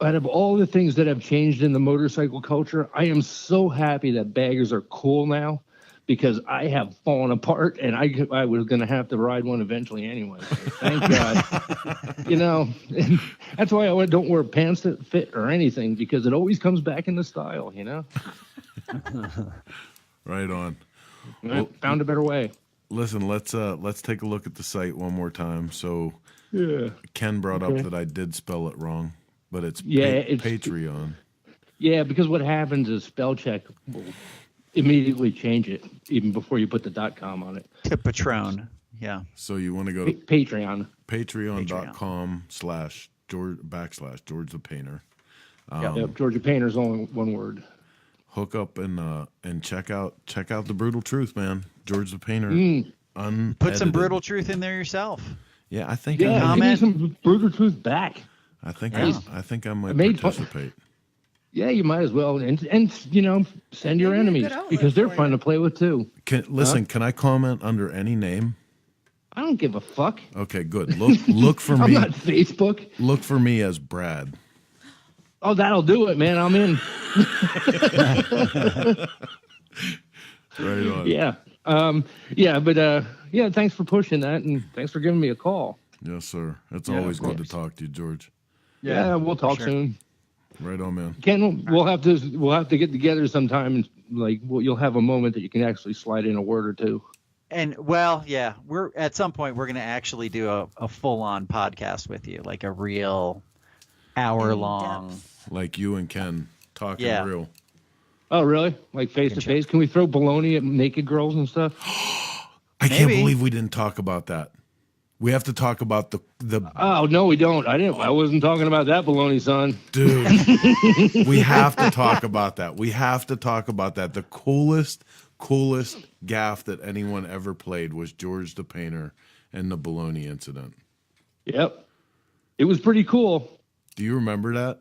Out of all the things that have changed in the motorcycle culture, I am so happy that baggers are cool now, because I have fallen apart, and I was going to have to ride one eventually anyway. So thank God. You know, and that's why I don't wear pants that fit or anything, because it always comes back into style, you know? Right on. I found a better way. Listen, let's take a look at the site one more time. So Yeah. Ken brought up that I did spell it wrong, but it's it's Patreon. Yeah, because what happens is spell check will immediately change it even before you put the .com on it. To Patron. Yeah. So you want to go to Patreon. Patreon.com/George the Painter. Yep, Georgia Painter's only one word. Hook up and check out the brutal truth, man. George the Painter. Unedited. Put some brutal truth in there yourself. Yeah, I think. Yeah, give me some brutal truth back. I think I might made participate. Yeah, you might as well, and send your enemies because they're fun to play with too. Can I comment under any name? I don't give a fuck. Okay, good. Look for me. I'm not Facebook. Look for me as Brad. Oh, that'll do it, man. I'm in. Right on. Yeah. Thanks for pushing that, and thanks for giving me a call. Yes, sir. It's always good to talk to you, George. Yeah, we'll talk soon. Right on, man. Ken, we'll have to get together sometime, and you'll have a moment that you can actually slide in a word or two. And we're at some point we're going to actually do a full-on podcast with you, like a real hour-long. Like you and Ken talking real. Oh, really? Like face to face? Can we throw baloney at naked girls and stuff? I can't believe we didn't talk about that. We have to talk about the. Oh no, we don't. I wasn't talking about that baloney, son. Dude, we have to talk about that. We have to talk about that. The coolest gaff that anyone ever played was George the Painter and the baloney incident. Yep, it was pretty cool. Do you remember that?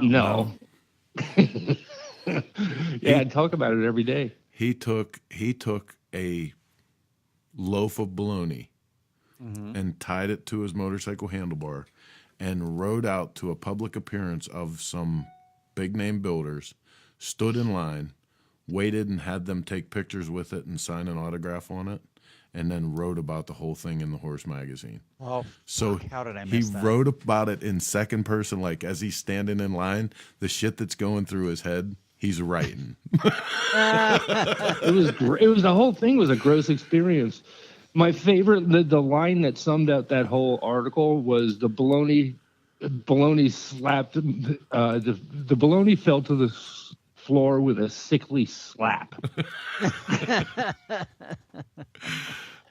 No. Yeah, I talk about it every day. He took a loaf of bologna and tied it to his motorcycle handlebar and rode out to a public appearance of some big name builders, stood in line, waited and had them take pictures with it and sign an autograph on it, and then wrote about the whole thing in the Horse magazine. Oh, so how did I miss that? He wrote about it in second person, like as he's standing in line, the shit that's going through his head, he's writing. It was great. The whole thing was a gross experience. My favorite, the line that summed up that whole article was the baloney slapped, the baloney fell to the floor with a sickly slap.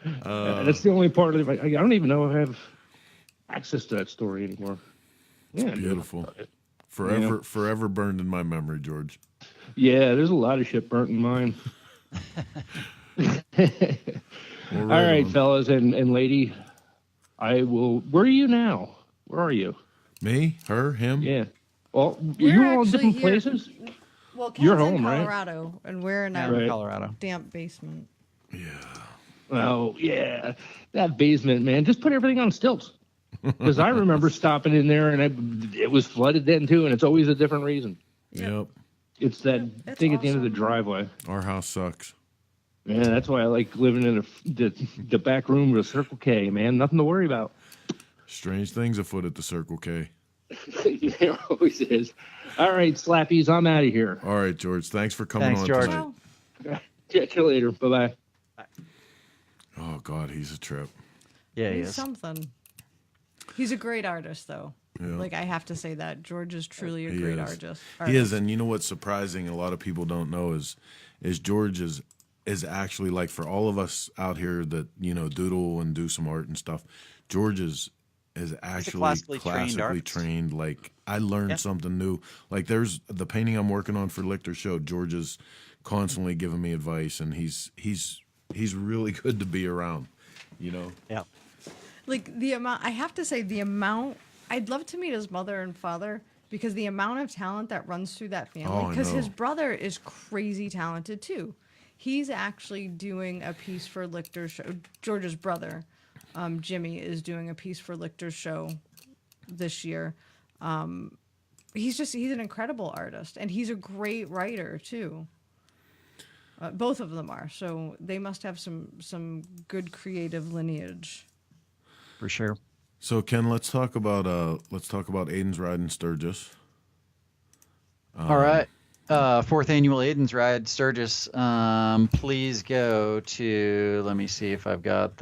That's the only part of it. I don't even know if I have access to that story anymore. Yeah, beautiful. Forever burned in my memory, George. Yeah, there's a lot of shit burnt in mine. All right, fellas and lady, I will. Where are you now? Where are you? Me, her, him. Yeah. Well, you're all in different places. Well, you're Ken's home, in right? Colorado, and we're in Right. Colorado. damp basement. Yeah. Oh yeah, that basement, man. Just put everything on stilts. Because I remember stopping in there and it was flooded then too, and it's always a different reason. Yep. It's that thing at the end of the driveway. Our house sucks. Yeah, that's why I like living in the back room of a Circle K, man. Nothing to worry about. Strange things afoot at the Circle K. There always is. All right, Slappies, I'm out of here. All right, George. Thanks for coming on George. tonight. Catch you later. Bye-bye. Oh, God, he's a trip. Yeah, he He's is. something. He's a great artist, though. Yeah. Like, I have to say that. George is truly a great artist. He is, and you know what's surprising, a lot of people don't know, is George is actually, like, for all of us out here that, doodle and do some art and stuff, George is actually classically trained. Like, I learned something new. Like, there's the painting I'm working on for Lichter Show, George is constantly giving me advice, and he's really good to be around, Yeah. Like, the amount, I have to say, I'd love to meet his mother and father, because the amount of talent that runs through that family, because his brother is crazy talented too. He's actually doing a piece for Lichter's show. George's brother, Jimmy, is doing a piece for Lichter's show this year. He's an incredible artist, and he's a great writer too. Both of them are, so they must have some good creative lineage. For sure. So Ken, let's talk about Aiden's Ride in Sturgis. All right. Fourth annual Aiden's Ride Sturgis. Please go to, let me see if I've got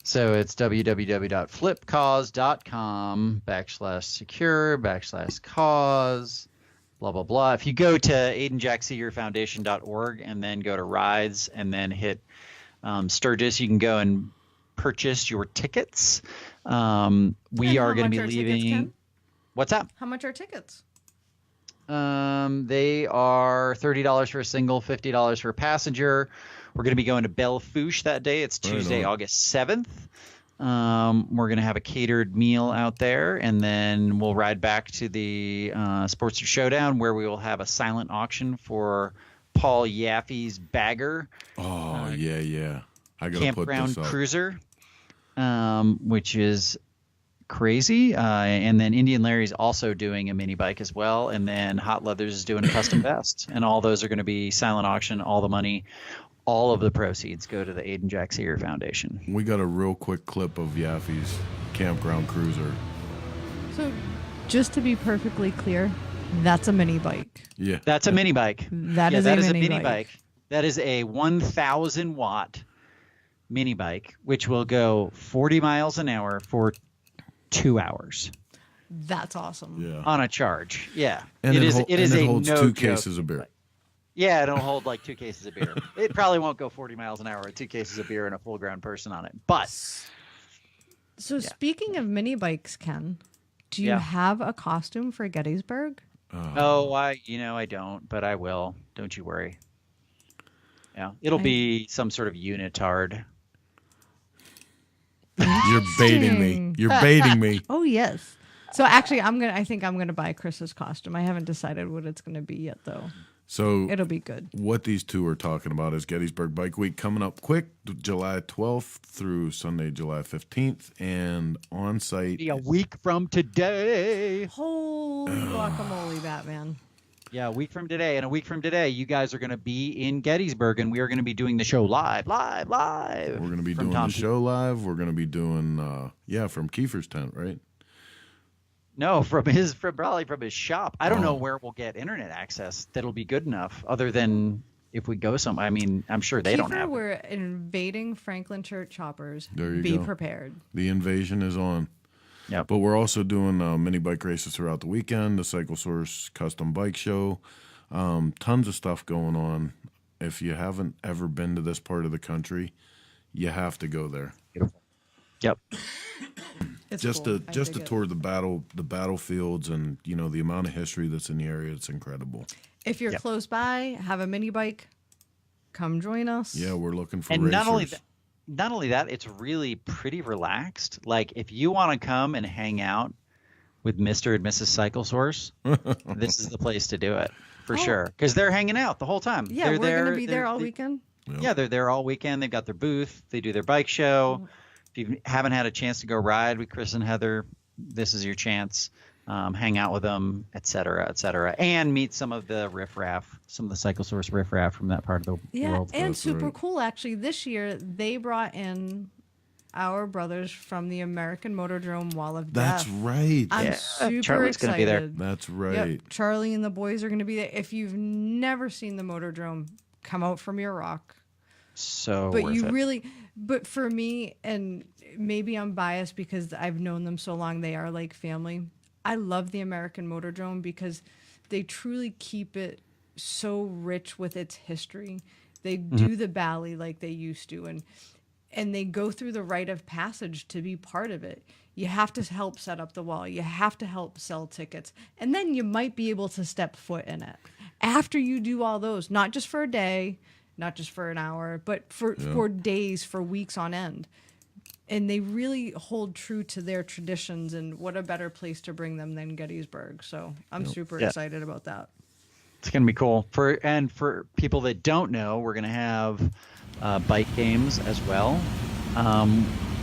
so it's www.flipcause.com /secure/cause. blah, blah, blah. If you go to aidenjackseegerfoundation.org and then go to rides and then hit Sturgis, you can go and purchase your tickets. We And are how going to much be are tickets, leaving. Ken? What's up? How much are tickets? They are $30 for a single, $50 for a passenger. We're going to be going to Belle Fourche that day. It's Tuesday, August 7th. We're going to have a catered meal out there, and then we'll ride back to the Sportster Showdown, where we will have a silent auction for Paul Yaffe's Bagger. Oh, yeah. I got to put Campground this up. Cruiser, which is crazy. And then Indian Larry's also doing a mini bike as well. And then Hot Leathers is doing a custom vest. And all those are going to be silent auction. All the money, all of the proceeds go to the Aiden Jack Seeger Foundation. We got a real quick clip of Yaffe's Campground Cruiser. So, just to be perfectly clear, that's a mini bike. Yeah. That is a mini bike. That is a mini bike. That is a 1,000 watt mini bike, which will go 40 miles an hour for 2 hours. That's awesome. Yeah. On a charge. Yeah. And it it holds no 2 joke cases of beer. Yeah, it'll hold like 2 cases of beer. It probably won't go 40 miles an hour with 2 cases of beer and a full grown person on it. But So speaking of mini bikes, Ken, do you have a costume for Gettysburg? I don't, but I will. Don't you worry. Yeah, it'll be some sort of unitard. You're baiting me. You're baiting me. Oh yes. So actually, I think I'm gonna buy Chris's costume. I haven't decided what it's gonna be yet, though. So It'll be good. What these two are talking about is Gettysburg Bike Week coming up quick, July 12th through Sunday, July 15th, and on site. Be a week from today. Holy guacamole, Batman. Yeah, a week from today. And a week from today, you guys are going to be in Gettysburg, and we are going to be doing the show live. We're going to be doing the show live. We're going to be doing, from Kiefer's tent, right? No, probably from his shop. I don't know where we'll get internet access that'll be good enough, other than if we go somewhere. I mean, I'm sure they don't have. We're invading Franklin Church choppers. There you Be go. prepared. The invasion is on. Yeah, but we're also doing mini bike races throughout the weekend, the Cycle Source Custom Bike Show, tons of stuff going on. If you haven't ever been to this part of the country, you have to go there. Beautiful. Yep. It's just cool. to tour the battlefields and the amount of history that's in the area. It's incredible. If you're close by, have a mini bike, come join us. Yeah, we're looking for and racers. Not only that, it's really pretty relaxed. Like if you want to come and hang out with Mr. and Mrs. Cycle Source, this is the place to do it for sure. Because they're hanging out the whole time. Yeah, we're going to be there all weekend. Yeah, they're there all weekend. They've got their booth. They do their bike show. If you haven't had a chance to go ride with Chris and Heather, this is your chance. Hang out with them, et cetera, and meet some of the riffraff, some of the Cycle Source riffraff from that part of the world. And super cool, actually. This year, they brought in our brothers from the American Motordrome Wall of Death. That's right. I'm super Charlie's excited. gonna be there. That's right. Yep, Charlie and the boys are going to be there. If you've never seen the Motordrome, come out from your rock. So but worth you it. really, but for me, and maybe I'm biased because I've known them so long, they are like family. I love the American Motordrome because they truly keep it so rich with its history. They do the Bally like they used to, and they go through the rite of passage to be part of it. You have to help set up the wall. You have to help sell tickets. And then you might be able to step foot in it. After you do all those, not just for a day, not just for an hour, but for days, for weeks on end. And they really hold true to their traditions, and what a better place to bring them than Gettysburg. So I'm super excited about that. It's going to be cool. For people that don't know, we're going to have bike games as well.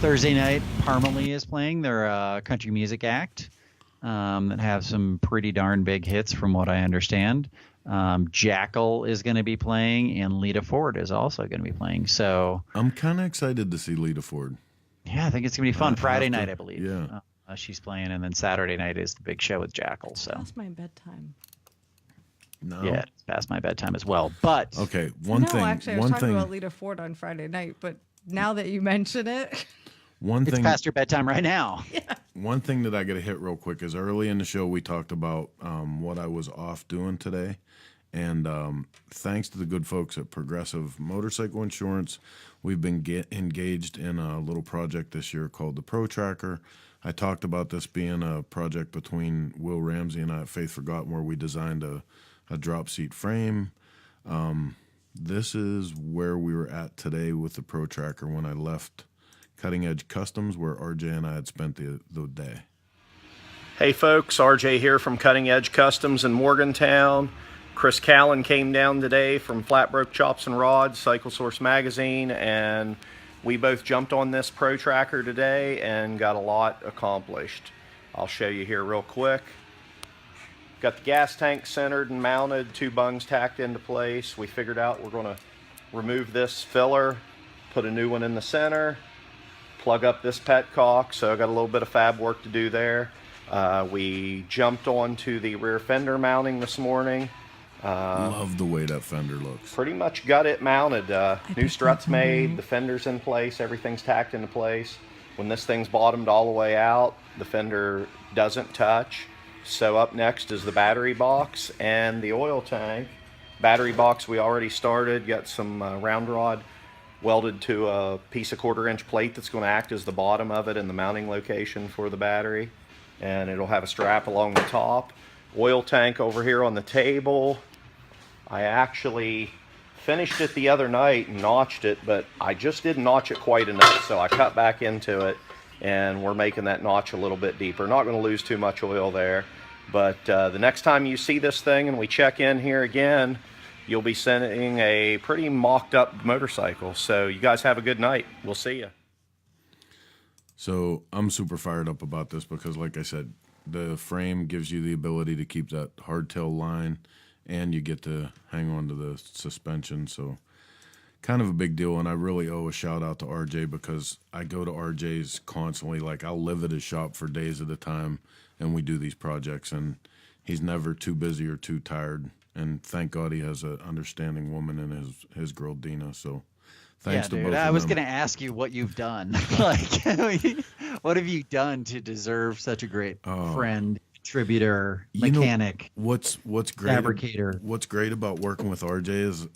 Thursday night, Parmalee is playing. They're a country music act that have some pretty darn big hits from what I understand. Jackal is going to be playing, and Lita Ford is also going to be playing. So I'm kind of excited to see Lita Ford. Yeah, I think it's going to be fun. Friday night, I believe. Yeah. She's playing, and then Saturday night is the big show with Jackal. So That's my bedtime. No. yeah, it's past my bedtime as well. But Okay, Actually, I was talking about Lita Ford on Friday night, but now that you mention it, One It's thing, past your bedtime right now. one thing that I got to hit real quick is early in the show we talked about what I was off doing today, and thanks to the good folks at Progressive Motorcycle Insurance, we've been engaged in a little project this year called the Pro Tracker. I talked about this being a project between Will Ramsey and I at Faith Forgotten, where we designed a drop seat frame. This is where we were at today with the Pro Tracker when I left Cutting Edge Customs, where RJ and I had spent the day. Hey folks, RJ here from Cutting Edge Customs in Morgantown. Chris Callan came down today from Flatbroke Chops and Rods, Cycle Source Magazine, and we both jumped on this Pro Tracker today and got a lot accomplished. I'll show you here real quick. Got the gas tank centered and mounted, 2 bungs tacked into place. We figured out we're going to remove this filler, put a new one in the center, plug up this petcock, so I got a little bit of fab work to do there. We jumped onto the rear fender mounting this morning. Love the way that fender looks. Pretty much got it mounted. New struts made, the fender's in place, everything's tacked into place. When this thing's bottomed all the way out, the fender doesn't touch. So up next is the battery box and the oil tank. Battery box we already started, got some round rod welded to a piece of 1/4-inch plate that's going to act as the bottom of it and the mounting location for the battery. And it'll have a strap along the top. Oil tank over here on the table. I actually finished it the other night and notched it, but I just didn't notch it quite enough, so I cut back into it, and we're making that notch a little bit deeper. Not going to lose too much oil there, but the next time you see this thing and we check in here again, you'll be sending a pretty mocked up motorcycle. So you guys have a good night. We'll see you. So I'm super fired up about this because, like I said, the frame gives you the ability to keep that hardtail line, and you get to hang on to the suspension. So kind of a big deal, and I really owe a shout out to RJ because I go to RJ's constantly. Like, I'll live at his shop for days at a time, and we do these projects, and he's never too busy or too tired. And thank God he has an understanding woman in his girl Dina. So thanks to dude, both of them. I was going to ask you what you've done. Like, what have you done to deserve such a great friend, contributor, mechanic, what's great fabricator? What's great about working with RJ is,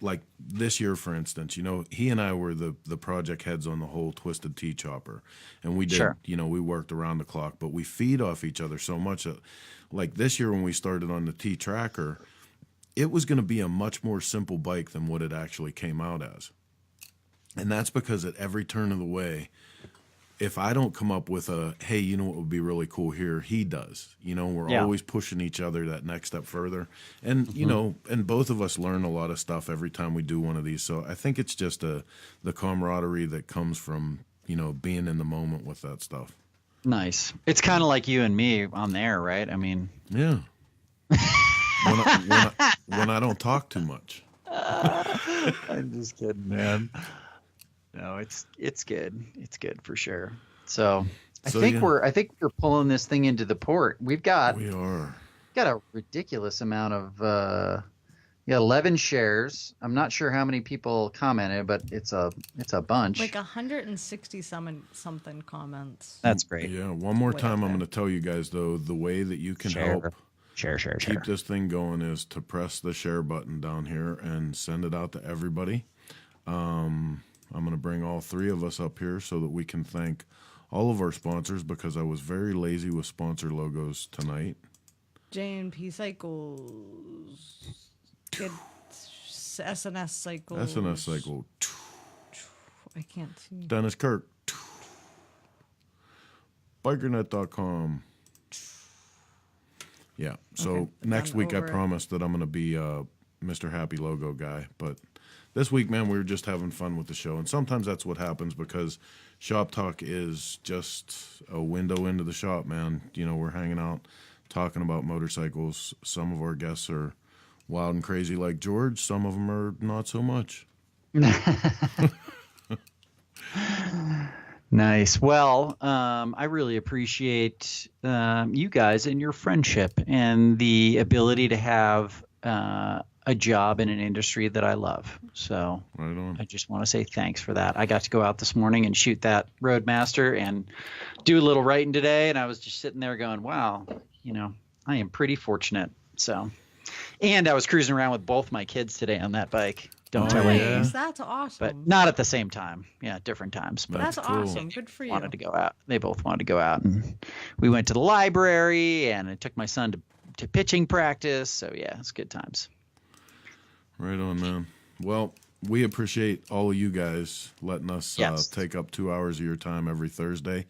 like this year, for instance, he and I were the project heads on the whole Twisted Tea chopper, and we did, Sure. We worked around the clock, but we feed off each other so much. Like this year when we started on the T Tracker, it was going to be a much more simple bike than what it actually came out as. And that's because at every turn of the way, if I don't come up with hey, you know what would be really cool here, he does. We're always pushing each other that next step further. And, and both of us learn a lot of stuff every time we do one of these. So I think it's just the camaraderie that comes from, being in the moment with that stuff. Nice. It's kind of like you and me on there, right? I mean, yeah. when I don't talk too much. I'm just kidding, man. No, it's good. It's good for sure. So I think we're pulling this thing into the port. We got a ridiculous amount of 11 shares. I'm not sure how many people commented, but it's a bunch. Like 160 something comments. That's great. Yeah. One more time, I'm going to tell you guys though, the way that you can help keep this thing going is to press the share button down here and send it out to everybody. I'm going to bring all 3 of us up here so that we can thank all of our sponsors because I was very lazy with sponsor logos tonight. J&P Cycles. Good SNS Cycles. SNS Cycle. I can't see. Dennis Kirk. Bikernet.com. Yeah. So next week I promise that I'm going to be Mr. Happy Logo guy. But this week, man, we were just having fun with the show. And sometimes that's what happens because Shop Talk is just a window into the shop, man. We're hanging out, talking about motorcycles. Some of our guests are wild and crazy like George. Some of them are not so much. Nice. Well, I really appreciate you guys and your friendship and the ability to have a a job in an industry that I love. So Right on. I just want to say thanks for that. I got to go out this morning and shoot that Roadmaster and do a little writing today. And I was just sitting there going, wow, I am pretty fortunate. So, and I was cruising around with both my kids today on that bike. Don't tell Nice. anyone. That's awesome. But not at the same time. Yeah, different times. But That's cool. awesome. Good for you. wanted to go out. They both wanted to go out. And we went to the library, and I took my son to pitching practice. So, yeah, it's good times. Right on, man. Well, we appreciate all of you guys letting us Yes. take up 2 hours of your time every Thursday.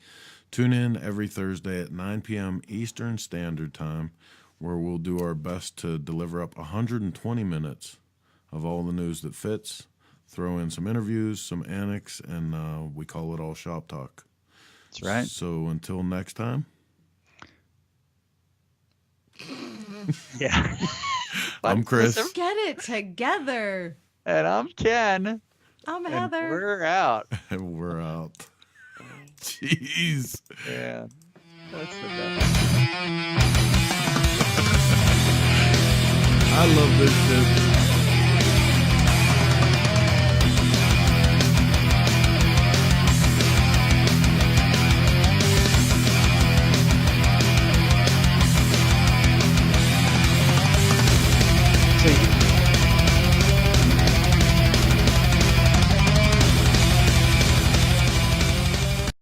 Tune in every Thursday at 9 p.m. Eastern Standard Time, where we'll do our best to deliver up 120 minutes of all the news that fits, throw in some interviews, some annex, and we call it all Shop Talk. That's right. So until next time. Yeah. I'm Chris. Get it together. And I'm Ken. I'm And Heather. we're out. And we're out. Jeez. Yeah. That's the best. I love this shit.